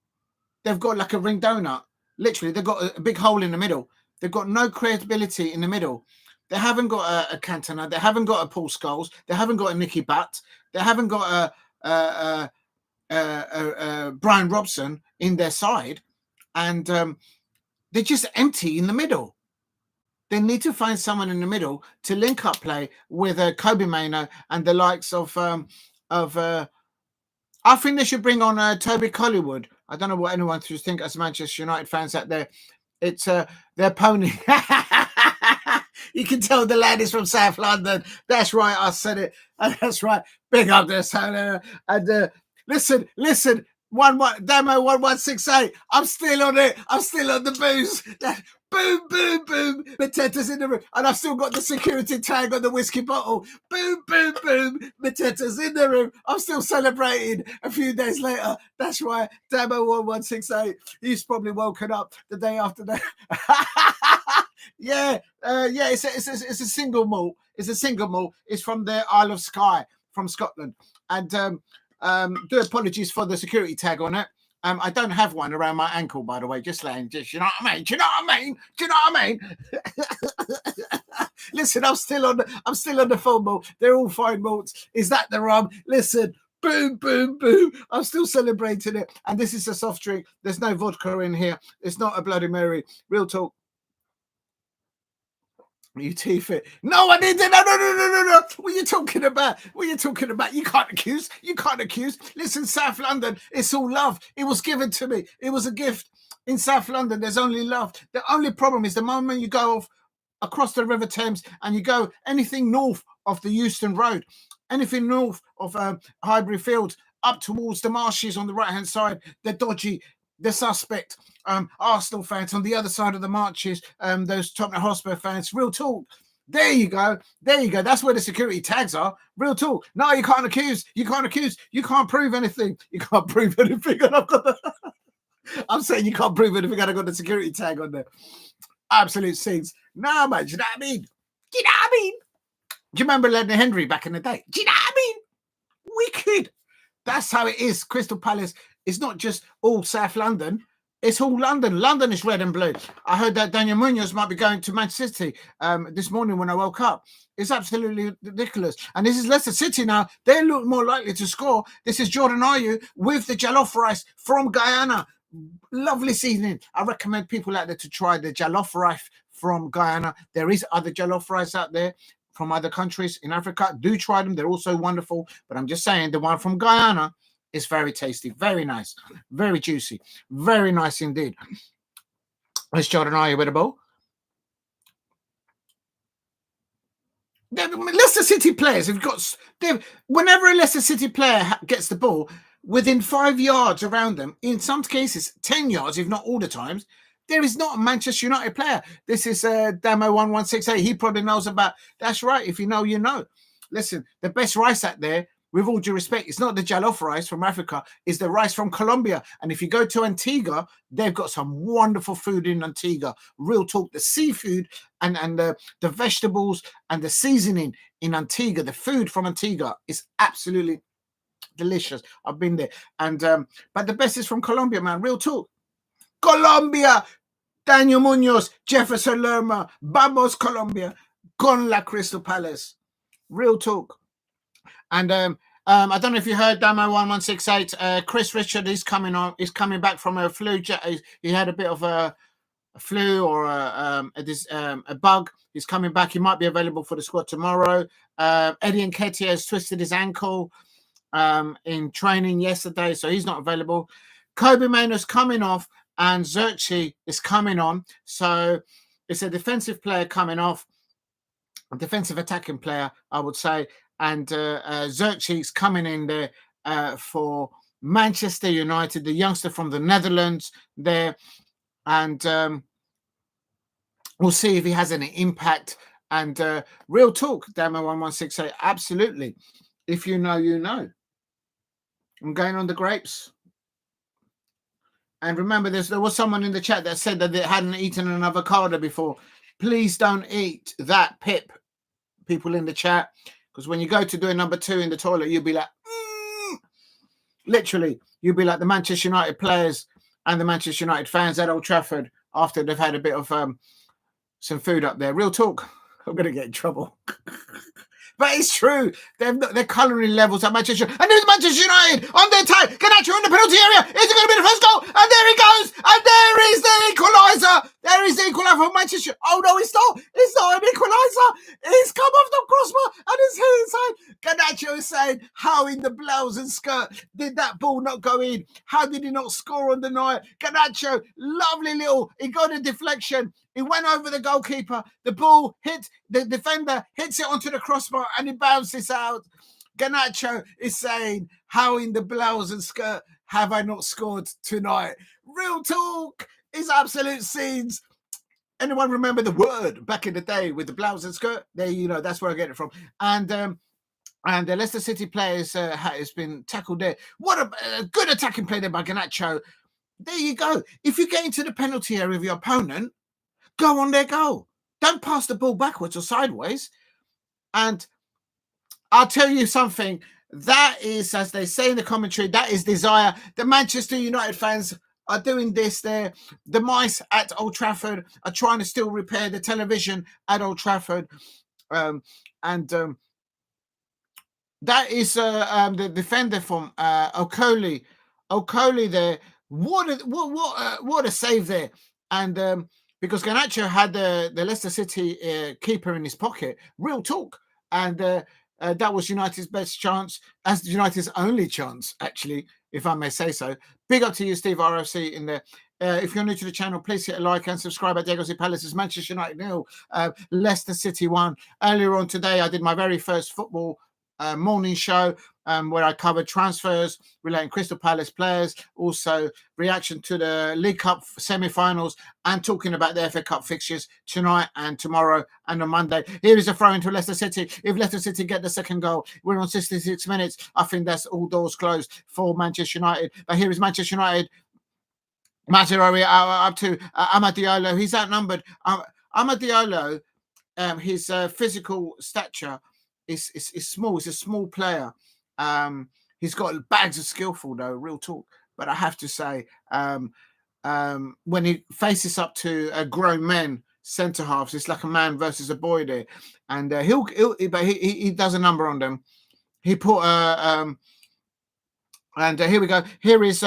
they've got like a ring donut. Literally, they've got a big hole in the middle. They've got no creativity in the middll. They haven't got a Cantona. They haven't got a Paul Scholes. They haven't got a Nicky Butt. They haven't got a Brian Robson in their side. And they're just empty in the middle. They need to find someone in the middle to link up play with Kobe Mainoo and the likes of I think they should bring on Toby Collyer. I don't know what anyone should think as Manchester United fans out there. It's their pony. You can tell the lad is from South London. That's right, I said it. That's right. Big up there, Salah. And listen. Damo 1168. I'm still on it. I'm still on the booze. Boom, boom, boom. Mateta's in the room. And I've still got the security tag on the whiskey bottle. Boom, boom, boom. Mateta's in the room. I'm still celebrating a few days later. That's right. Damo 1168. He's probably woken up the day after that. Yeah. It's a single malt. It's a single malt. It's from the Isle of Skye, from Scotland. And do apologies for the security tag on it. I don't have one around my ankle, by the way. Just you know what I mean? Do you know what I mean? Listen, I'm still on the full malt. They're all fine malts. Is that the rum? Listen, boom, boom, boom. I'm still celebrating it. And this is a soft drink. There's no vodka in here. It's not a Bloody Mary. Real talk. You teeth it. No, I didn't. No. What are you talking about? You can't accuse. Listen, South London, it's all love. It was given to me. It was a gift. In South London, there's only love. The only problem is the moment you go off across the River Thames and you go anything north of the Euston Road, anything north of Highbury Fields, up towards the marshes on the right-hand side, they're dodgy. The suspect, Arsenal fans on the other side of the marches, those Tottenham Hotspur fans, real talk. There you go. There you go. That's where the security tags are. Real talk. No, you can't accuse. You can't accuse. You can't prove anything. You can't prove anything. And I've got I'm saying you can't prove anything. And I've got the security tag on there. Absolute scenes. No, man. Do you know what I mean? Do you know what I mean? Do you remember Leonard Henry back in the day? Do you know what I mean? Wicked. That's how it is. Crystal Palace is not just all South London. It's all London. London is red and blue. I heard that Daniel Munoz might be going to Manchester City this morning when I woke up. It's absolutely ridiculous. And this is Leicester City now. They look more likely to score. This is Jordan Ayew with the jollof rice from Guyana. Lovely seasoning. I recommend people out there to try the jollof rice from Guyana. There is other jollof rice out there from other countries in Africa. Do try them. They're also wonderful. But I'm just saying the one from Guyana is very tasty, very nice, very juicy, very nice indeed. Let's Jordan Ayew with a ball. Leicester City players have got, whenever a Leicester City player gets the ball, within 5 yards around them, in some cases 10 yards, if not all the times, there is not a Manchester United player. This is Damo1168. He probably knows about, that's right. If you know, you know. Listen, the best rice out there, with all due respect, it's not the jollof rice from Africa, it's the rice from Colombia. And if you go to Antigua, they've got some wonderful food in Antigua. Real talk, the seafood and the vegetables and the seasoning in Antigua, the food from Antigua is absolutely delicious. I've been there. And but the best is from Colombia, man. Real talk. Colombia, Daniel Munoz, Jefferson Lerma, Vamos Colombia, con la Crystal Palace. Real talk. And I don't know if you heard Damo1168. Chris Richard is coming on. He's coming back from a flu. He had a bit of a flu or a bug. He's coming back. He might be available for the squad tomorrow. Eddie Nketiah has twisted his ankle in training yesterday, so he's not available. Kobe Mainoo's coming off, and Zirkzee is coming on. So it's a defensive player coming off, a defensive attacking player, I would say. And Zirkzee's coming in there for Manchester United, the youngster from the Netherlands there. And we'll see if he has any impact. And real talk, Damo1168, absolutely. If you know, you know. I'm going on the grapes. And remember, there was someone in the chat that said that they hadn't eaten an avocado before. Please don't eat that, Pip, people in the chat. Because when you go to do a number 2 in the toilet, you'll be like, literally, you'll be like the Manchester United players and the Manchester United fans at Old Trafford after they've had a bit of some food up there. Real talk. I'm going to get in trouble. But it's true. Their colouring levels at Manchester. And there's Manchester United on their time. Garnacho in the penalty area. Is it going to be the first goal? And there he goes. And there is the equaliser. There is the equaliser for Manchester. Oh, no, it's not. It's not an equaliser. It's come off the crossbar and it's hit inside. Garnacho is saying, how in the blouse and skirt did that ball not go in? How did he not score on the night? Garnacho, lovely little. He got a deflection. He went over the goalkeeper. The ball hit the defender, hits it onto the crossbar, and it bounces out. Garnacho is saying, how in the blouse and skirt have I not scored tonight? Real talk is absolute scenes. Anyone remember the word back in the day with the blouse and skirt? There, you know, that's where I get it from. And the Leicester City players has been tackled there. What a good attacking play there by Garnacho. There you go. If you get into the penalty area of your opponent, go on their goal. Don't pass the ball backwards or sideways. And I'll tell you something. That is, as they say in the commentary, that is desire. The Manchester United fans are doing this there. The mice at Old Trafford are trying to still repair the television at Old Trafford. That is the defender from Okoli. Okoli there. What a save there. And because Garnacho had the Leicester City keeper in his pocket. Real talk. And that was United's best chance, as United's only chance, actually, if I may say so. Big up to you, Steve RFC, in there. If you're new to the channel, please hit a like and subscribe at Diego C. Palace's Manchester United 0, Leicester City 1. Earlier on today, I did my very first football morning show where I covered transfers relating Crystal Palace players, also reaction to the League Cup semi-finals, and talking about the FA Cup fixtures tonight and tomorrow and on Monday. Here is a throw into Leicester City. If Leicester City get the second goal, we're on 66 minutes. I think that's all doors closed for Manchester United. But here is Manchester United. Mazraoui up to Amad Diallo. He's outnumbered. Amad Diallo, his physical stature is small. He's a small player. He's got bags of skillful, though, real talk. But I have to say, when he faces up to grown men, centre halves, it's like a man versus a boy there, and he does a number on them. He put and here we go. Here is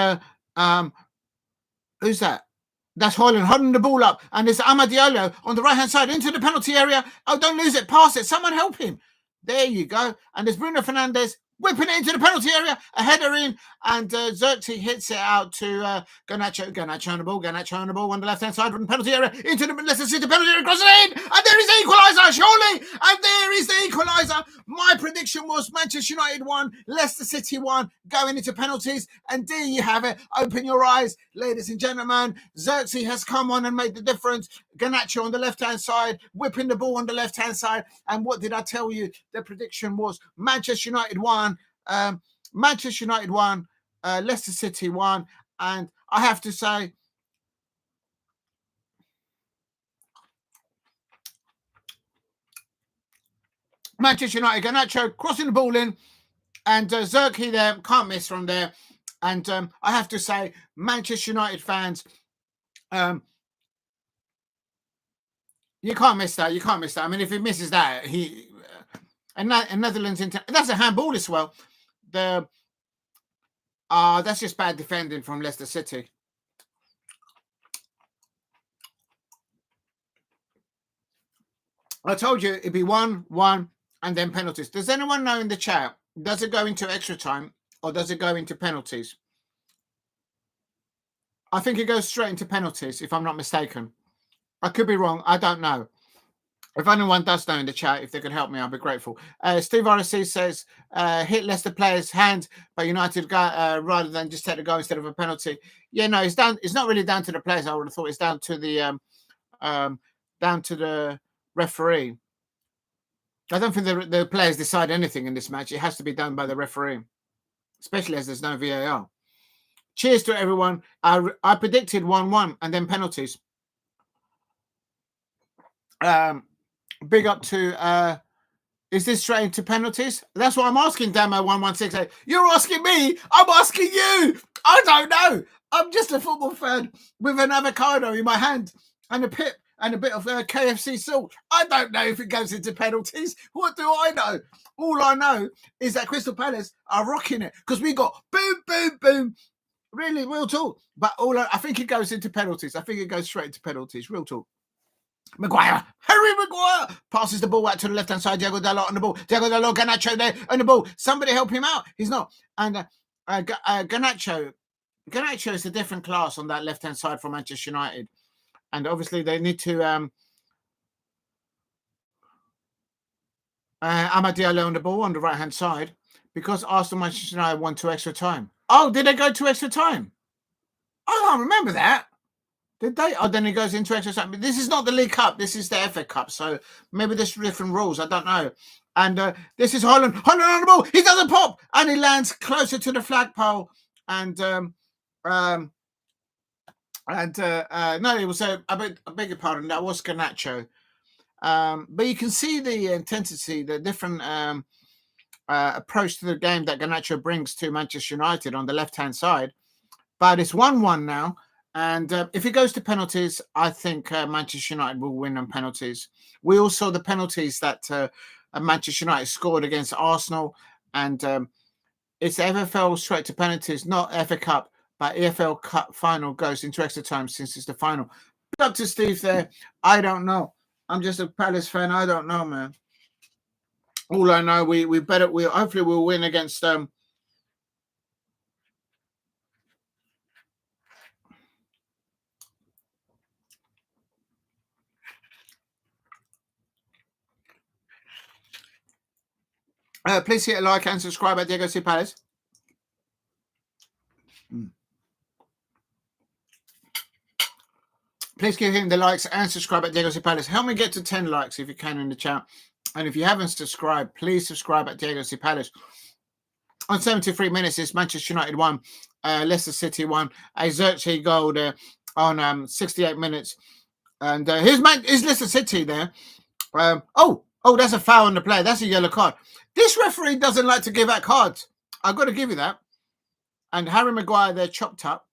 who's that? That's Hojlund holding the ball up, and there's Amad Diallo on the right-hand side into the penalty area. Oh, don't lose it, pass it, someone help him. There you go. And there's Bruno Fernandes whipping it into the penalty area, a header in, and Zirkzee hits it out to Garnacho. Garnacho on the ball on the left-hand side from the penalty area, into the Leicester City penalty area, crosses it in, and there is the equaliser, surely, and there is the equaliser. My prediction was Manchester United 1, Leicester City 1, going into penalties, and there you have it. Open your eyes, ladies and gentlemen. Zirkzee has come on and made the difference. Garnacho on the left-hand side, whipping the ball on the left-hand side, and what did I tell you? The prediction was Manchester United 1, Manchester United 1, Leicester City 1, and I have to say, Manchester United, Garnacho crossing the ball in, and Zirkzee there, can't miss from there, and I have to say, Manchester United fans, you can't miss that. You can't miss that. I mean, if he misses that, and Netherlands, that's a handball as well. That's just bad defending from Leicester City. I told you it'd be 1-1 and then penalties. Does anyone know in the chat, does it go into extra time or does it go into penalties? I think it goes straight into penalties, if I'm not mistaken. I could be wrong. I don't know. If anyone does know in the chat, if they could help me, I'll be grateful. Steve RC says, hit Leicester players' hand by United rather than just take the goal instead of a penalty. Yeah, no, it's down. It's not really down to the players. I would have thought it's down to the referee. I don't think the players decide anything in this match. It has to be done by the referee, especially as there's no VAR. Cheers to everyone. I predicted 1-1 and then penalties. Big up to is this straight into penalties? That's what I'm asking, Damo1168. You're asking me, I'm asking you. I don't know. I'm just a football fan with an avocado in my hand and a pip and a bit of KFC salt. I don't know if it goes into penalties. What do I know? All I know is that Crystal Palace are rocking it because we got boom, boom, boom. Really, real talk. But I think it goes into penalties. I think it goes straight into penalties. Real talk. Maguire, Harry Maguire passes the ball out to the left-hand side. Diego Dalot on the ball. Diego Dalot, Garnacho there on the ball. Somebody help him out. He's not. And Garnacho is a different class on that left-hand side for Manchester United. And obviously they need to Amad Diallo on the ball on the right-hand side because Arsenal Manchester United won to extra time. Oh, did they go to extra time? I can't remember that. Did they? Oh, then it goes into extra time. But this is not the League Cup. This is the FA Cup. So maybe there's different rules. I don't know. And this is Hojlund. Hojlund on the ball. He doesn't pop. And he lands closer to the flagpole. And no, it was I beg your pardon. That was Garnacho. But you can see the intensity, the different approach to the game that Garnacho brings to Manchester United on the left-hand side. But it's 1-1 now. And if it goes to penalties, I think Manchester United will win on penalties. We all saw the penalties that Manchester United scored against Arsenal. And it's FFL straight to penalties, not FA Cup, but EFL Cup final goes into extra time since it's the final. Up to Steve there. I don't know. I'm just a Palace fan. I don't know, man. All I know, we hopefully we'll win against Please hit a like and subscribe at Diego C. Palace. Please give him the likes and subscribe at Diego C. Palace. Help me get to 10 likes if you can in the chat. And if you haven't subscribed, please subscribe at Diego C. Palace. On 73 minutes, it's Manchester United 1, Leicester City 1. A Zirkzee goal there on 68 minutes. And here's Leicester City there. Oh, that's a foul on the player. That's a yellow card. This referee doesn't like to give out cards. I've got to give you that. And Harry Maguire there chopped up.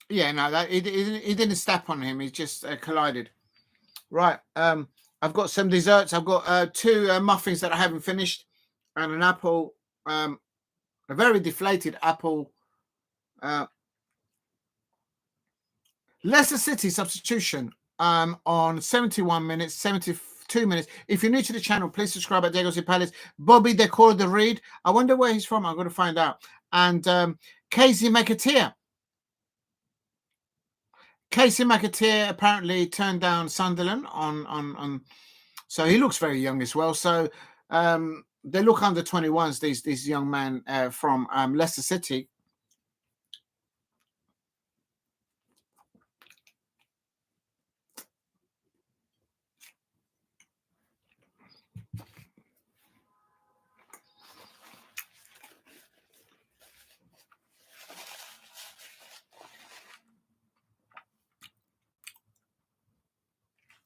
Yeah, no, he didn't step on him. He just collided. Right. I've got some desserts. I've got 2 muffins that I haven't finished, and an apple, a very deflated apple. Leicester City substitution on 71 minutes, 72 minutes. If you're new to the channel, please subscribe at Diego C. Palace. Bobby de Cordova-Reid. I wonder where he's from. I'm going to find out. And Casey McAteer. Casey McAteer apparently turned down Sunderland on so he looks very young as well. So they look under 21s, these young men from Leicester City.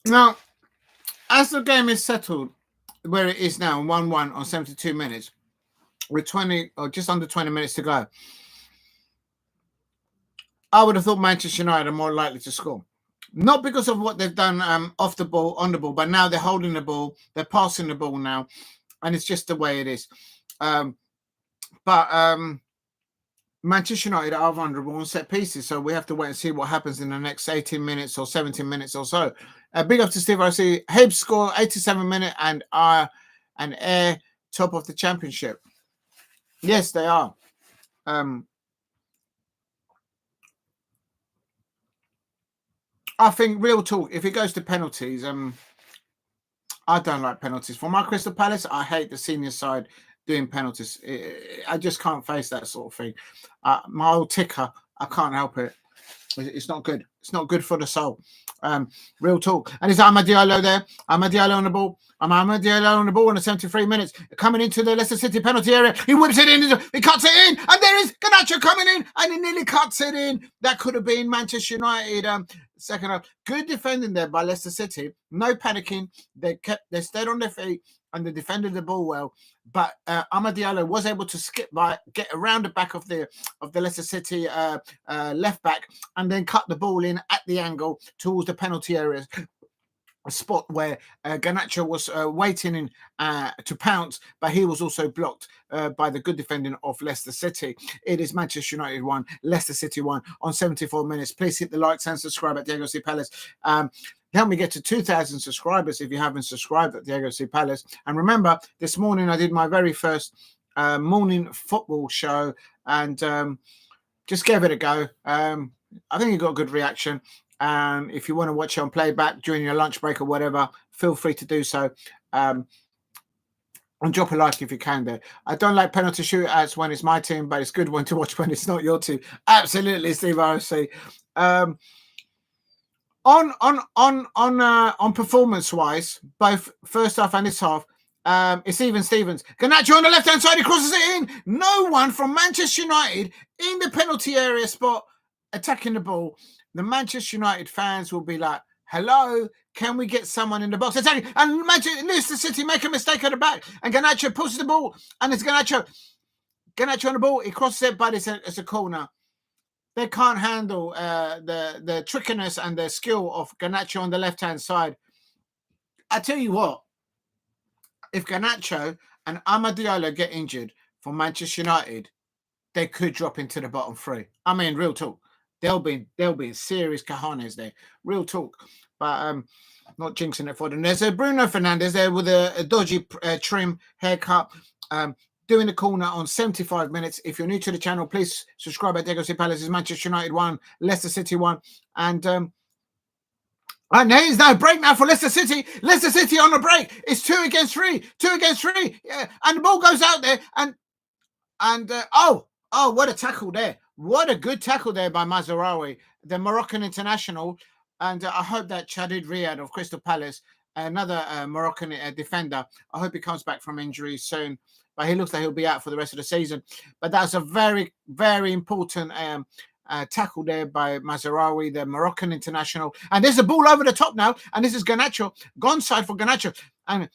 Now, as the game is settled where it is now, 1-1 on 72 minutes, with 20 or just under 20 minutes to go, I would have thought Manchester United are more likely to score. Not because of what they've done off the ball, on the ball, but now they're holding the ball, they're passing the ball now, and it's just the way it is. Manchester United are vulnerable on set pieces, so we have to wait and see what happens in the next 18 minutes or 17 minutes or so. Big up to Steve RC. Hibs score 87 minute and are an air top of the championship. Yes, they are. I think, real talk, if it goes to penalties, I don't like penalties. For my Crystal Palace, I hate the senior side doing penalties. I just can't face that sort of thing. My old ticker, I can't help it. It's not good. It's not good for the soul. Real talk. And it's Amad Diallo there. Amad Diallo on the ball. Amad Diallo on the ball in the 73 minutes. Coming into the Leicester City penalty area. He whips it in. He cuts it in. And there is Garnacho coming in. And he nearly cuts it in. That could have been Manchester United. Second half. Good defending there by Leicester City. No panicking. They stayed on their feet. And they defended the ball well, but Amad Diallo was able to skip by, get around the back of the Leicester City left back, and then cut the ball in at the angle towards the penalty area, a spot where Garnacho was waiting to pounce, but he was also blocked by the good defending of Leicester City. It is Manchester United 1, Leicester City 1 on 74 minutes. Please hit the likes and subscribe at Diego C. Palace. Help me get to 2,000 subscribers if you haven't subscribed at Diego C. Palace. And remember, this morning I did my very first morning football show and just gave it a go. I think you got a good reaction. If you want to watch it on playback during your lunch break or whatever, feel free to do so. And drop a like if you can there. I don't like penalty shootouts when it's my team, but it's a good one to watch when it's not your team. Absolutely, Steve RC. On performance wise, both first half and this half, it's even Stevens. Garnacho on the left hand side, he crosses it in. No one from Manchester United in the penalty area spot attacking the ball. The Manchester United fans will be like, hello, can we get someone in the box attacking? And Leicester City make a mistake at the back, and Garnacho pushes the ball, and it's Garnacho on the ball. He crosses it, but it's a corner. They can't handle the trickiness and the skill of Garnacho on the left-hand side. I tell you what, if Garnacho and Amad Diallo get injured for Manchester United, they could drop into the bottom 3. I mean, real talk. They'll be serious cojones there. Real talk. But not jinxing it for them. There's a Bruno Fernandes there with a dodgy trim haircut. Doing the corner on 75 minutes. If you're new to the channel, please subscribe at Diego C. Palace's Manchester United 1, Leicester City 1. And And there is no break now for Leicester City. Leicester City on the break. It's 2 against 3. 2 against 3. Yeah. And the ball goes out there. And what a tackle there. What a good tackle there by Mazraoui, the Moroccan international. And I hope that Chadid Riyad of Crystal Palace, another Moroccan defender, I hope he comes back from injury soon. But he looks like he'll be out for the rest of the season. But that's a very, very important tackle there by Mazraoui, the Moroccan international. And there's a ball over the top now. And this is Garnacho. Gone side for Garnacho. And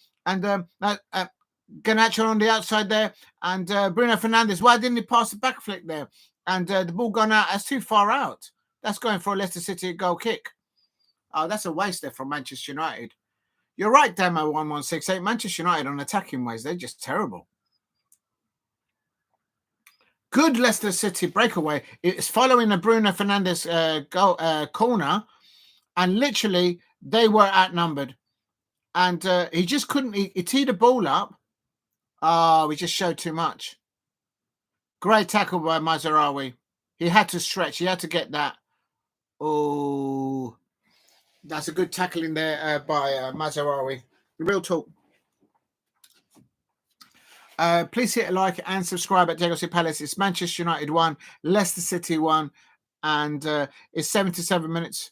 Garnacho on the outside there. And Bruno Fernandes. Why didn't he pass the back flick there? And the ball gone out. That's too far out. That's going for a Leicester City goal kick. Oh, that's a waste there from Manchester United. You're right, Demo1168. Manchester United on attacking ways, they're just terrible. Good Leicester City breakaway. It's following a Bruno Fernandes corner, and literally they were outnumbered. And he just couldn't. He teed the ball up. Oh, he just showed too much. Great tackle by Mazraoui. He had to stretch. He had to get that. Oh, that's a good tackling there by Mazraoui. Real talk. Please hit a like and subscribe at Diego Palace. It's Manchester United 1, Leicester City 1, and it's 77 minutes.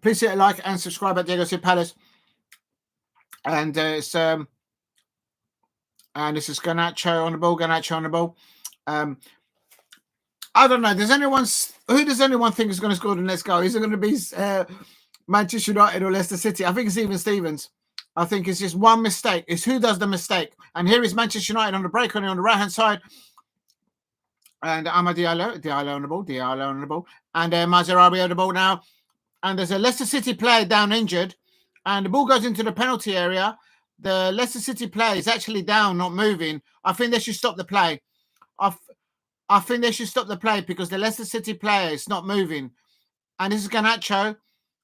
Please hit a like and subscribe at Diego Palace. And it's and this is Garnacho on the ball. Garnacho on the ball. I don't know. Who does anyone think is going to score the next goal? Is it going to be Manchester United or Leicester City? I think it's even Stevens. I think it's just one mistake. It's who does the mistake. And here is Manchester United on the break on the right hand side. And Diallo on the ball. And Mazraoui on the ball now. And there's a Leicester City player down injured. And the ball goes into the penalty area. The Leicester City player is actually down, not moving. I think they should stop the play. I think they should stop the play because the Leicester City player is not moving. And this is Garnacho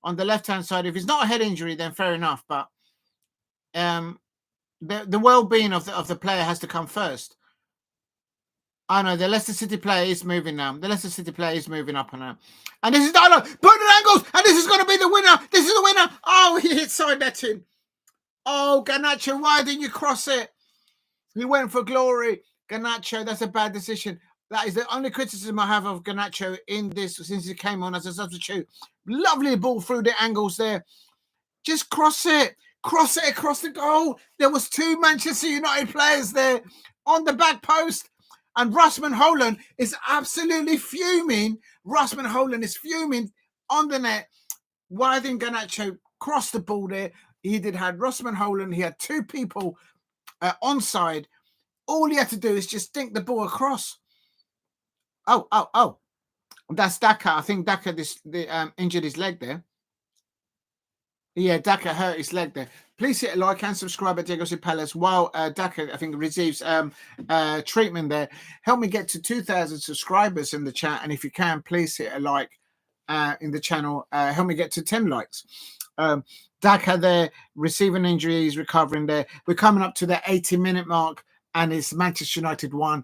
on the left-hand side. If it's not a head injury, then fair enough. But the well-being of the player has to come first. I know the Leicester City player is moving now. The Leicester City player is moving up and out. And this is Dalot. Put it angles. And this is going to be the winner. This is the winner. Oh, he hit side netting. Oh, Garnacho, why didn't you cross it? He went for glory. Garnacho, that's a bad decision. That is the only criticism I have of Garnacho in this since he came on as a substitute. Lovely ball through the angles there. Just cross it. Cross it across the goal. There was 2 Manchester United players there on the back post. And Hojlund is absolutely fuming. Hojlund is fuming on the net. Why didn't Garnacho cross the ball there? He had Hojlund. He had 2 people onside. All he had to do is just dink the ball across. Oh. That's Daka. I think Daka injured his leg there. Yeah, Daka hurt his leg there. Please hit a like and subscribe at Diego Palace while Daka, I think, receives treatment there. Help me get to 2,000 subscribers in the chat. And if you can, please hit a like in the channel. Help me get to 10 likes. Daka there, receiving injuries, recovering there. We're coming up to the 80-minute mark. And it's Manchester United 1,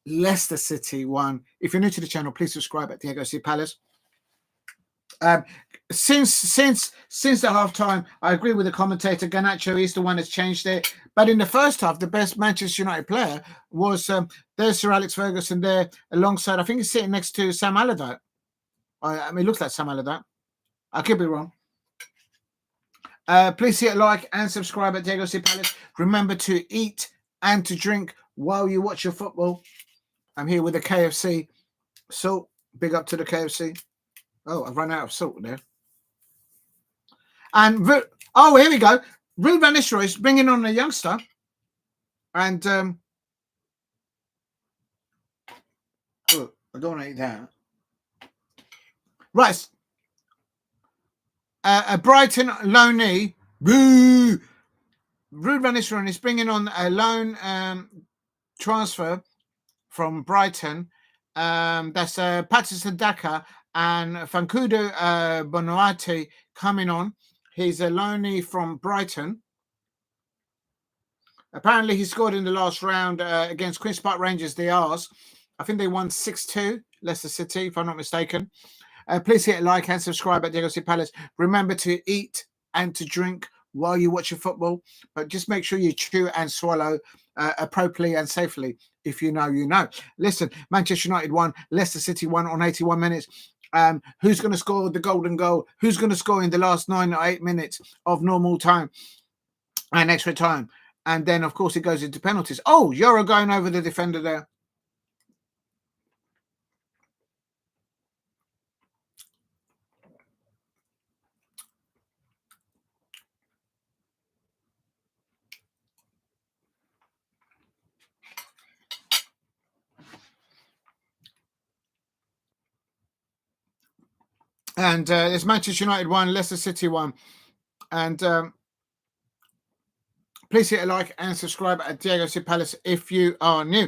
Leicester City 1. If you're new to the channel, please subscribe at Diego Palace. Since the halftime, I agree with the commentator. Garnacho is the one that's changed it. But in the first half, the best Manchester United player was there's Sir Alex Ferguson there alongside. I think he's sitting next to Sam Allardyce. I mean, it looks like Sam Allardyce. I could be wrong. Please hit a like and subscribe at Diego Palace. Remember to eat and to drink while you watch your football. I'm here with the KFC salt. Big up to the KFC. Oh, I've run out of salt there. And, here we go. Ruben is bringing on a youngster. And, I don't want to eat that. Right. A Brighton loanee. Boo! Ruben is bringing on a loan transfer from Brighton. That's Patterson Daka and Fancudo Bonuati coming on. He's a loanee from Brighton. Apparently, he scored in the last round against Queen's Park Rangers, the R's. I think they won 6-2, Leicester City, if I'm not mistaken. Please hit a like and subscribe at Diego City Palace. Remember to eat and to drink while you watch your football, but just make sure you chew and swallow appropriately and safely. If you know, you know. Listen, Manchester United won, Leicester City won on 81 minutes. Who's going to score the golden goal? Who's going to score in the last 9 or 8 minutes of normal time and extra time? And then, of course, it goes into penalties. Oh, Yoro going over the defender there. And it's Manchester United 1, Leicester City 1. And please hit a like and subscribe at Diego City Palace if you are new.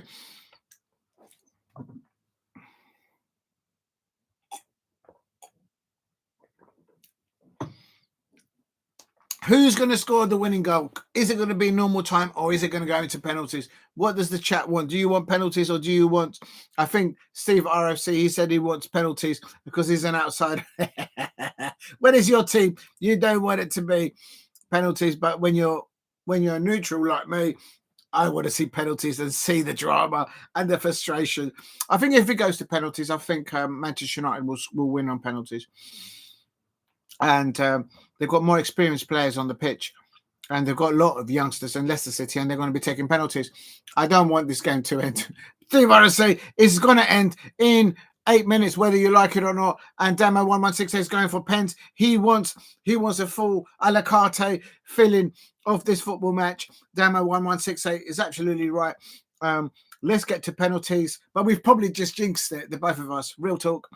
Who's going to score the winning goal? Is it going to be normal time or is it going to go into penalties? What does the chat want? Do you want penalties or do you want... I think Steve RFC, he said he wants penalties because he's an outsider. When is your team? You don't want it to be penalties, but when you're neutral like me, I want to see penalties and see the drama and the frustration. I think if it goes to penalties, I think Manchester United will win on penalties. And they've got more experienced players on the pitch. And they've got a lot of youngsters in Leicester City, and they're going to be taking penalties. I don't want this game to end. Steve RFC, it's going to end in 8 minutes, whether you like it or not. And Damo1168 is going for pens. He wants a full a la carte filling of this football match. Damo1168 is absolutely right. Let's get to penalties. But we've probably just jinxed it, the both of us. Real talk.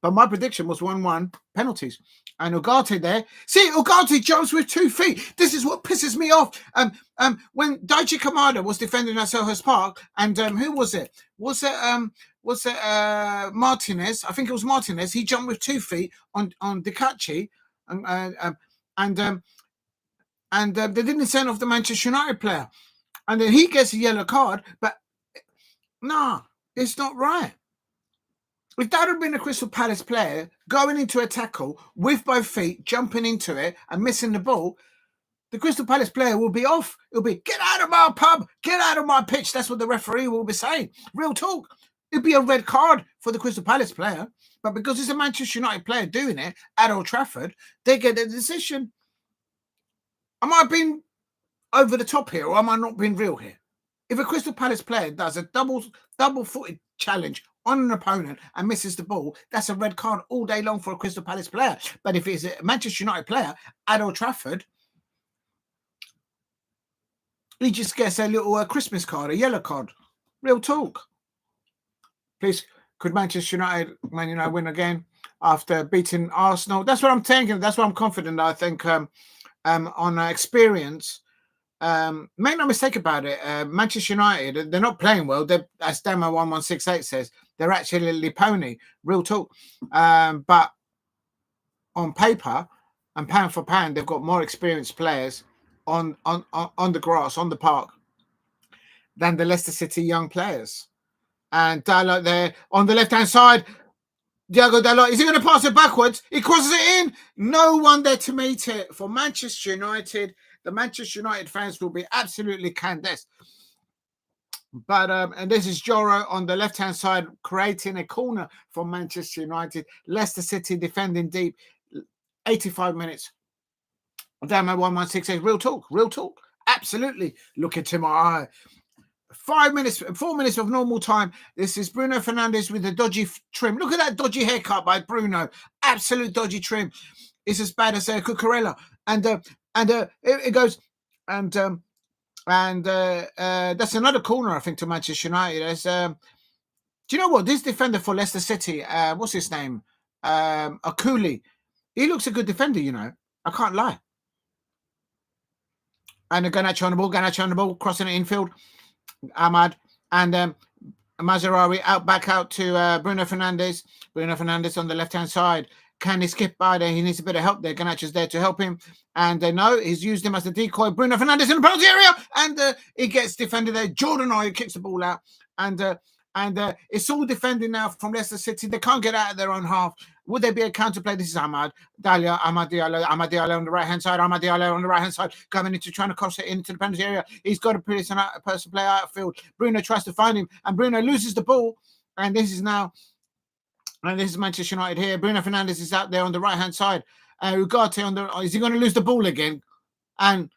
But my prediction was 1-1 penalties. And Ugarte there. See, Ugarte jumps with 2 feet. This is what pisses me off. When Daichi Kamada was defending at Selhurst Park, and who was it? Was it Martinez? I think it was Martinez. He jumped with 2 feet on Dikachi, and they didn't send off the Manchester United player. And then he gets a yellow card, but nah, it's not right. If that had been a Crystal Palace player going into a tackle with both feet, jumping into it and missing the ball, the Crystal Palace player will be off. It'll be, get out of my pub, get out of my pitch. That's what the referee will be saying. Real talk. It'd be a red card for the Crystal Palace player. But because it's a Manchester United player doing it at Old Trafford, they get the decision. Am I being over the top here or am I not being real here? If a Crystal Palace player does a double-footed challenge on an opponent and misses the ball, that's a red card all day long for a Crystal Palace player. But if it's a Manchester United player at Old Trafford, he just gets a little Christmas card, a yellow card. Real talk. Please, could Manchester United, Man United win again after beating Arsenal? That's what I'm thinking. That's what I'm confident. I think on experience, make no mistake about it. Manchester United, they're not playing well. They're, as Damo1168 says, they're actually pony. Real talk. But on paper and pound for pound, they've got more experienced players on the grass, on the park, than the Leicester City young players. And Dalot there on the left-hand side. Diogo Dalot, is he going to pass it backwards? He crosses it in. No one there to meet it for Manchester United. The Manchester United fans will be absolutely candescent. But and this is Yoro on the left-hand side, creating a corner for Manchester United. Leicester City defending deep. 85 minutes. Damo1168. Real talk. Absolutely. Look into my eye. 4 minutes of normal time. This is Bruno Fernandes with a dodgy trim. Look at that dodgy haircut by Bruno. Absolute dodgy trim. It's as bad as Cucurella. And it goes and that's another corner, I think, to Manchester United. As do you know what? This defender for Leicester City, what's his name? Okoli. He looks a good defender, you know. I can't lie. And Garnacho on the ball, crossing it infield. Ahmad and Mazraoui back out to Bruno Fernandes. Bruno Fernandes on the left-hand side. Can he skip by there? He needs a bit of help there. Garnacho's there to help him. And no, he's used him as a decoy. Bruno Fernandes in the penalty area. And he gets defended there. Jordan Oy kicks the ball out. And it's all defending now from Leicester City. They can't get out of their own half. Would there be a counterplay? This is Amad Diallo on the right-hand side. Amad Diallo on the right-hand side, coming into trying to cross it into the penalty area. He's got a person play outfield. Bruno tries to find him, and Bruno loses the ball. And this is Manchester United here. Bruno Fernandes is out there on the right-hand side. Ugarte on the. Is he going to lose the ball again? And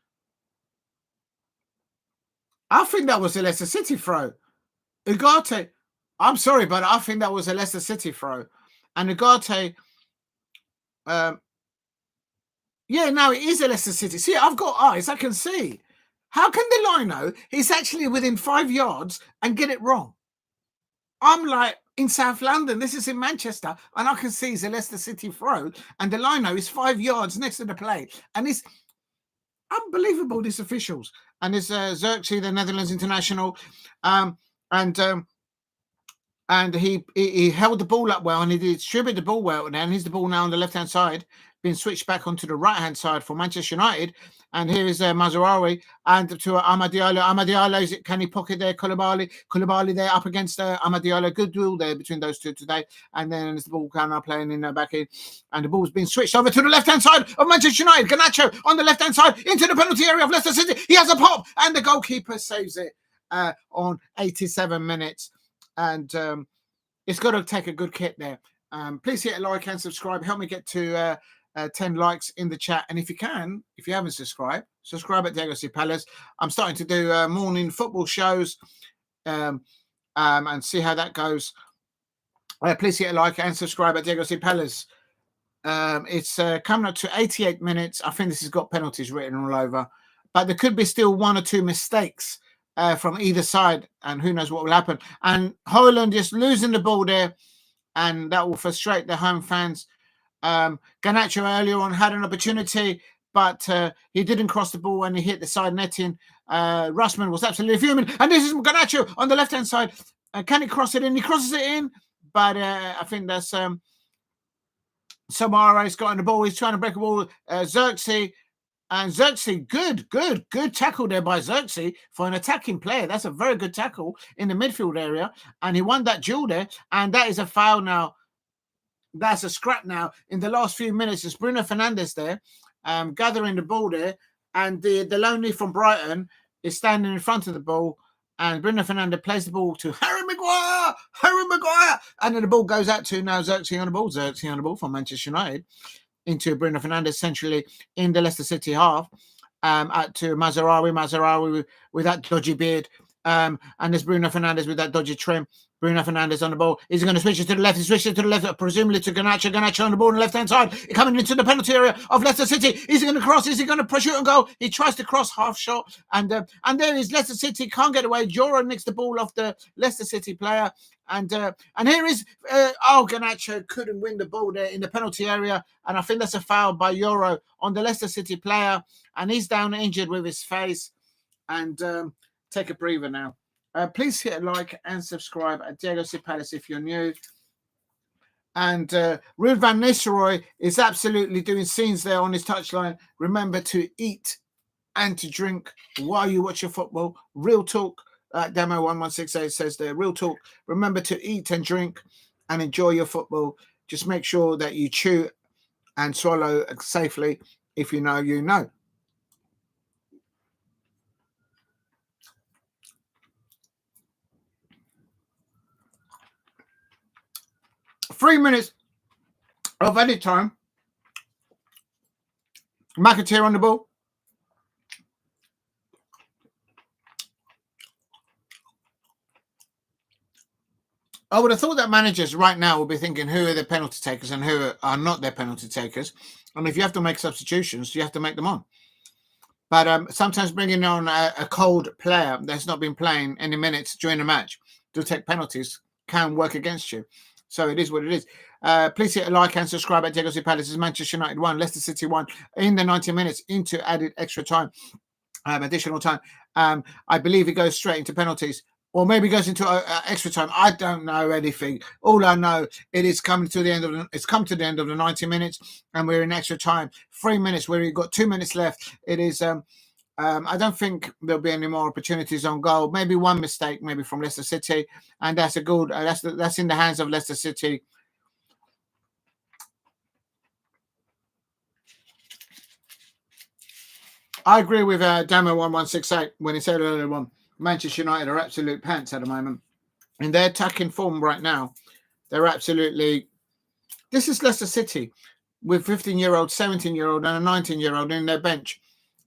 I think that was a Leicester City throw. Ugarte, I'm sorry, but I think that was a Leicester City throw. And Ugarte, yeah, no, it is a Leicester City. See, I've got eyes, I can see. How can the lino, he's actually within 5 yards and get it wrong? I'm like, in South London, this is in Manchester, and I can see it's a Leicester City throw, and the lino is 5 yards next to the play. And it's unbelievable, these officials. And there's Zirkzee, the Netherlands international, and he held the ball up well, and he distributed the ball well. And here's the ball now on the left-hand side, being switched back onto the right-hand side for Manchester United. And here is Mazraoui and to Amad Diallo. Amad Diallo, can he pocket there? Koulibaly there up against Amad Diallo. Good duel there between those two today. And then there's the ball now playing in the back in. And the ball's been switched over to the left-hand side of Manchester United. Garnacho on the left-hand side into the penalty area of Leicester City. He has a pop, and the goalkeeper saves it on 87 minutes. And it's got to take a good kit there. Please hit a like and subscribe. Help me get to 10 likes in the chat. And if you haven't subscribed, subscribe at Diego C. Palace. I'm starting to do morning football shows and see how that goes. Please hit a like and subscribe at Diego C. Palace. It's coming up to 88 minutes. I think this has got penalties written all over. But there could be still 1 or 2 mistakes from either side, and who knows what will happen. And Hojlund just losing the ball there, and that will frustrate the home fans. Garnacho earlier on had an opportunity, but he didn't cross the ball when he hit the side netting. Russman was absolutely fuming. And this is Garnacho on the left-hand side. Can he cross it in? He crosses it in, but I think that's Samara's got on the ball. He's trying to break a ball. Zirkzee. And Zirkzee, good tackle there by Zirkzee for an attacking player. That's a very good tackle in the midfield area. And he won that duel there. And that is a foul now. That's a scrap now. In the last few minutes, it's Bruno Fernandes there, gathering the ball there. And the lonely from Brighton is standing in front of the ball. And Bruno Fernandes plays the ball to Harry Maguire. And then the ball goes out to now Zirkzee on the ball from Manchester United. Into Bruno Fernandes centrally in the Leicester City half, out to Mazraoui with that dodgy beard, and there's Bruno Fernandes with that dodgy trim. Bruno Fernandes on the ball. Is he going to switch it to the left? He switches it to the left, presumably to Garnacho. Garnacho on the ball on the left-hand side, coming into the penalty area of Leicester City. Is he going to cross? Is he going to shoot and go? He tries to cross half shot, and there is Leicester City, can't get away. Yoro nicks the ball off the Leicester City player, and here is Garnacho couldn't win the ball there in the penalty area, and I think that's a foul by Yoro on the Leicester City player, and he's down injured with his face, and take a breather now. Please hit a like and subscribe at Diego C. Palace if you're new. And Ruud van Nistelrooij is absolutely doing scenes there on his touchline. Remember to eat and to drink while you watch your football. Real talk, Demo 1168 says there. Real talk. Remember to eat and drink and enjoy your football. Just make sure that you chew and swallow safely. If you know, you know. Three minutes of edit time. McAteer on the ball. I would have thought that managers right now will be thinking who are the penalty takers and who are not their penalty takers. And if you have to make substitutions, you have to make them on. But sometimes bringing on a cold player that's not been playing any minutes during a match to take penalties can work against you. So it is what it is. Please hit a like and subscribe at Diego C. Palace. Manchester United 1, Leicester City 1 in the 90 minutes into added extra time, additional time. I believe it goes straight into penalties. or maybe goes into extra time. I don't know anything. All I know, it is coming to the end of it's come to the end of the 90 minutes, and we're in extra time. 3 minutes where we've got 2 minutes left. It is. I don't think there'll be any more opportunities on goal. Maybe one mistake, maybe from Leicester City, and that's a good. That's in the hands of Leicester City. I agree with Damo1168 when he said earlier on, Manchester United are absolute pants at the moment. In their attacking form right now, they're absolutely... This is Leicester City with 15-year-old, 17-year-old and a 19-year-old in their bench.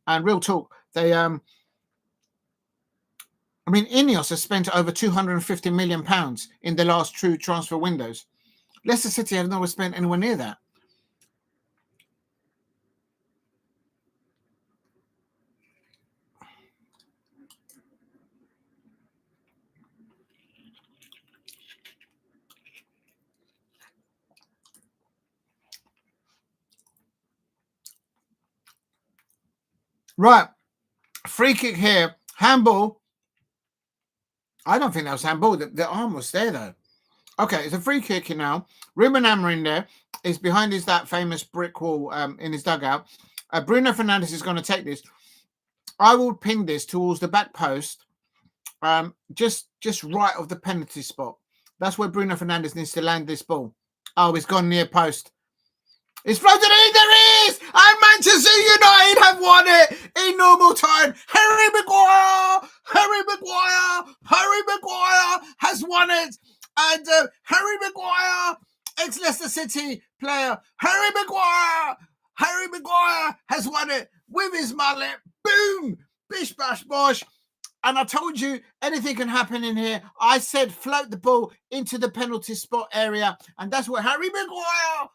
And real talk, they... I mean, Ineos has spent over £250 million in the last two transfer windows. Leicester City have never spent anywhere near that. Right. Free kick here. Handball. I don't think that was handball. The arm was there, though. Okay, it's a free kick now. Ruben Amorim there is behind that famous brick wall in his dugout. Bruno Fernandes is going to take this. I will ping this towards the back post, just right of the penalty spot. That's where Bruno Fernandes needs to land this ball. Oh, it's gone near post. It's floated in. There is! And Manchester United have won it in normal time. Harry Maguire has won it. And Harry Maguire, ex-Leicester City player, Harry Maguire has won it with his mullet. Boom! Bish, bash, bosh. And I told you, anything can happen in here. I said float the ball into the penalty spot area. And that's what Harry Maguire,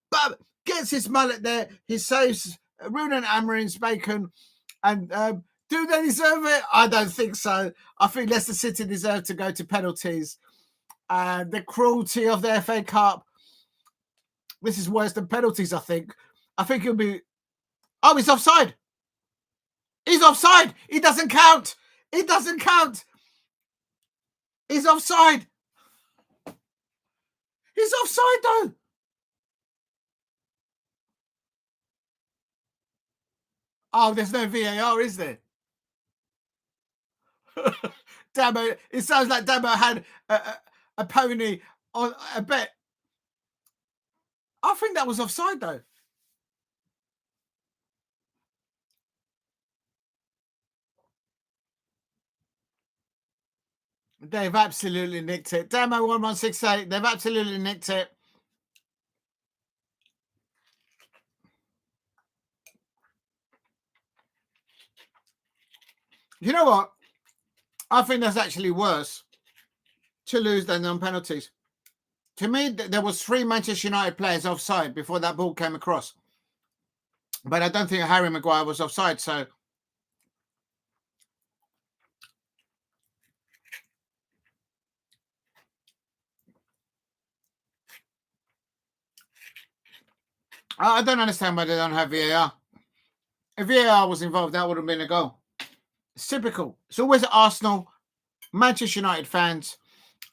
but gets his mullet there. He saves Ruben Amorim's bacon. And do they deserve it? I don't think so. I think Leicester City deserve to go to penalties. The cruelty of the FA Cup. This is worse than penalties, I think. I think it'll be... Oh, he's offside. He's offside. He doesn't count. It doesn't count. He's offside. He's offside, though. Oh, there's no VAR, is there? Damo, it sounds like Damo had a pony on a bet. I think that was offside, though. They've absolutely nicked it. Damo1168, they've absolutely nicked it. You know what? I think that's actually worse to lose than on penalties. To me, there was 3 Manchester United players offside before that ball came across. But I don't think Harry Maguire was offside, so... I don't understand why they don't have VAR. If VAR was involved, that would have been a goal. It's typical. It's always Arsenal, Manchester United fans,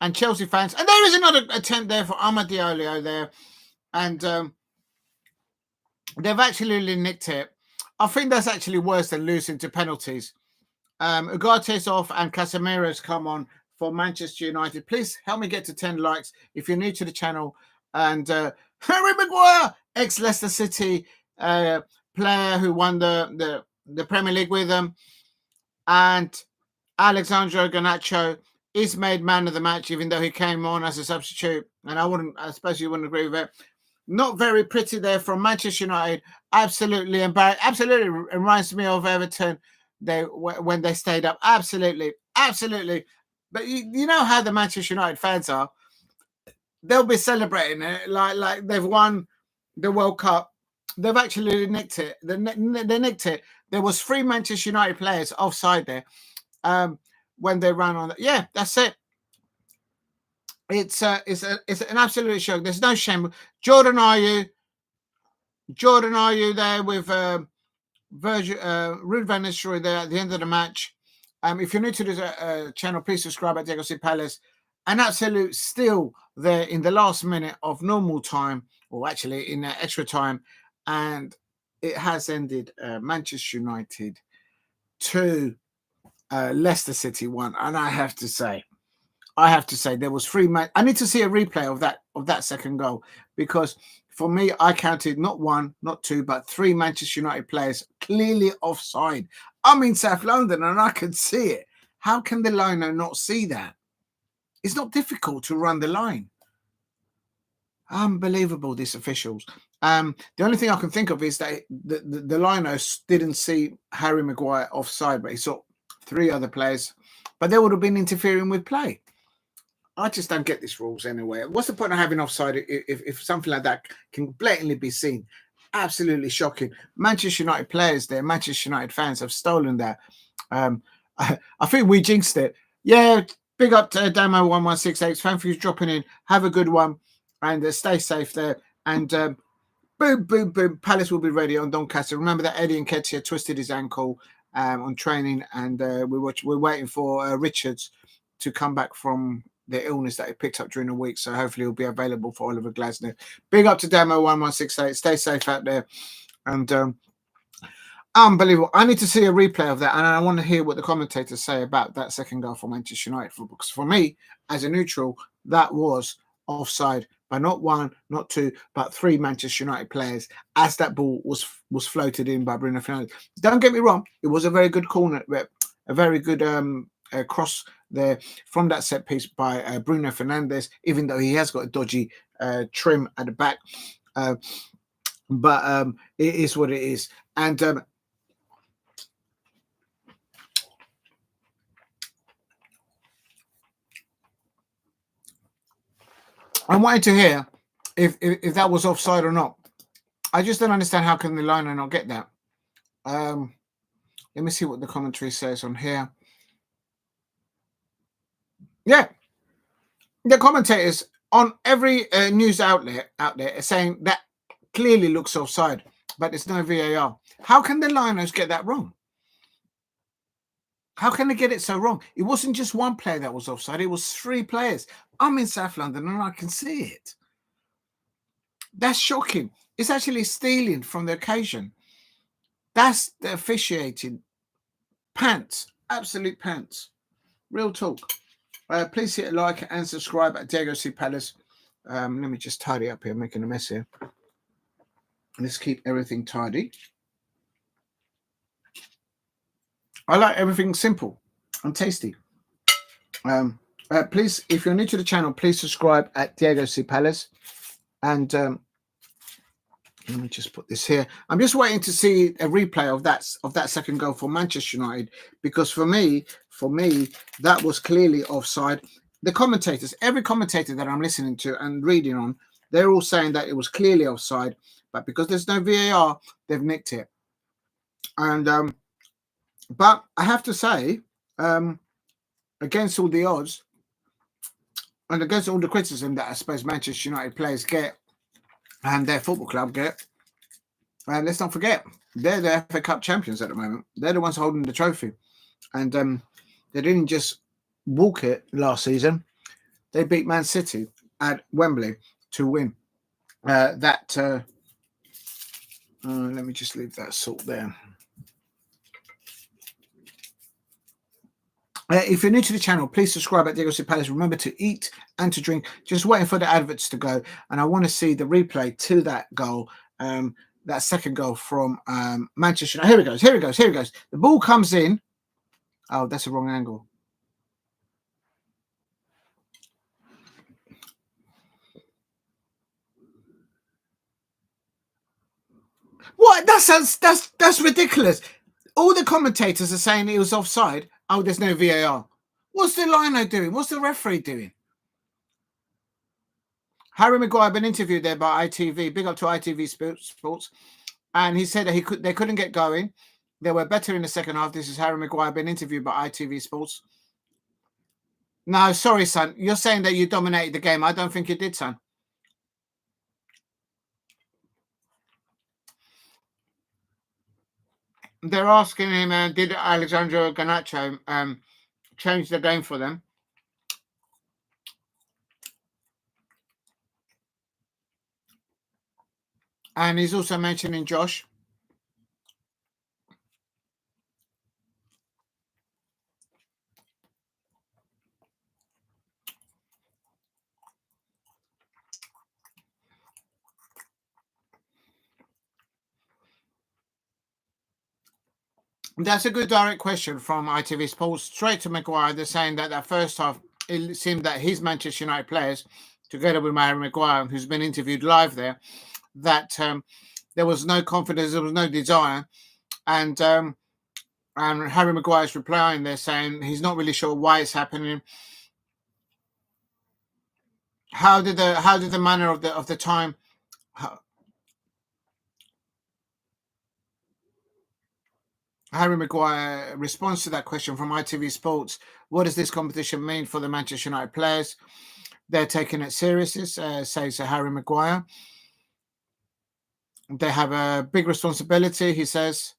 and Chelsea fans. And there is another attempt there for Amad Diallo there. And they've actually nicked it. I think that's actually worse than losing to penalties. Ugarte's off and Casemiro's come on for Manchester United. Please help me get to 10 likes if you're new to the channel. And Harry Maguire, ex-Leicester City player who won the Premier League with them. And Alexandro Garnacho is made man of the match, even though he came on as a substitute. And I suppose you wouldn't agree with it. Not very pretty there from Manchester United. Absolutely embarrassed. Absolutely reminds me of Everton when they stayed up. Absolutely. But you know how the Manchester United fans are. They'll be celebrating it like they've won the World Cup. They've actually nicked it. They nicked it. There was 3 Manchester United players offside there when they ran on. Yeah, that's it. It's an absolute shock. There's no shame. Jordan Ayew there with Ruud van Nistelrooij there at the end of the match. If you're new to the channel, please subscribe at Zirkzee Palace. An absolute steal there in the last minute of normal time, or actually in extra time, and it has ended Manchester United 2, Leicester City 1. And I have to say there was 3 match. I need to see a replay of that second goal, because for me, I counted not 1, not 2, but 3 Manchester United players clearly offside. I'm in South London and I can see it. How can the liner not see that? It's not difficult to run the line. Unbelievable, these officials. The only thing I can think of is that the liner didn't see Harry Maguire offside, but he saw 3 other players. But they would have been interfering with play. I just don't get these rules anyway. What's the point of having offside if something like that can blatantly be seen? Absolutely shocking. Manchester United players there, Manchester United fans have stolen that. I think we jinxed it. Yeah, big up to Damo1168. Thank you for dropping in. Have a good one and stay safe there. And boom, boom, boom. Palace will be ready on Doncaster. Remember that Eddie Nketiah twisted his ankle on training, and we're waiting for Richards to come back from the illness that he picked up during the week. So hopefully he'll be available for Oliver Glasner. Big up to Damo1168. Stay safe out there. And unbelievable. I need to see a replay of that, and I want to hear what the commentators say about that second goal for Manchester United. Because for me, as a neutral, that was offside by not 1, not 2, but 3 Manchester United players as that ball was floated in by Bruno Fernandes. Don't get me wrong, it was a very good corner, a very good cross there from that set piece by Bruno Fernandes, even though he has got a dodgy trim at the back. But it is what it is. And I wanted to hear if that was offside or not. I just don't understand how can the liner not get that. Let me see what the commentary says on here. Yeah, the commentators on every news outlet out there are saying that clearly looks offside, but there's no VAR. How can the liners get that wrong? How can they get it so wrong? It wasn't just 1 player that was offside. It was 3 players. I'm in South London and I can see it. That's shocking. It's actually stealing from the occasion. That's the officiating. Pants. Absolute pants. Real talk. Please hit a like and subscribe at Zirkzee Palace. Let me just tidy up here. I'm making a mess here. Let's keep everything tidy. I like everything simple and tasty. Please, if you're new to the channel, please subscribe at Zirkzee Palace. And let me just put this here. I'm just waiting to see a replay of that second goal for Manchester United, because for me, that was clearly offside. The commentators, every commentator that I'm listening to and reading on, they're all saying that it was clearly offside, but because there's no VAR, they've nicked it. And but I have to say, against all the odds and against all the criticism that I suppose Manchester United players get and their football club get, let's not forget, they're the FA Cup champions at the moment. They're the ones holding the trophy. And they didn't just walk it last season. They beat Man City at Wembley to win that. Let me just leave that salt there. If you're new to the channel, please subscribe at Zirkzee Palace. Remember to eat and to drink. Just waiting for the adverts to go. And I want to see the replay to that goal, that second goal from Manchester. Here it goes. The ball comes in. Oh, that's the wrong angle. What? That's ridiculous. All the commentators are saying it was offside. Oh, there's no VAR. What's the lino doing? What's the referee doing? Harry Maguire been interviewed there by ITV. Big up to ITV Sports. And he said that they couldn't get going. They were better in the second half. This is Harry Maguire been interviewed by ITV Sports. No, sorry, son. You're saying that you dominated the game. I don't think you did, son. they're asking him, did Alexandro Garnacho change the game for them? And he's also mentioning Josh. That's a good direct question from ITV Sports. Straight to Maguire. They're saying that first half, it seemed that his Manchester United players, together with Harry Maguire, who's been interviewed live there, that there was no confidence, there was no desire. And Harry Maguire's replying there saying he's not really sure why it's happening. How did the manner of the time... Harry Maguire responds to that question from ITV Sports. What does this competition mean for the Manchester United players? They're taking it seriously, says Harry Maguire. They have a big responsibility, he says,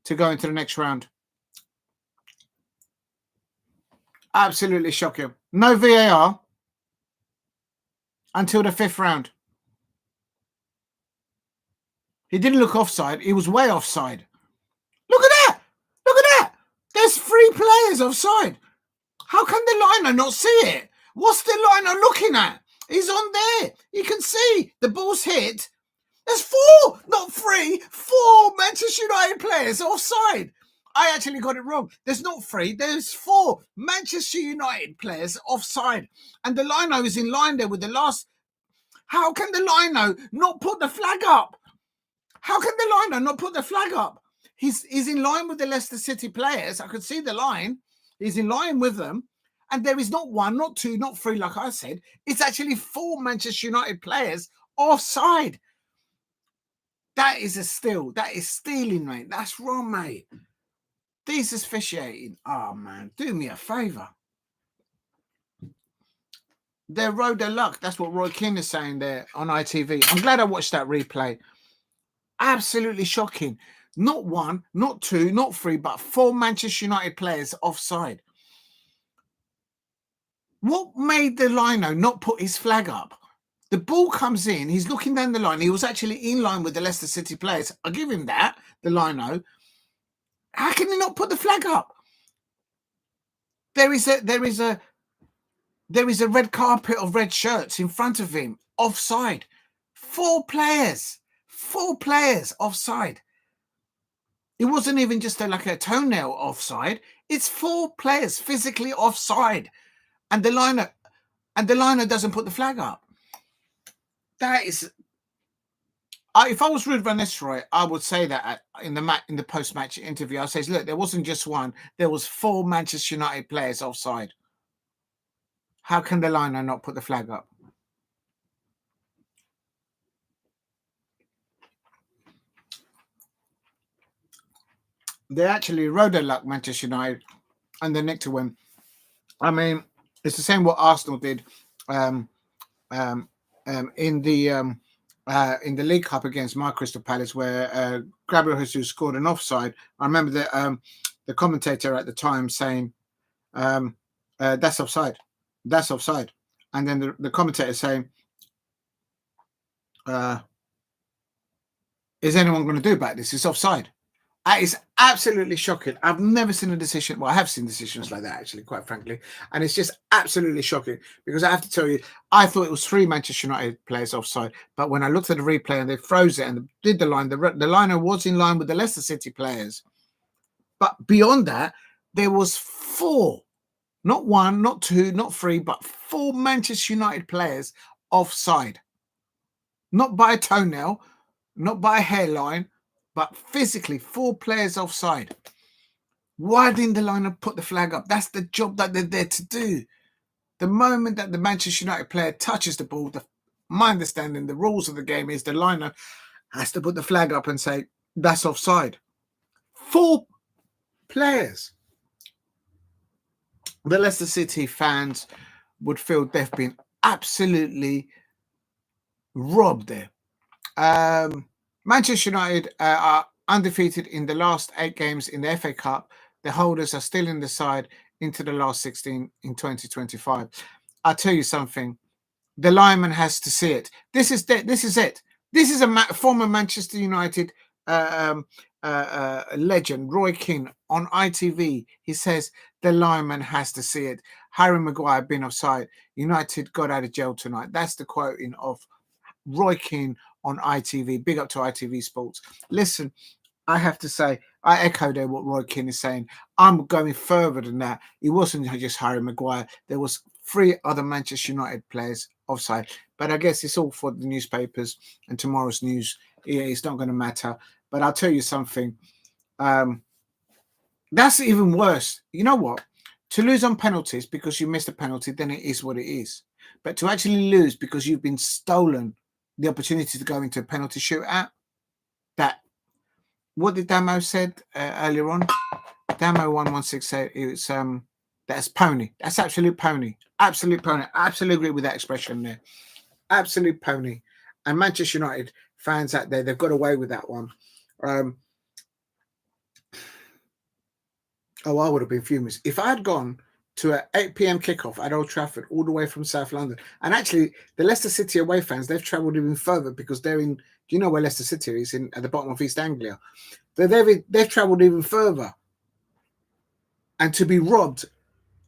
to go into the next round. Absolutely shocking. No VAR until the 5th round. He didn't look offside. He was way offside. Look at that. Look at that. There's 3 players offside. How can the liner not see it? What's the liner looking at? He's on there. You can see the ball's hit. There's 4, not 3, 4 Manchester United players offside. I actually got it wrong. There's not 3, there's 4 Manchester United players offside. And the lino is in line there with the last. How can the lino not put the flag up? How can the lino not put the flag up? He's in line with the Leicester City players. I could see the line. He's in line with them. And there is not 1, not 2, not 3, like I said. It's actually 4 Manchester United players offside. That is a steal. That is stealing, mate. That's wrong, mate. This is officiating. Oh, man. Do me a favour. They rode their luck. That's what Roy Keane is saying there on ITV. I'm glad I watched that replay. Absolutely shocking. Not 1, not 2, not 3, but 4 Manchester United players offside. What made the lino not put his flag up? The ball comes in. He's looking down the line. He was actually in line with the Leicester City players. I'll give him that, the lino. How can he not put the flag up? There is a red carpet of red shirts in front of him, offside. 4 players offside. It wasn't even just like a toenail offside. It's 4 players physically offside, and the liner doesn't put the flag up. That is. If I was Ruud van Nistelrooij, I would say that in the post-match interview. I say, look, there wasn't just 1; there was 4 Manchester United players offside. How can the liner not put the flag up? They actually rode their luck, Manchester United, and they nicked to win. I mean, it's the same what Arsenal did in the League Cup against my Crystal Palace, where Gabriel Jesus scored an offside. I remember the commentator at the time saying, "That's offside. That's offside." And then the commentator saying, "Is anyone going to do about this? It's offside." That is absolutely shocking. I've never seen a decision. Well, I have seen decisions like that, actually, quite frankly. And it's just absolutely shocking because I have to tell you, I thought it was 3 Manchester United players offside. But when I looked at the replay and they froze it and did the line, the liner was in line with the Leicester City players. But beyond that, there was 4, not 1, not 2, not 3, but 4 Manchester United players offside. Not by a toenail, not by a hairline, but physically 4 players offside. Why didn't the liner put the flag up? That's the job that they're there to do. The moment that the Manchester United player touches the ball, my understanding, the rules of the game is the liner has to put the flag up and say, that's offside. 4 players. The Leicester City fans would feel they've been absolutely robbed there. Manchester United are undefeated in the last 8 games in the FA Cup. The holders are still in the side into the last 16 in 2025. I'll tell you something. The lineman has to see it. This is it. This is a former Manchester United legend, Roy Keane, on ITV. He says the lineman has to see it. Harry Maguire been offside. United got out of jail tonight. That's the quoting of Roy Keane on ITV. Big up to ITV Sports. Listen, I have to say, I echo there what Roy Keane is saying. I'm going further than that. It wasn't just Harry Maguire. There was 3 other Manchester United players offside. But I guess it's all for the newspapers and tomorrow's news. Yeah, it's not going to matter. But I'll tell you something. That's even worse. You know what? To lose on penalties because you missed a penalty, then it is what it is. But to actually lose because you've been stolen the opportunity to go into a penalty shootout, that, what did Damo said earlier on? Damo 1168. It's that's pony. That's absolute pony. Absolute pony. I absolutely agree with that expression there. Absolute pony. And Manchester United fans out there, they've got away with that one. I would have been furious if I had gone to an 8 p.m. kickoff at Old Trafford, all the way from South London. And actually, the Leicester City away fans, they've travelled even further because they're in. Do you know where Leicester City is? At the bottom of East Anglia. They've travelled even further, and to be robbed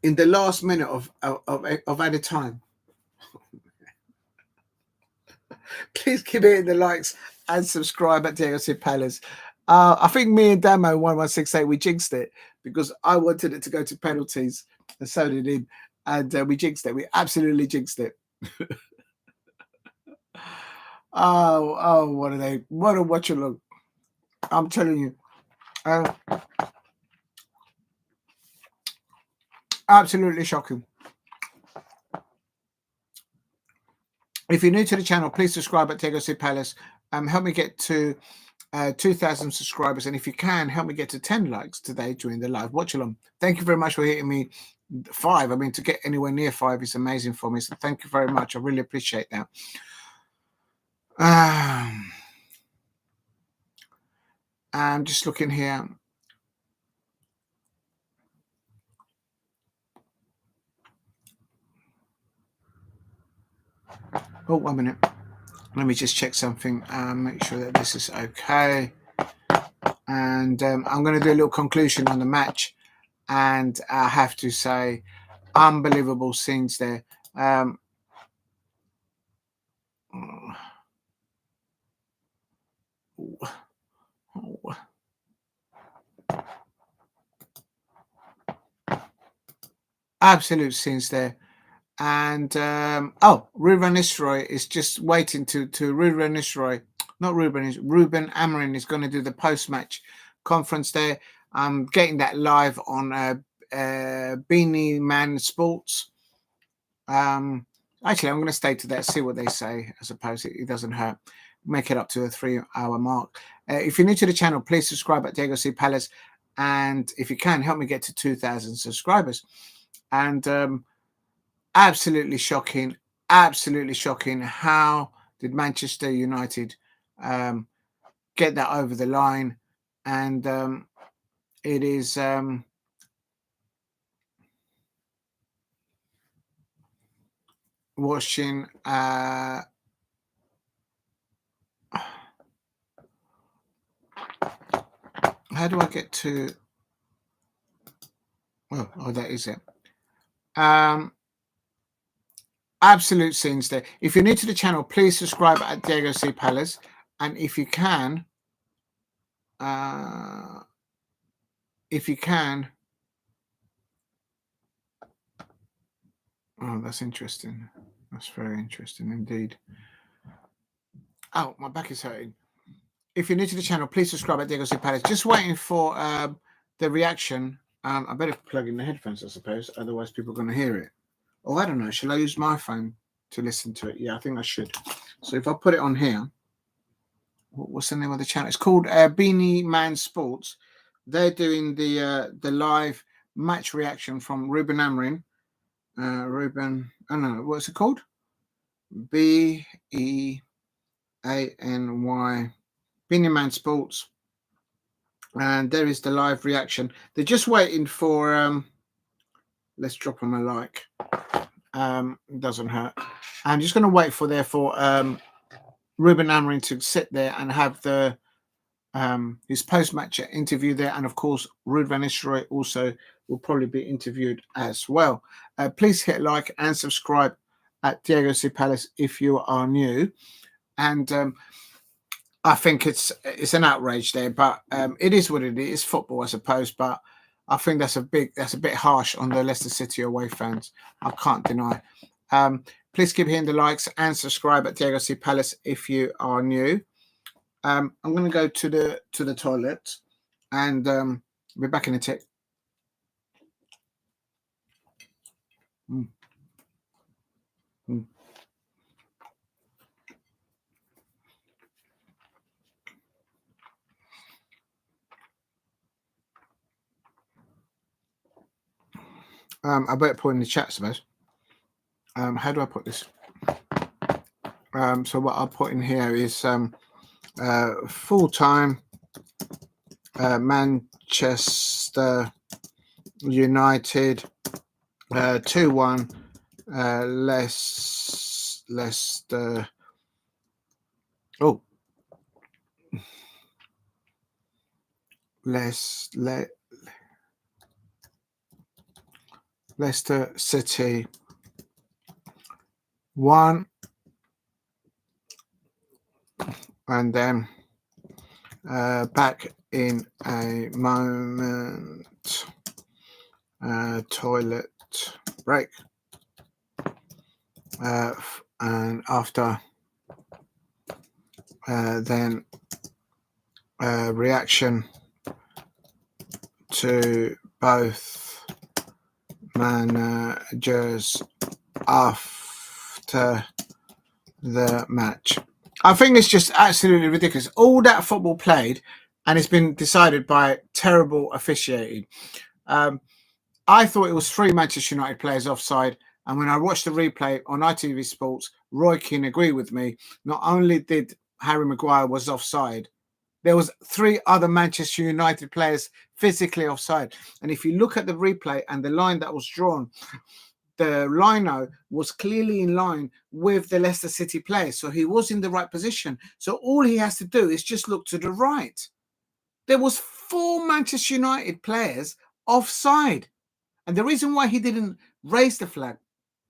in the last minute of added time. Please keep hitting the likes and subscribe at DLC Palace. I think me and Damo 1168 we jinxed it because I wanted it to go to penalties, and so did him, and we jinxed it. We absolutely jinxed it. Oh, what are they? What a watch along! I'm telling you, absolutely shocking. If you're new to the channel, please subscribe at DLC Palace. Help me get to 2,000 subscribers, and if you can, help me get to 10 likes today during the live watch along. Thank you very much for hitting me 5. I mean, to get anywhere near 5 is amazing for me, so thank you very much. I really appreciate that. I'm just looking here. Oh, 1 minute. Let me just check something. Make sure that this is okay. And I'm going to do a little conclusion on the match. And I have to say, unbelievable scenes there. Absolute scenes there. And Ruben Nistelrooij is just waiting to Ruben Nistelrooij, not Ruben, Ruben Amorim is going to do the post-match conference there. I'm getting that live on Beanie Man Sports. Actually, I'm going to stay to that, see what they say. I suppose it doesn't hurt. Make it up to a 3-hour mark. If you're new to the channel, please subscribe at Diego C Palace, and if you can, help me get to 2,000 subscribers. And absolutely shocking. How did Manchester United get that over the line? And it is watching. How do I get to? Oh, that is it. Absolute scenes there. If you're new to the channel, please subscribe at Diego C Palace, and if you can, oh, that's interesting. That's very interesting indeed. Oh, my back is hurting. If you're new to the channel, please subscribe at Diego C Palace. Just waiting for the reaction. I better plug in the headphones, I suppose. Otherwise, people are going to hear it. Oh, I don't know. Shall I use my phone to listen to it? Yeah, I think I should. So if I put it on here, what's the name of the channel? It's called Beanie Man Sports. They're doing the live match reaction from Ruben Amorim. Ruben, I don't know, what's it called? BEANY. Beanie Man Sports. And there is the live reaction. They're just waiting for let's drop them a like. It doesn't hurt. I'm just going to wait for Ruben Amorim to sit there and have his post-match interview there, and of course Ruud van Nistelrooij also will probably be interviewed as well. Please hit like and subscribe at Diego C Palace if you are new. And I think it's an outrage there, but it is what it is. It's football, I suppose. But I think that's a bit harsh on the Leicester City away fans. I can't deny. Please keep hitting the likes and subscribe at Diego C Palace if you are new. I'm going to go to the toilet, and we're back in a tick. I better put in the chat, I suppose. How do I put this? So what I'll put in here is full-time Manchester United 2-1 Leicester. Oh, Leicester City 1, and then back in a moment. Toilet break, and after then reaction to both managers after the match. I think it's just absolutely ridiculous. All that football played, and it's been decided by terrible officiating. I thought it was 3 Manchester United players offside, and when I watched the replay on ITV Sports, Roy Keane agreed with me. Not only did Harry Maguire was offside, there was 3 other Manchester United players physically offside. And if you look at the replay and the line that was drawn, the lino was clearly in line with the Leicester City player. So he was in the right position. So all he has to do is just look to the right. There was 4 Manchester United players offside. And the reason why he didn't raise the flag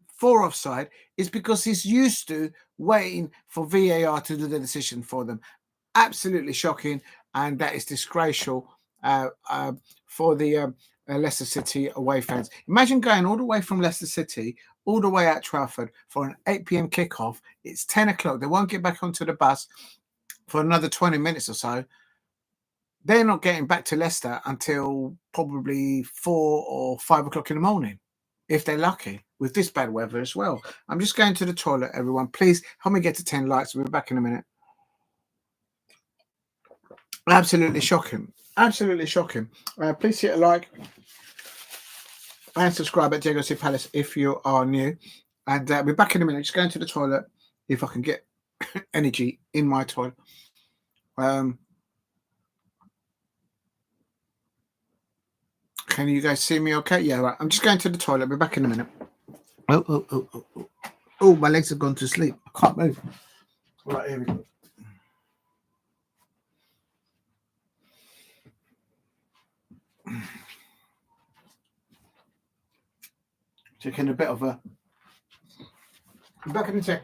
for offside is because he's used to waiting for VAR to do the decision for them. Absolutely shocking, and that is disgraceful for the Leicester City away fans. Imagine going all the way from Leicester City, all the way at Trafford for an 8 p.m. kickoff. It's 10 o'clock. They won't get back onto the bus for another 20 minutes or so. They're not getting back to Leicester until probably 4 or 5 o'clock in the morning, if they're lucky, with this bad weather as well. I'm just going to the toilet, everyone. Please help me get to 10 likes. We'll be back in a minute. Absolutely shocking. Absolutely shocking. Please hit a like and subscribe at Diego C Palace if you are new. And we're back in a minute. Just going to the toilet if I can get energy in my toilet. Can you guys see me okay? Yeah, right. I'm just going to the toilet. We're back in a minute. Oh, my legs have gone to sleep. I can't move. Right, here we go. Taking a bit of a... Back in a sec.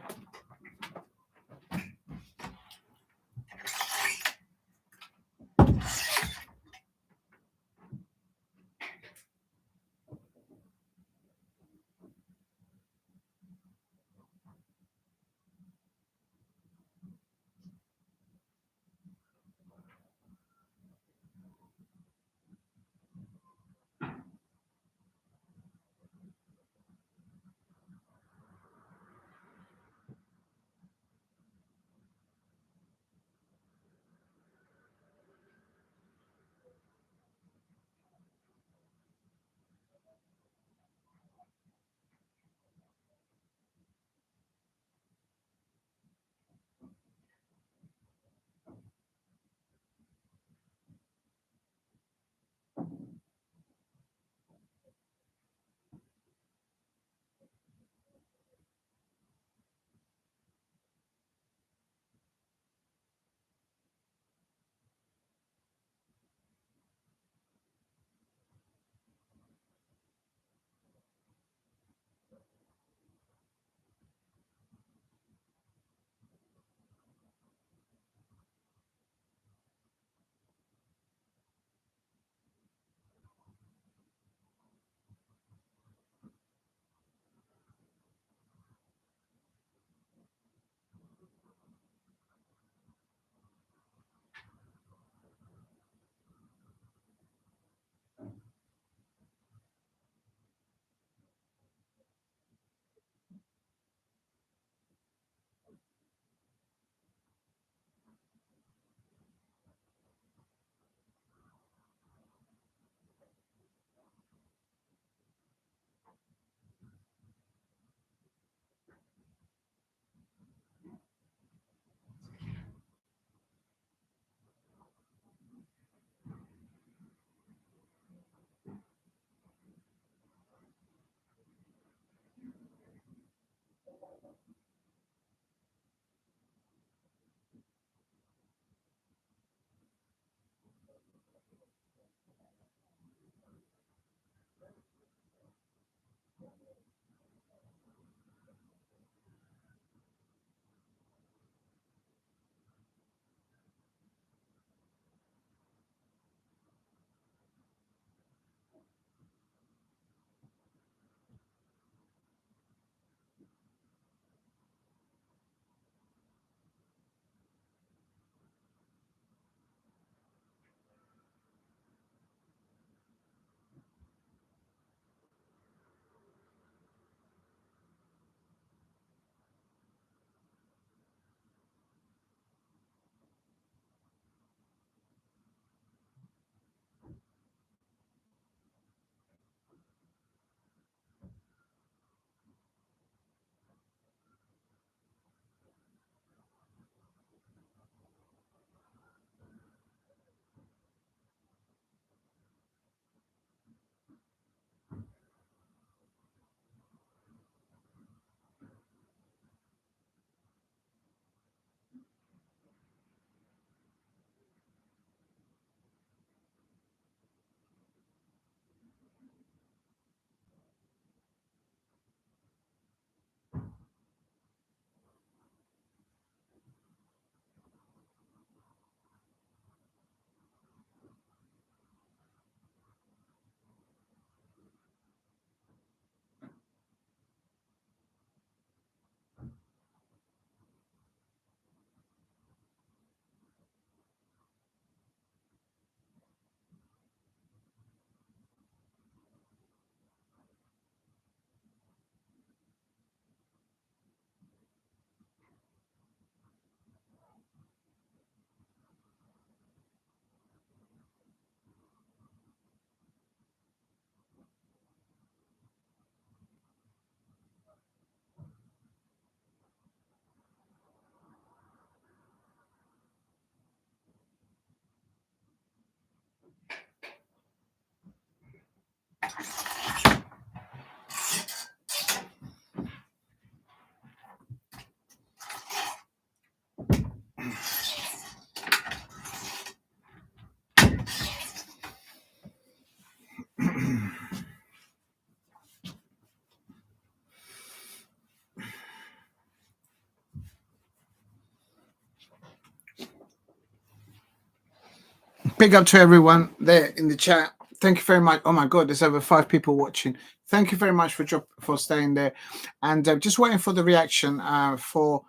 Big up to everyone there in the chat. Thank you very much. Oh my God, there's over 5 people watching. Thank you very much for staying there, and just waiting for the reaction for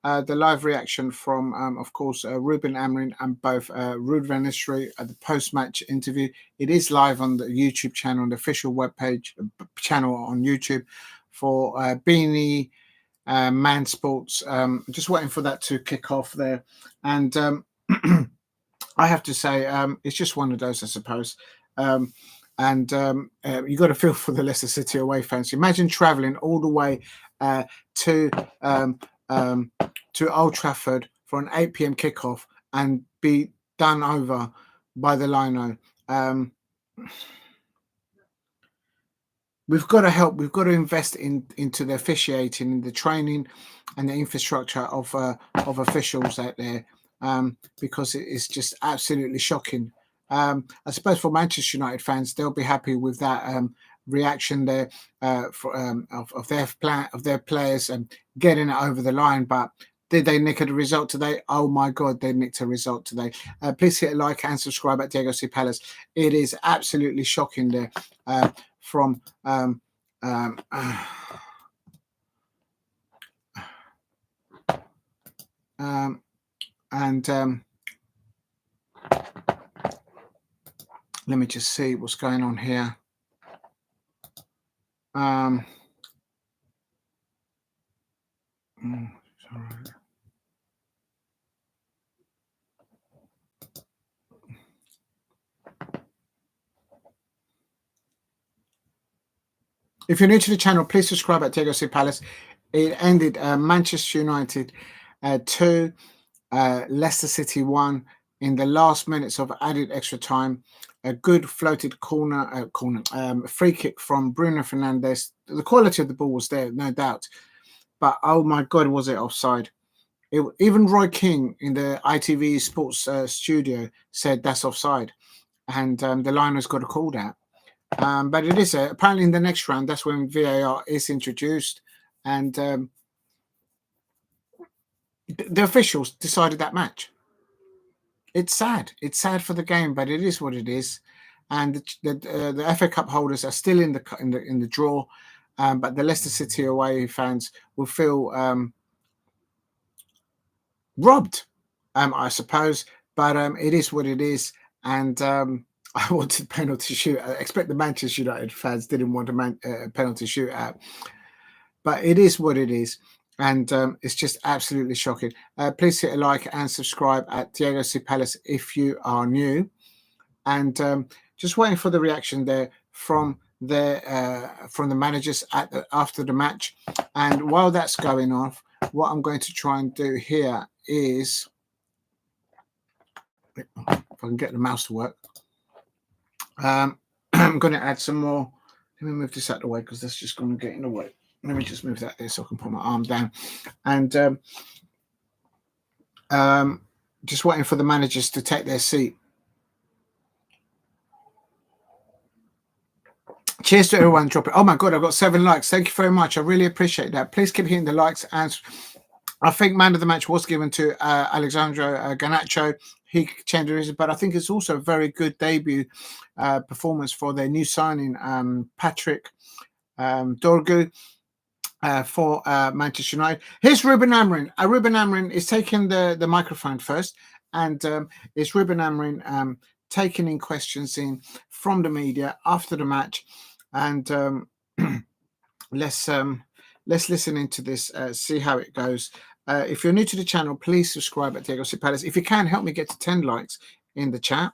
the live reaction from, of course, Ruben Amorim and both Ruud van Nistelrooij at the post-match interview. It is live on the YouTube channel, the official webpage channel on YouTube for Beanie Man Sports. Just waiting for that to kick off there, and I have to say it's just one of those, I suppose. You got to feel for the Leicester City away fans. Imagine travelling all the way to Old Trafford for an 8 p.m. kickoff and be done over by the lino. We've got to help. We've got to invest into the officiating, the training, and the infrastructure of officials out there, because it is just absolutely shocking. I suppose for Manchester United fans, they'll be happy with that reaction there of their players and getting it over the line. But did they nick a result today? Oh my God, they nicked a result today. Please hit a like and subscribe at Diego C. Palace. It is absolutely shocking there from let me just see what's going on here. Sorry. If you're new to the channel, please subscribe at Diego C. Palace. It ended Manchester United 2, Leicester City 1 in the last minutes of added extra time. A good floated free kick from Bruno Fernandes. The quality of the ball was there, no doubt. But oh my God, was it offside? Even Roy King in the ITV Sports studio said that's offside. And the liner's got a call out. But it is apparently in the next round. That's when VAR is introduced, and the officials decided that match. It's sad. It's sad for the game, but it is what it is. And the FA Cup holders are still in the draw, but the Leicester City away fans will feel robbed, I suppose. But it is what it is, and I wanted penalty shoot. I expect the Manchester United fans didn't want a penalty shootout, but it is what it is, and it's just absolutely shocking. Please hit a like and subscribe at Diego C. Palace if you are new, and just waiting for the reaction there from the managers after the match. And while that's going off, what I'm going to try and do here is, if I can get the mouse to work. I'm going to add some more. Let me move this out of the way because that's just going to get in the way. Let me just move that there so I can put my arm down. And just waiting for the managers to take their seat. Cheers to everyone dropping. Oh my God, I've got 7 likes. Thank you very much. I really appreciate that. Please keep hitting the likes. And I think man of the match was given to Alexandro Garnacho. He changed the reason, but I think it's also a very good debut performance for their new signing, Patrick Dorgu, for Manchester United. Here's Ruben Amorim. Ruben Amorim is taking the microphone first, and it's Ruben Amorim taking in questions in from the media after the match, and let's listen into this, see how it goes. If you're new to the channel, please subscribe at Diego C. Palace. If you can, help me get to 10 likes in the chat.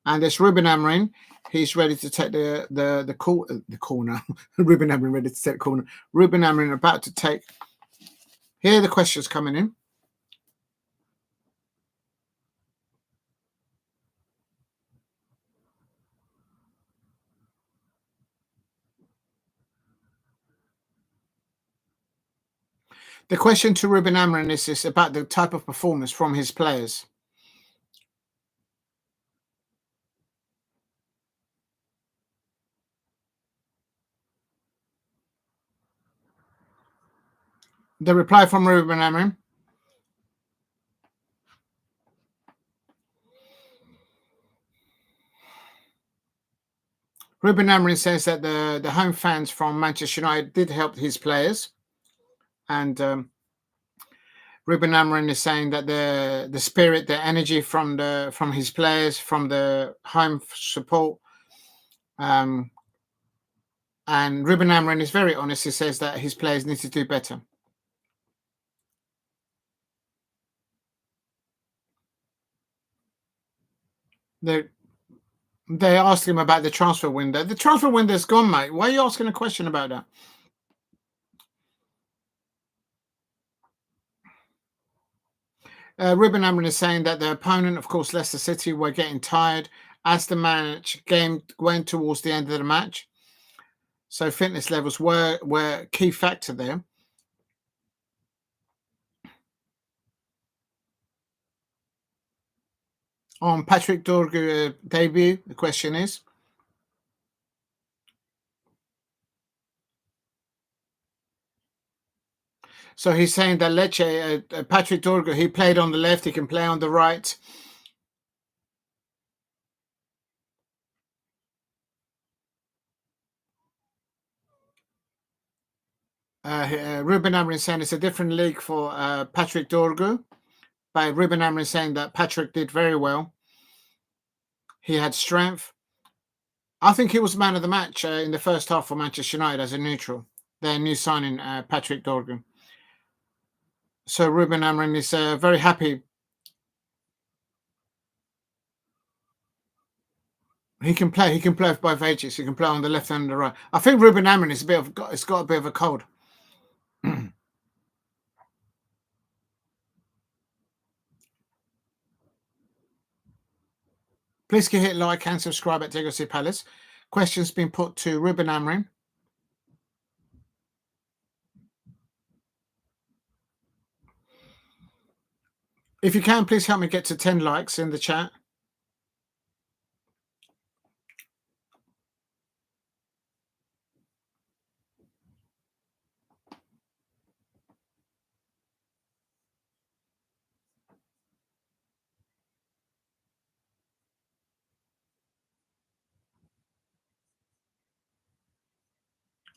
And there's Ruben Amorim. He's ready to take the corner. Ruben Amorim ready to take the corner. Ruben Amorim about to take. Here are the questions coming in. The question to Ruben Amorim is about the type of performance from his players. The reply from Ruben Amorim. Ruben Amorim says that the home fans from Manchester United did help his players, and Ruben Amorim is saying that the spirit, the energy from his players, from the home support, and Ruben Amorim is very honest. He says that his players need to do better. They asked him about the transfer window. The transfer window's gone, mate. Why are you asking a question about that? Ruben Amorim is saying that the opponent, of course, Leicester City, were getting tired as the game went towards the end of the match. So fitness levels were a key factor there. On Patrick Dorgu debut, the question is. So he's saying that Lecce, Patrick Dorgu, he played on the left, he can play on the right. Ruben Amorim saying it's a different league for Patrick Dorgu. But Ruben Amorim saying that Patrick did very well. He had strength. I think he was man of the match in the first half for Manchester United as a neutral. Their new signing, Patrick Dorgu. So Ruben Amorim is very happy. He can play. He can play with both edges. He can play on the left and the right. I think Ruben Amorim is it's got a bit of a cold. Please hit like and subscribe at Zirkzee Palace. Questions being put to Ruben Amorim. If you can, please help me get to 10 likes in the chat.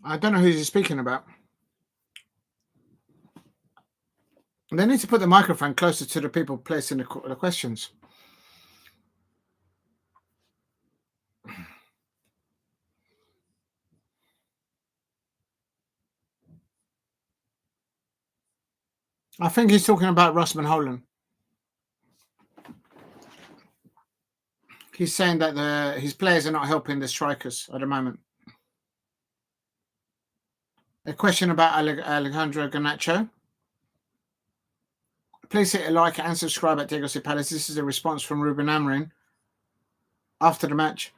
I don't know who he's speaking about. They need to put the microphone closer to the people placing the questions. I think he's talking about Rasmus Hojlund. He's saying that his players are not helping the strikers at the moment. A question about Alejandro Garnacho. Please hit a like and subscribe at Zirkzee Palace. This is a response from Ruben Amorim after the match.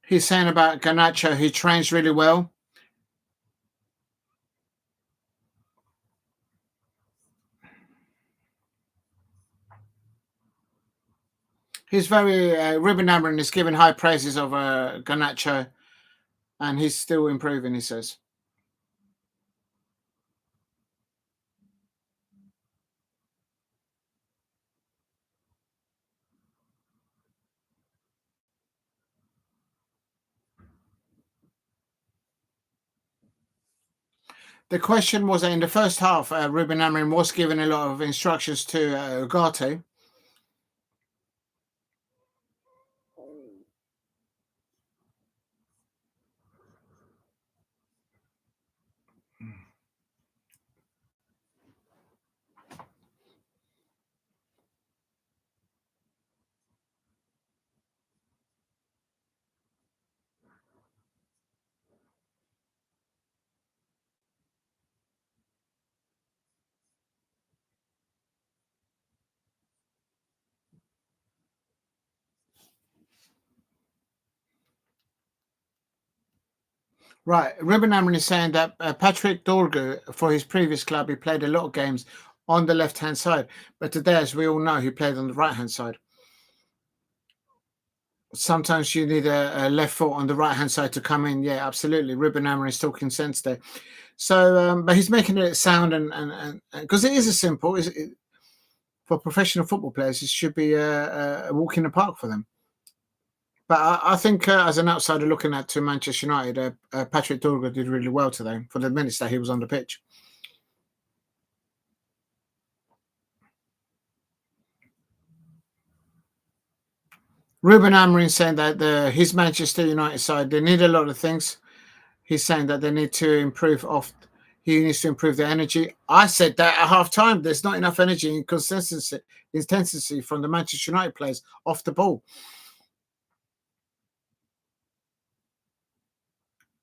He's saying about Garnacho, he trains really well. He's very Ruben Amorim is giving high praises of Garnacho, and he's still improving, he says. The question was that in the first half, Ruben Amorim was giving a lot of instructions to Ugarte. Right, Ruben Amorim is saying that Patrick Dorgu, for his previous club, he played a lot of games on the left-hand side. But today, as we all know, he played on the right-hand side. Sometimes you need a left foot on the right-hand side to come in. Yeah, absolutely. Ruben Amorim is talking sense there. So, but he's making it sound and because it is a simple. For professional football players, it should be a walk in the park for them. But I think as an outsider looking at to Manchester United, Patrick Dorgu did really well today for the minutes that he was on the pitch. Ruben Amorim saying that his Manchester United side, they need a lot of things. He's saying that they need to improve he needs to improve their energy. I said that at half time. There's not enough energy and intensity from the Manchester United players off the ball.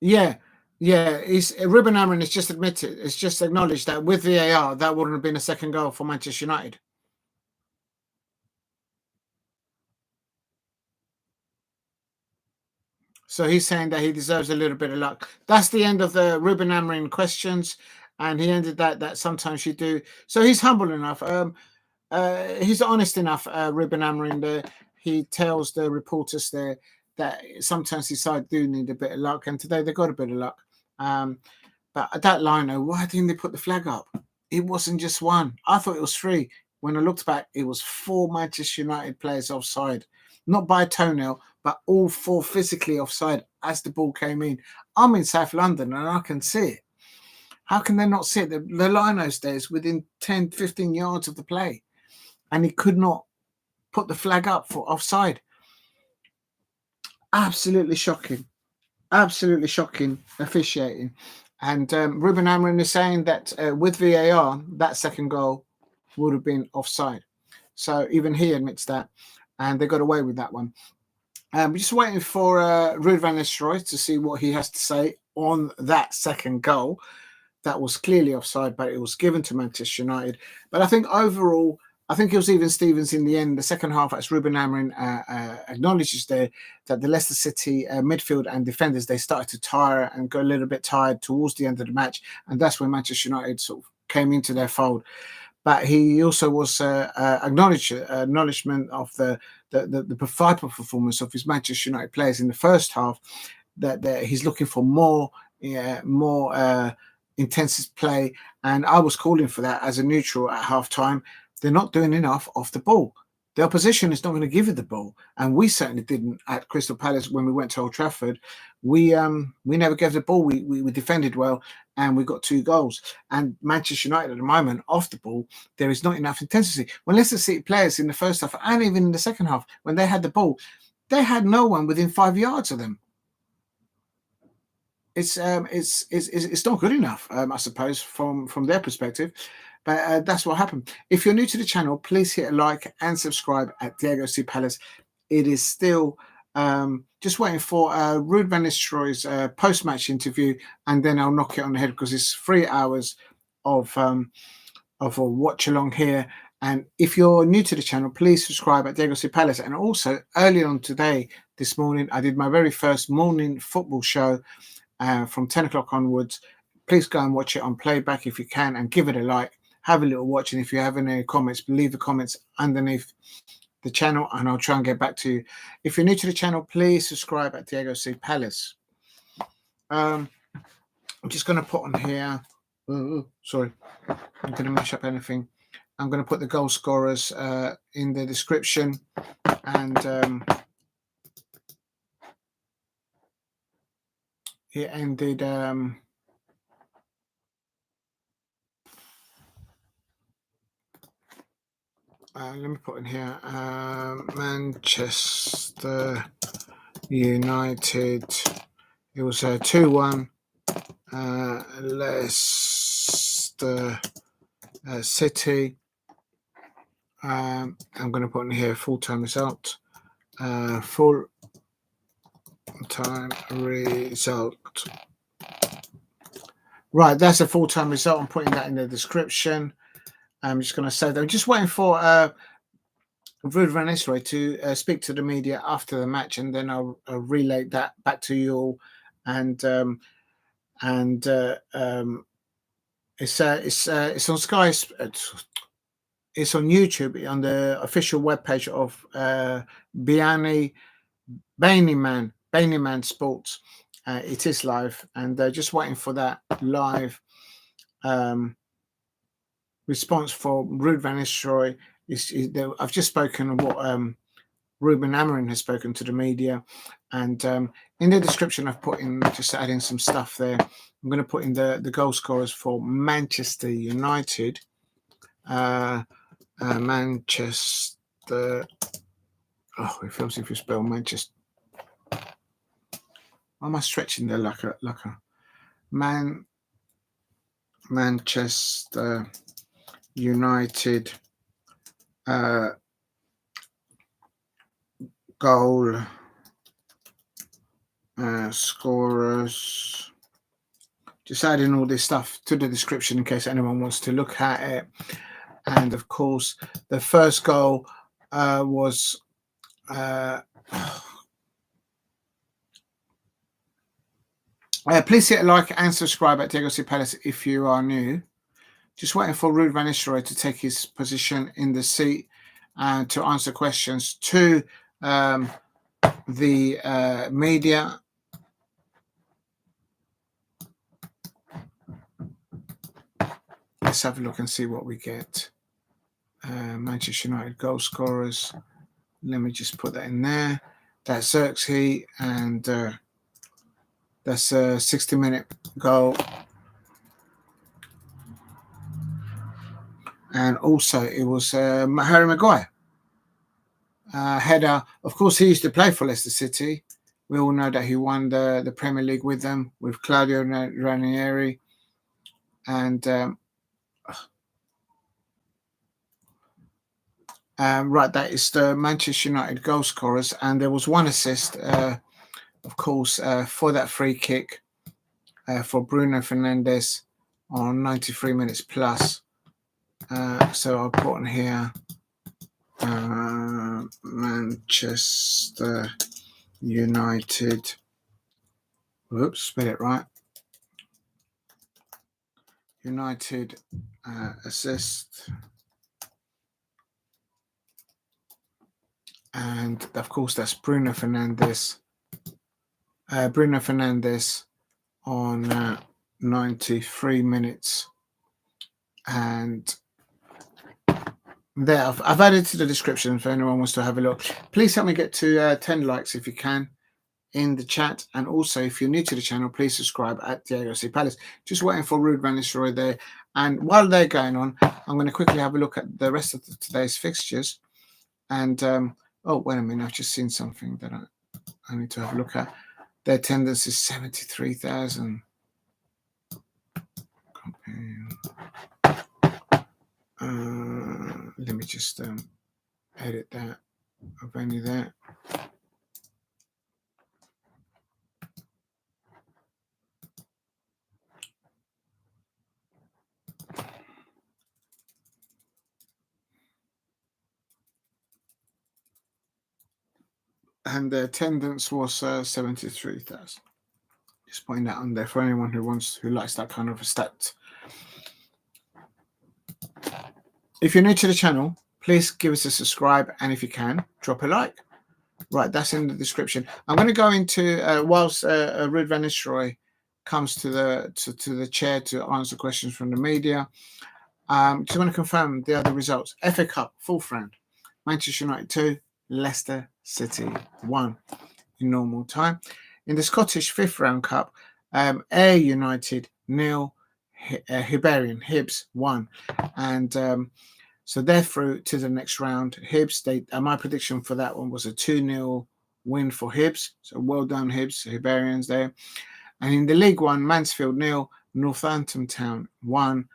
Yeah. Ruben Amorim has just admitted, it's just acknowledged that with VAR, that wouldn't have been a second goal for Manchester United. So he's saying that he deserves a little bit of luck. That's the end of the Ruben Amorim questions, and he ended that sometimes you do. So he's humble enough. He's honest enough. Ruben Amorim there. He tells the reporters there that sometimes his side do need a bit of luck, and today they got a bit of luck. But at that line, why didn't they put the flag up? It wasn't just one. I thought it was three. When I looked back, it was 4 Manchester United players offside. Not by a toenail, but all 4 physically offside as the ball came in. I'm in South London and I can see it. How can they not see it? The Lino's there is within 10, 15 yards of the play. And he could not put the flag up for offside. Absolutely shocking. Absolutely shocking officiating. And Ruben Amorim is saying that with VAR, that second goal would have been offside. So even he admits that. And they got away with that one. We're just waiting for Ruud van Nistelrooij to see what he has to say on that second goal. That was clearly offside, but it was given to Manchester United. But I think overall, I think it was even Stevens in the end, the second half, as Ruben Amorim acknowledges there, that the Leicester City midfield and defenders, they started to tire and go a little bit tired towards the end of the match. And that's when Manchester United sort of came into their fold. But he also was acknowledgement of the vital performance of his Manchester United players in the first half, that he's looking for more intensive play. And I was calling for that as a neutral at half time. They're not doing enough off the ball. The opposition is not going to give you the ball, and we certainly didn't at Crystal Palace when we went to Old Trafford. We never gave the ball. We defended well, and we got 2 goals. And Manchester United at the moment off the ball, there is not enough intensity. When Leicester City players in the first half and even in the second half, when they had the ball, they had no one within 5 yards of them. It's not good enough, I suppose, from their perspective. But that's what happened. If you're new to the channel, please hit a like and subscribe at Diego C. Palace. It is still just waiting for Ruud van Nistelrooij's post-match interview, and then I'll knock it on the head because it's 3 hours of a watch along here. And if you're new to the channel, please subscribe at Diego C. Palace. And also, early on today, this morning, I did my very first morning football show from 10 o'clock onwards. Please go and watch it on playback if you can, and give it a like. Have a little watch, and if you have any comments, leave the comments underneath the channel, and I'll try and get back to you. If you're new to the channel, please subscribe at Diego C. Palace. I'm just going to put on here. Sorry, I'm going to mash up anything. I'm going to put the goal scorers in the description, and it ended. Let me put in here Manchester United. It was 2-1 Leicester City. I'm going to put in here full-time result. Full-time result. Right, that's a full-time result. I'm putting that in the description. I'm just going to say that I'm just waiting for Ruud van Nistelrooij to speak to the media after the match, and then I'll relay that back to you all. And it's on Sky. it's on YouTube on the official webpage of Bainiman Sports. It is live, and just waiting for that live response for Ruud van Nistelrooij. I've just spoken of what Ruben Amorim has spoken to the media, and in the description I've put in, just adding some stuff there. I'm going to put in the goal scorers for Manchester United. Manchester. Oh, it feels if you spell Manchester. Why am I stretching there like a Manchester United goal scorers. Just adding all this stuff to the description in case anyone wants to look at it. And of course, the first goal was please hit a like and subscribe at Diallo Palace if you are new. Just waiting for Ruud van Nistelrooij to take his position in the seat and to answer questions to the media. Let's have a look and see what we get. Manchester United goal scorers. Let me just put that in there. That's Zirkzee, and that's a 60-minute goal. And also, it was Harry Maguire. Header. Of course, he used to play for Leicester City. We all know that he won the Premier League with them, with Claudio Ranieri. And right, that is the Manchester United goal scorers. And there was one assist, of course, for that free kick for Bruno Fernandes on 93 minutes plus. So I'll put on here Manchester United. Whoops, spell it right. United assist. And of course, that's Bruno Fernandes. Bruno Fernandes on 93 minutes. And there, I've added to the description if anyone wants to have a look. Please help me get to 10 likes if you can in the chat. And also, if you're new to the channel, please subscribe at Diallo Palace. Just waiting for Ruud van Nistelrooij there. And while they're going on, I'm going to quickly have a look at the rest of today's fixtures. And, oh, wait a minute, I've just seen something that I need to have a look at. Their attendance is 73,000. Let me just edit that. I've only that. And the attendance was 73,000. Just putting that on there for anyone who likes that kind of a stat. If you're new to the channel, please give us a subscribe, and if you can, drop a like. Right, that's in the description. I'm going to go into whilst Ruud van Nistelrooij comes to the chair to answer questions from the media. Just want to confirm the other results. FA Cup, 4th round. Manchester United 2, Leicester City 1 in normal time. In the Scottish 5th round cup, Ayr United 0, Hibernian Hibs 1. And so they're through to the next round. Hibs, my prediction for that one was a 2-0 win for Hibs. So well done, Hibs, Hibernians there. And in the League One, Mansfield 0, Northampton Town 1.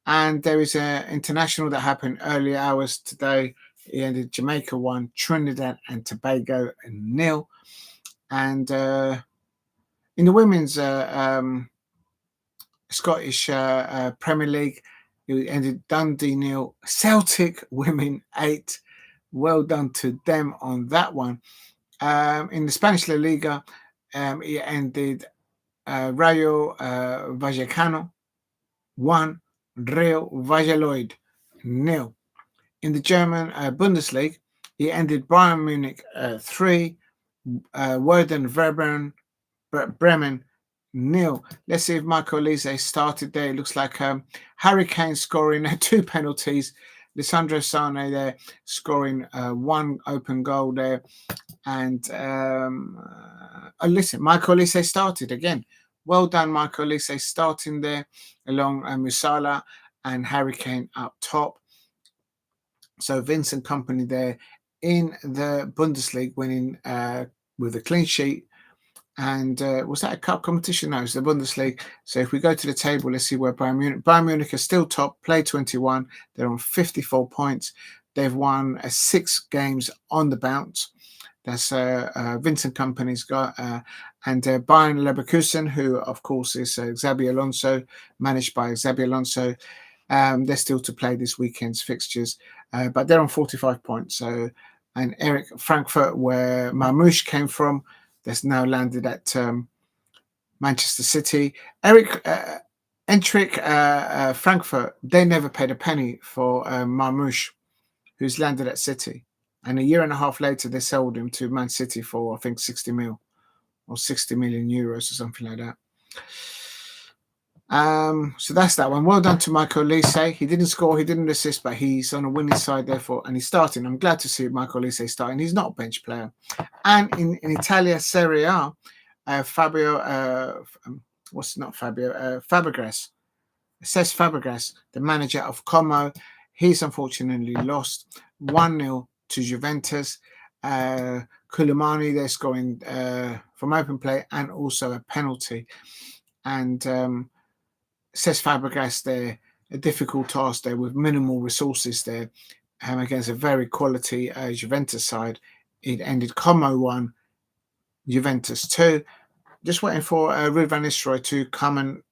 And there is an international that happened early hours today. It ended Jamaica 1, Trinidad and Tobago 0. And in the women's Scottish Premier League, it ended Dundee 0, Celtic women 8. Well done to them on that one. In the Spanish La Liga, it ended Rayo Vallecano 1, Real Valladolid 0. In the German Bundesliga, he ended Bayern Munich 3, Werder Bremen 0. Let's see if Michael Olise started there. It looks like Harry Kane scoring 2 penalties. Lisandro Sane there scoring 1 open goal there. And listen, Michael Olise started again. Well done, Michael Olise, starting there along Musala and Harry Kane up top. So Vincent Kompany there in the Bundesliga, winning with a clean sheet. And was that a cup competition? No, it's the Bundesliga. So if we go to the table, let's see where Bayern Munich are still top, play 21. They're on 54 points. They've won 6 games on the bounce. That's Vincent Kompany's got. And Bayern Leverkusen, who, of course, is Xabi Alonso, managed by Xabi Alonso. They're still to play this weekend's fixtures, but they're on 45 points. So, and Eric Frankfurt, where Marmoush came from, that's now landed at Manchester City. Eintracht Frankfurt, they never paid a penny for Marmoush, who's landed at City. And a year and a half later, they sold him to Man City for, I think, 60 mil or 60 million euros or something like that. So that's that one. Well done to Michael Olise. He didn't score, he didn't assist, but he's on a winning side, therefore, and he's starting. I'm glad to see Michael Olise starting. He's not a bench player. And in Italia Serie A, Fabregas, Cesc Fabregas, the manager of Como, he's unfortunately lost 1-0 to Juventus. Koulibaly, they're scoring from open play and also a penalty. And Cesc Fabregas there, a difficult task there with minimal resources there against a very quality Juventus side. It ended Como 1, Juventus 2. Just waiting for Ruud van Nistelrooij to come and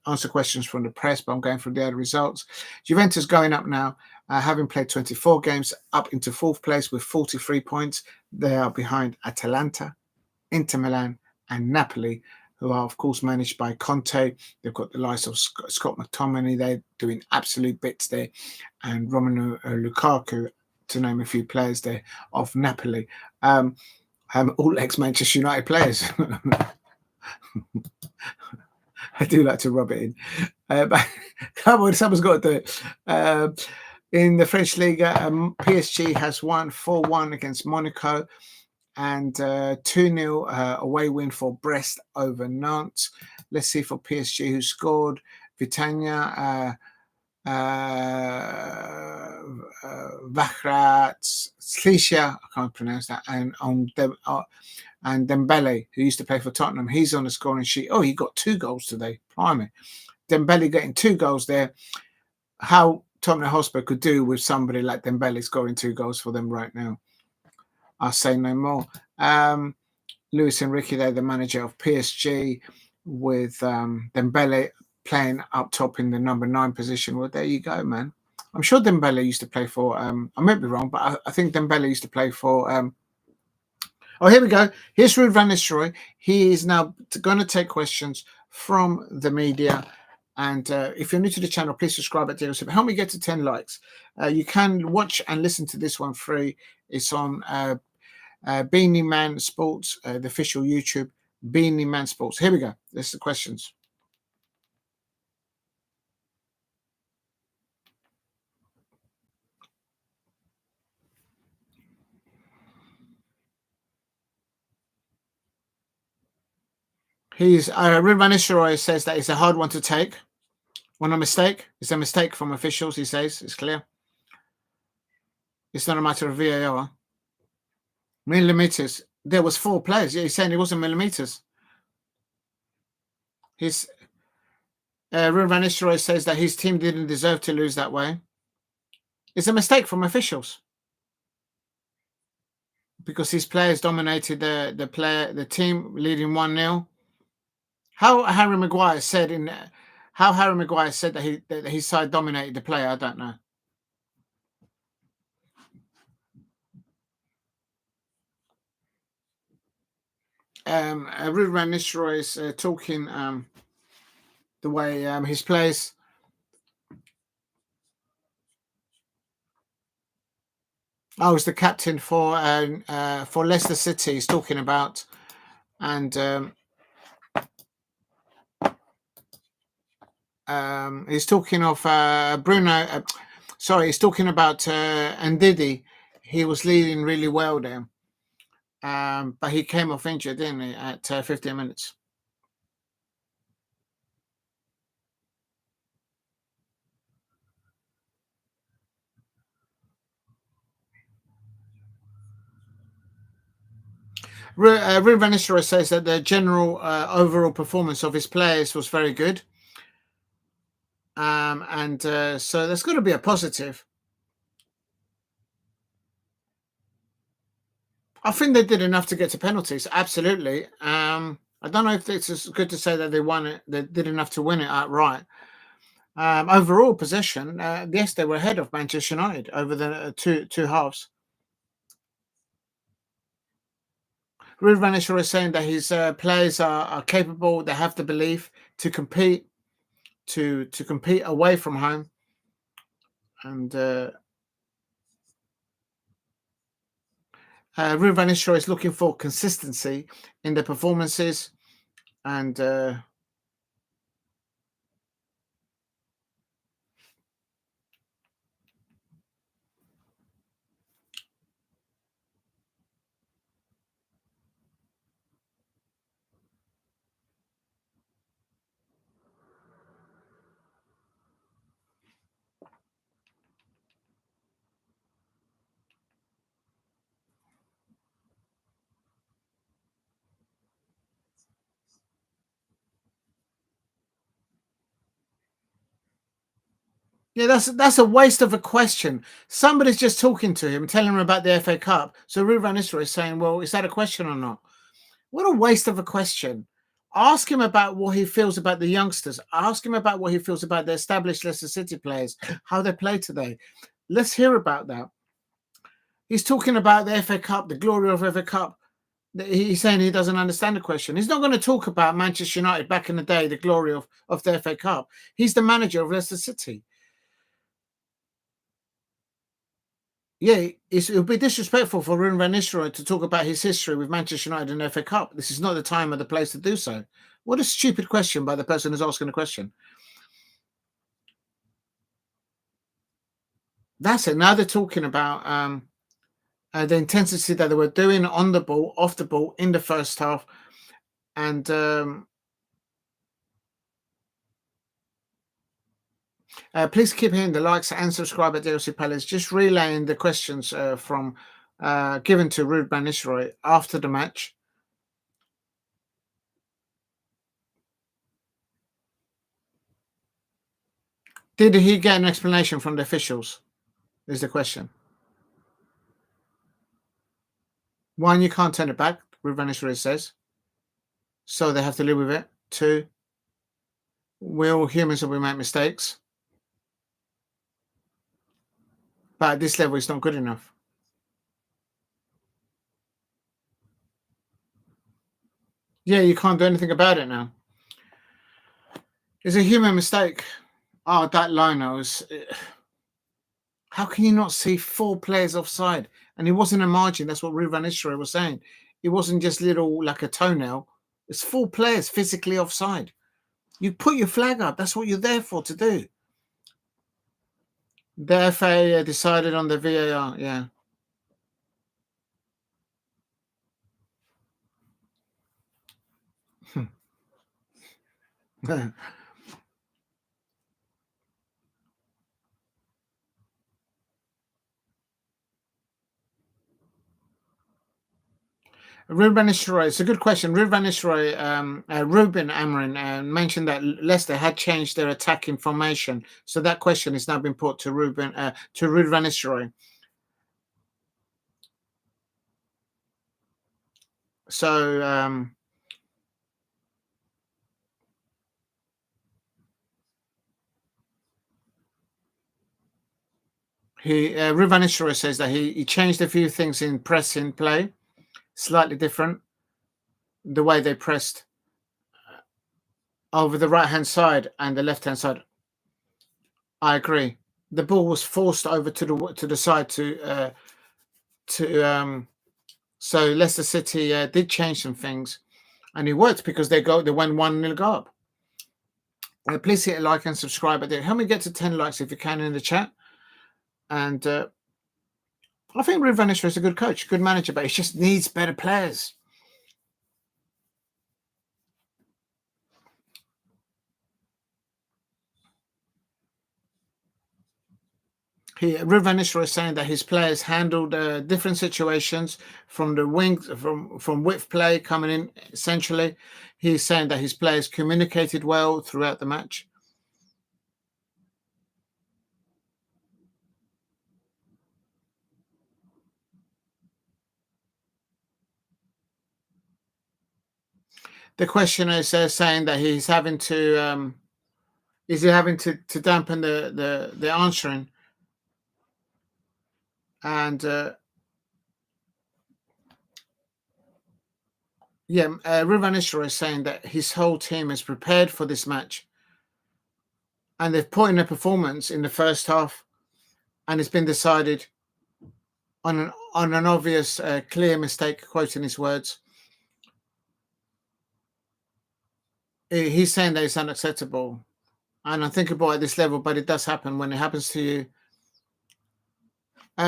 answer questions from the press, but I'm going through the other results. Juventus going up now, having played 24 games, up into 4th place with 43 points. They are behind Atalanta, Inter Milan, and Napoli, who are, of course, managed by Conte. They've got the likes of Scott McTominay. They're doing absolute bits there. And Romelu Lukaku, to name a few players there, of Napoli. All ex-Manchester United players. I do like to rub it in. But come on, someone's got to do it. In the French Liga, PSG has won 4-1 against Monaco. And 2-0 away win for Brest over Nantes. Let's see for PSG who scored. Vitania, Vachrat, Slisha, I can't pronounce that, and Dembele, who used to play for Tottenham. He's on the scoring sheet. Oh, he got 2 goals today. Blimey. Dembele getting 2 goals there. How Tottenham Hotspur could do with somebody like Dembele scoring 2 goals for them right now, I'll say no more. Luis Enrique there, the manager of PSG, with Dembele playing up top in the number 9 position. Well, there you go, man. I'm sure Dembele used to play for, I might be wrong, but I think Dembele used to play for, oh, here we go. Here's Ruud van Nistelrooij. He is now going to take questions from the media. And if you're new to the channel, please subscribe at Diallo. Help me get to 10 likes. You can watch and listen to this one free. It's on Beanie Man Sports, the official YouTube, Beanie Man Sports. Here we go. This is the questions. Ruud van Nistelrooij says that it's a hard one to take. When a mistake, it's a mistake from officials, he says. It's clear. It's not a matter of VAR. Millimeters. There was 4 players. Yeah, he's saying it wasn't millimeters. Ruud van Nistelrooij says that his team didn't deserve to lose that way. It's a mistake from officials because his players dominated the team, leading 1-0. How Harry Maguire said that his side dominated the play, I don't know. Ruud van Nistelrooij is talking the way his players. I was the captain for Leicester City. He's talking about, and he's talking of Bruno. Sorry, he's talking about Ndidi. He was leading really well there, but he came off injured, didn't he, at 15 minutes. Ruben Van Nistelrooij says that the general overall performance of his players was very good, and so there's got to be a positive. I think they did enough to get to penalties. Absolutely. I don't know if it's as good to say that they won it. They did enough to win it outright. Overall possession, yes, they were ahead of Manchester United over the two halves. Ruud van Nistelrooij is saying that his players are capable. They have the belief to compete, to compete away from home, and Ruud van Nistelrooij is looking for consistency in their performances, and yeah, that's a waste of a question. Somebody's just talking to him, telling him about the FA Cup. So Ruud van Nistelrooij is saying, "Well, is that a question or not?" What a waste of a question. Ask him about what he feels about the youngsters. Ask him about what he feels about the established Leicester City players, how they play today. Let's hear about that. He's talking about the FA Cup, the glory of FA Cup. He's saying he doesn't understand the question. He's not going to talk about Manchester United back in the day, the glory of the FA Cup. He's the manager of Leicester City. Yeah, it would be disrespectful for Ruben Van Nistelrooij to talk about his history with Manchester United and FA Cup. This is not the time or the place to do so. What a stupid question by the person who's asking the question. That's it. Now they're talking about the intensity that they were doing on the ball, off the ball, in the first half, and please keep hitting the likes and subscribe at DLC Palace. Just relaying the questions from given to Ruud van Nistelrooij after the match. Did he get an explanation from the officials? Is the question. One, you can't turn it back, Ruud van Nistelrooij says. So they have to live with it. Two, we're all humans and we make mistakes. But at this level, it's not good enough. Yeah, you can't do anything about it now. It's a human mistake. Oh, that line, was. How can you not see 4 players offside? And it wasn't a margin. That's what Ruud van Nistelrooij was saying. It wasn't just little like a toenail. It's 4 players physically offside. You put your flag up. That's what you're there for to do. The FA decided on the VAR. Yeah. Ruben Nistelrooij, it's a good question. Ruben Nistelrooij, Ruben Amorim mentioned that Leicester had changed their attacking formation, so that question has now been put to Ruben Nistelrooij. So Ruben Nistelrooij says that he changed a few things in pressing play, slightly different. The way they pressed over the right-hand side and the left-hand side. I agree. The ball was forced over to the side to so Leicester City did change some things, and it worked because they went 1-0 up. Please hit a like and subscribe. Help me get to 10 likes if you can in the chat. And I think Ruben is a good coach, good manager, but he just needs better players. Ruben is saying that his players handled different situations from the wings, from width play coming in centrally. He's saying that his players communicated well throughout the match. The questioner is saying that he's having to is he having to dampen the answering, and Ruben is saying that his whole team is prepared for this match, and they've put in a performance in the first half, and it's been decided on an obvious clear mistake, quoting his words. He's saying that it's unacceptable, and unthinkable at this level, but it does happen when it happens to you.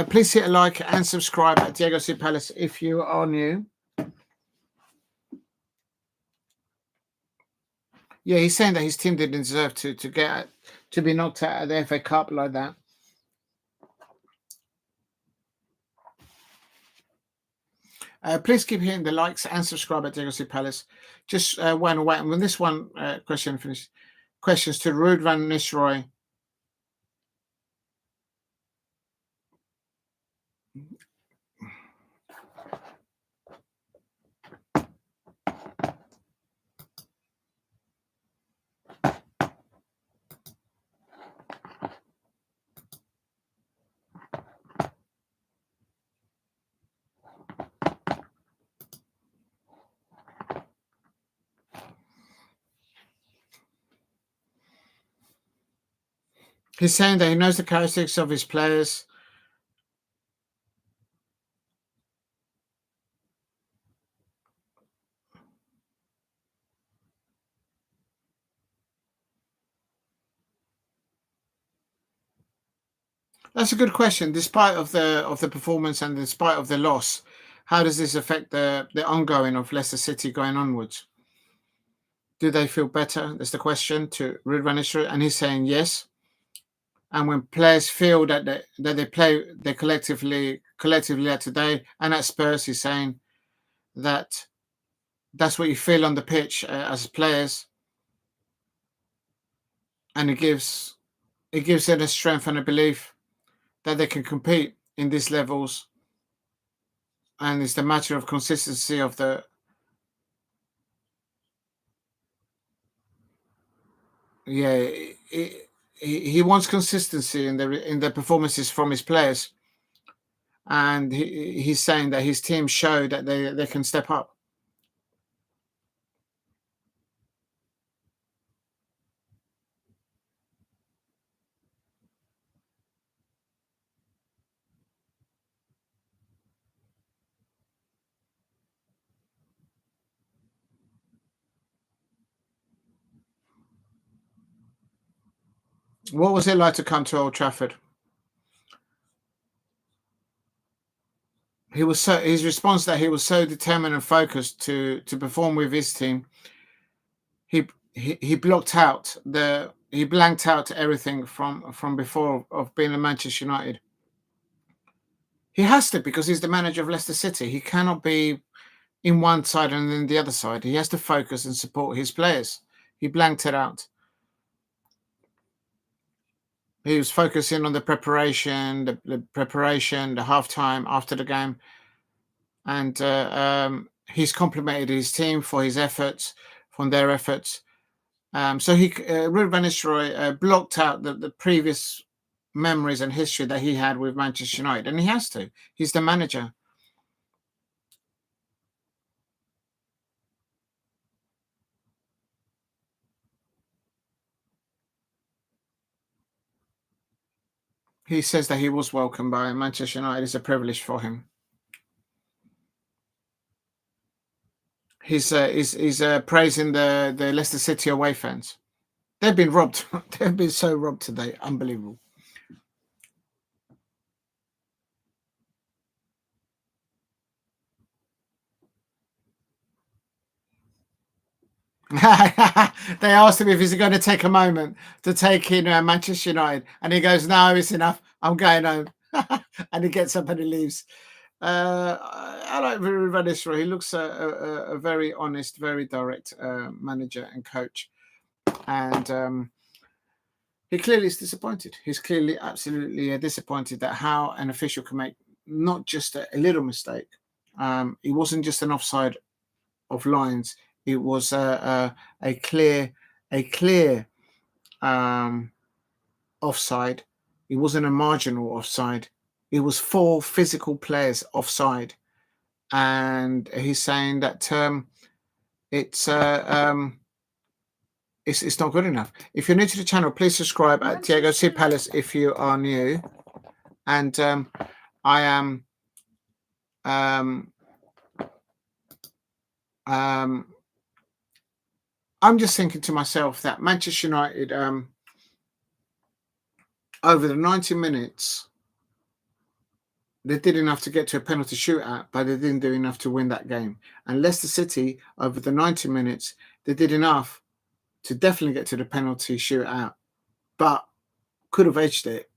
Please hit a like and subscribe at Diego C. Palace if you are new. Yeah, he's saying that his team didn't deserve to be knocked out of the FA Cup like that. Please keep hitting the likes and subscribe at Diego C. Palace. Just one away. And when this one question finishes, questions to Ruud van Nistelrooij. He's saying that he knows the characteristics of his players. That's a good question. Despite of the performance and despite of the loss, how does this affect the ongoing of Leicester City going onwards? Do they feel better? That's the question to Ruud van Nistelrooij, and he's saying yes. And when players feel that they collectively at today, and at Spurs, he's saying that that's what you feel on the pitch as players, and it gives them a strength and a belief that they can compete in these levels, and it's the matter of consistency of the. Yeah, he wants consistency in the performances from his players, and he's saying that his team show that they can step up. What was it like to come to Old Trafford? His response that he was so determined and focused to perform with his team. He blanked out everything from before of being at Manchester United. He has to, because he's the manager of Leicester City. He cannot be in one side and then the other side. He has to focus and support his players. He blanked it out. He was focusing on the preparation, the halftime after the game, and he's complimented his team for his efforts, from their efforts. So Ruud van Nistelrooij blocked out the previous memories and history that he had with Manchester United, and he has to. He's the manager. He says that he was welcomed by Manchester United. It's a privilege for him. He's praising the Leicester City away fans. They've been robbed. They've been so robbed today. Unbelievable. They asked him if he's going to take a moment to take in Manchester United, and he goes, "No, it's enough. I'm going home." And he gets up and he leaves. I like Ruben. He looks a very honest, very direct manager and coach, and he clearly is disappointed. He's clearly absolutely disappointed that how an official can make not just a little mistake. It wasn't just an offside of lines. It was a clear offside. It wasn't a marginal offside. It was 4 physical players offside, and he's saying that it's not good enough. If you're new to the channel, please subscribe at Diego C Palace if you are new, and I am I'm just thinking to myself that Manchester United over the 90 minutes, they did enough to get to a penalty shootout, but they didn't do enough to win that game. And Leicester City, over the 90 minutes, they did enough to definitely get to the penalty shootout, but could have edged it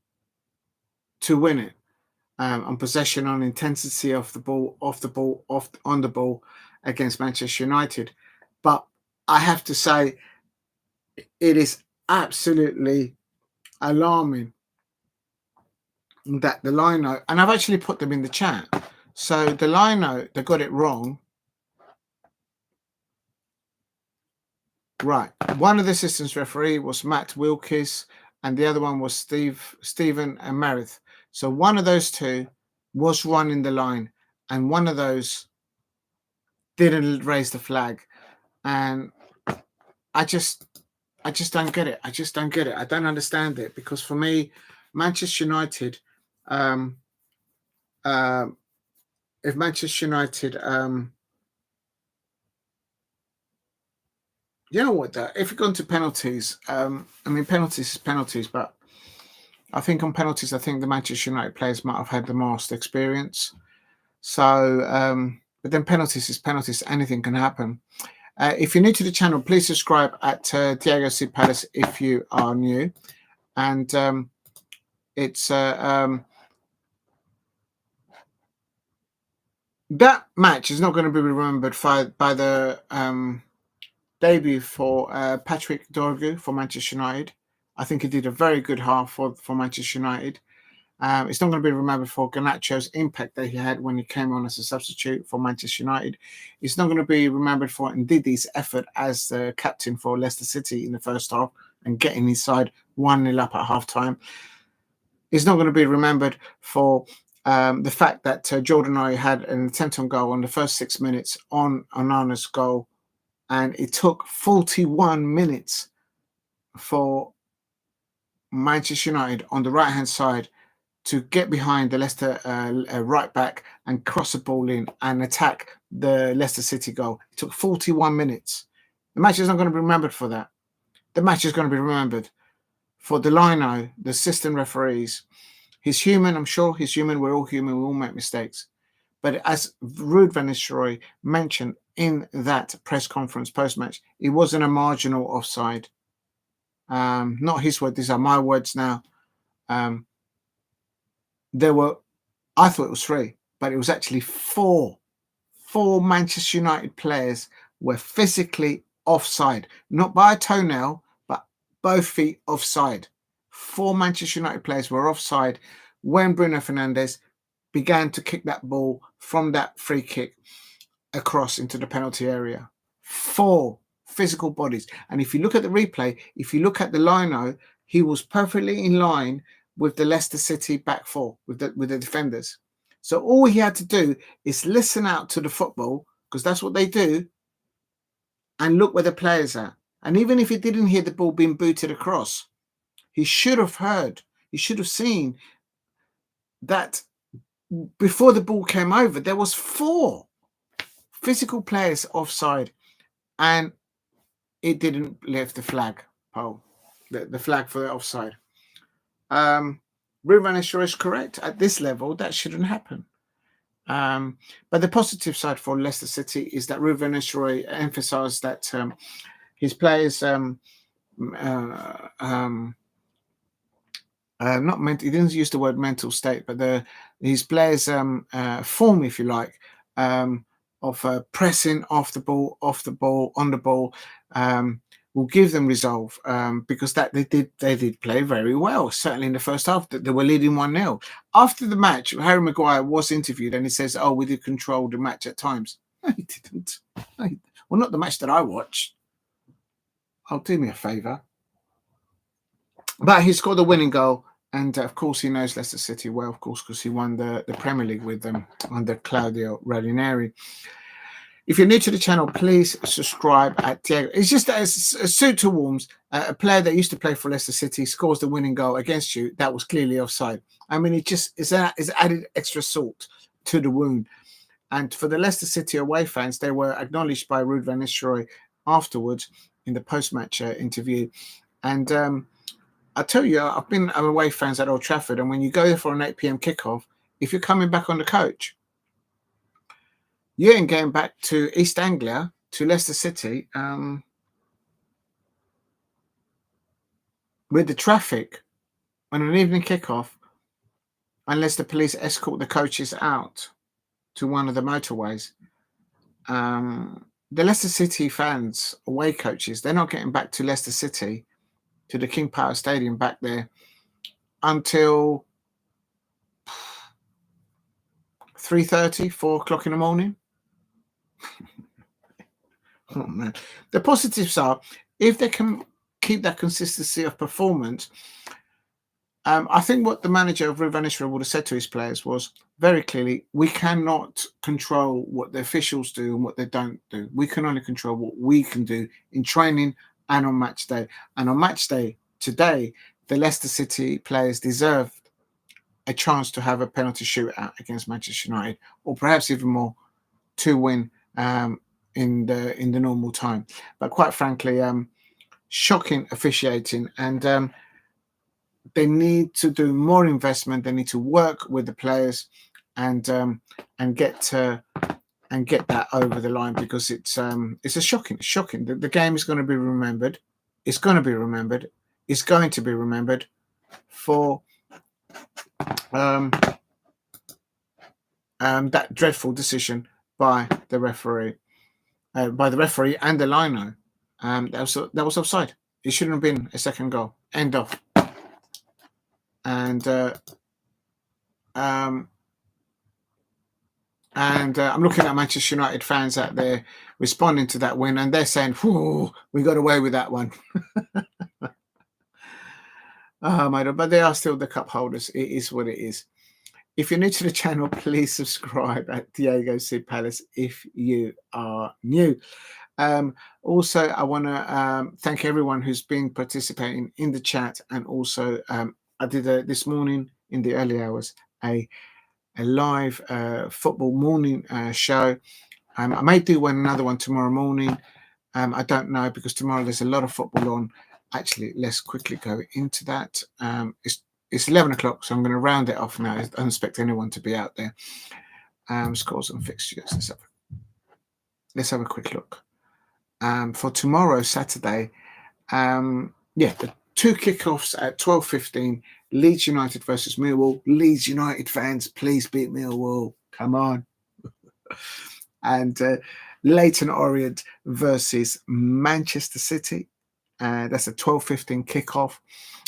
to win it on possession, on intensity of the ball, on the ball against Manchester United. But I have to say, it is absolutely alarming that the line note, and I've actually put them in the chat. So the line note, they got it wrong. Right. One of the assistant referee was Matt Wilkes, and the other one was Stephen and Meredith. So one of those two was running the line, and one of those didn't raise the flag. And I just don't get it. I just don't get it. I don't understand it, because for me, Manchester United, if Manchester United, you know what? If you've gone to penalties, I mean, penalties is penalties, but I think on penalties, I think the Manchester United players might have had the most experience. So, but then penalties is penalties. Anything can happen. If you're new to the channel, please subscribe at Diego C Palace if you are new. And it's that match is not going to be remembered by the debut for Patrick Dorgu for Manchester United. I think he did a very good half for Manchester United. It's not going to be remembered for Garnacho's impact that he had when he came on as a substitute for Manchester United. It's not going to be remembered for Ndidi's effort as the captain for Leicester City in the first half and getting his side 1-0 up at half-time. It's not going to be remembered for the fact that Jordan Ayew had an attempt on goal on the first 6 minutes on Onana's goal, and it took 41 minutes for Manchester United on the right-hand side to get behind the Leicester right back and cross the ball in and attack the Leicester City goal. It took 41 minutes. The match is not going to be remembered for that. The match is going to be remembered for Delino, the assistant referees. He's human, I'm sure he's human. We're all human. We all make mistakes. But as Ruben mentioned in that press conference post-match, it wasn't a marginal offside. Not his words. These are my words now. There were, I thought it was 3, but it was actually 4. 4 Manchester United players were physically offside, not by a toenail, but both feet offside. 4 Manchester United players were offside when Bruno Fernandes began to kick that ball from that free kick across into the penalty area. 4 physical bodies. And if you look at the replay, if you look at the lino, he was perfectly in line with the Leicester City back 4, with the defenders. So all he had to do is listen out to the football, because that's what they do, and look where the players are. And even if he didn't hear the ball being booted across, he should have heard, he should have seen that before the ball came over, there was 4 physical players offside, and it didn't lift the flag pole, the flag for the offside. Ruben Nistelrooij is correct. At this level, that shouldn't happen. But the positive side for Leicester City is that Ruben Nistelrooij emphasised that his players not meant. He didn't use the word mental state, but his players' form, if you like, of pressing off the ball, on the ball, will give them resolve, because that they did play very well. Certainly in the first half, that they were leading 1-0. After the match, Harry Maguire was interviewed, and he says, "Oh, we did control the match at times." No, he didn't. Well, not the match that I watched. Oh, do me a favour. But he scored the winning goal. And of course, he knows Leicester City well, of course, because he won the Premier League with them under Claudio Ranieri. If you're new to the channel, please subscribe at Diego. It's just a suit to warms. A player that used to play for Leicester City scores the winning goal against you. That was clearly offside. I mean, it just is added extra salt to the wound. And for the Leicester City away fans, they were acknowledged by Ruud van Nistelrooij afterwards in the post-match interview. And I tell you, I've been away fans at Old Trafford, and when you go there for an 8 p.m. kickoff, if you're coming back on the coach, you ain't going back to East Anglia, to Leicester City, with the traffic on an evening kickoff, unless the police escort the coaches out to one of the motorways. The Leicester City fans, away coaches, they're not getting back to Leicester City, to the King Power Stadium back there, until 3:30, 4 o'clock in the morning. Oh man! The positives are, if they can keep that consistency of performance, I think what the manager of Ruben Nistelrooij would have said to his players was very clearly, we cannot control what the officials do and what they don't do. We can only control what we can do in training and on match day. And on match day today, the Leicester City players deserved a chance to have a penalty shootout against Manchester United, or perhaps even more, to win in the normal time. But quite frankly, shocking officiating, and they need to do more investment. They need to work with the players and get that over the line, because it's a shocking. The game is going to be remembered. It's going to be remembered. It's going to be remembered for that dreadful decision by the referee, and the lino. That was offside. It shouldn't have been a second goal. End of. And I'm looking at Manchester United fans out there responding to that win, and they're saying, "Whoa, we got away with that one." Oh my God, but they are still the cup holders. It is what it is. If you're new to the channel, please subscribe at Diego C Palace if you are new. Also, I want to thank everyone who's been participating in the chat, and also I did this morning in the early hours a live football morning show. I may do another one tomorrow morning. I don't know, because tomorrow there's a lot of football on. Actually, let's quickly go into that. It's 11 o'clock, so I'm going to round it off now. I don't expect anyone to be out there. Scores and fixtures. Let's have a quick look. For tomorrow, Saturday, the two kickoffs at 12:15. Leeds United versus Millwall. Leeds United fans, please beat Millwall. Come on. And Leyton Orient versus Manchester City. That's a 12:15 kickoff.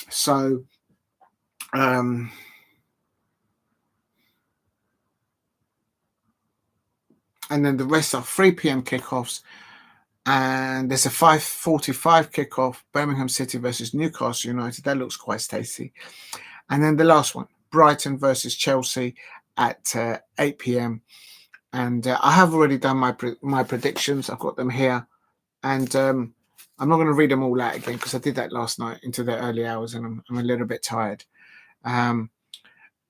So, and then the rest are 3 p.m. kickoffs. And there's a 5:45 kickoff, Birmingham City versus Newcastle United. That looks quite tasty. And then the last one, Brighton versus Chelsea at 8 p.m. And I have already done my predictions. I've got them here. And I'm not going to read them all out again, because I did that last night into the early hours, and I'm a little bit tired. So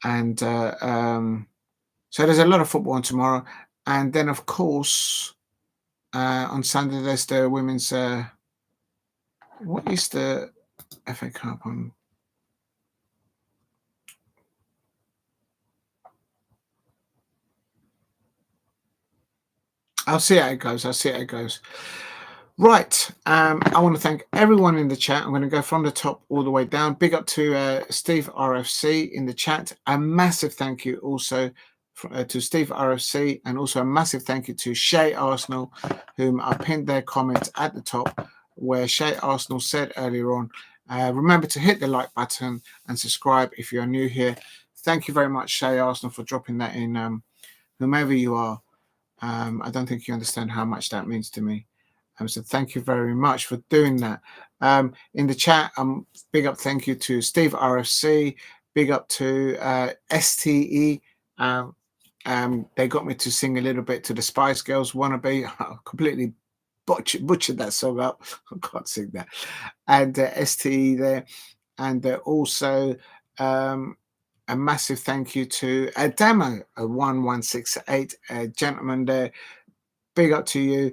there's a lot of football on tomorrow. And then, of course, on Sunday, there's the women's... what is the FA Cup on? I'll see how it goes. Right. I want to thank everyone in the chat. I'm going to go from the top all the way down. Big up to Steve RFC in the chat. A massive thank you also to Steve RFC, and also a massive thank you to Shay Arsenal, whom I pinned their comment at the top, where Shay Arsenal said earlier on, remember to hit the like button and subscribe if you're new here. Thank you very much, Shay Arsenal, for dropping that in. Whomever you are, I don't think you understand how much that means to me. So thank you very much for doing that. In the chat, big up thank you to Steve RFC. Big up to STE. They got me to sing a little bit to the Spice Girls Wannabe. I completely butchered that song up. I can't sing that. And STE there. And also a massive thank you to Damo 1168, a gentleman there. Big up to you.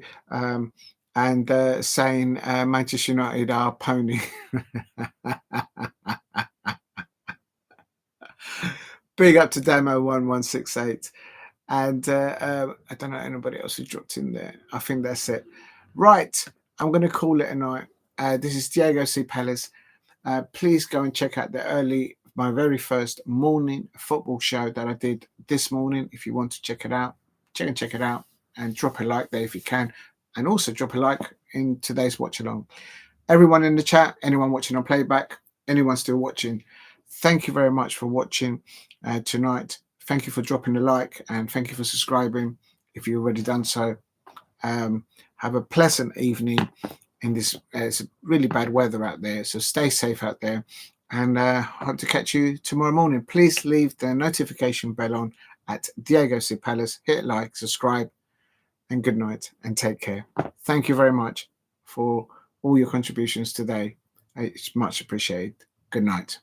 And saying Manchester United are pony. Big up to Damo1168. And I don't know anybody else who dropped in there. I think that's it. Right. I'm going to call it a night. This is Diego C. Palace. Please go and check out my very first morning football show that I did this morning. If you want to check it out, check it out and drop a like there if you can. And also drop a like in today's watch along. Everyone in the chat, anyone watching on playback, anyone still watching, thank you very much for watching tonight. Thank you for dropping a like, and thank you for subscribing if you've already done so. Have a pleasant evening in this. It's really bad weather out there, so stay safe out there, and hope to catch you tomorrow morning. Please leave the notification bell on at Diego C. Palace. Hit like, subscribe, and good night, and take care. Thank you very much for all your contributions today. It's much appreciated. Good night.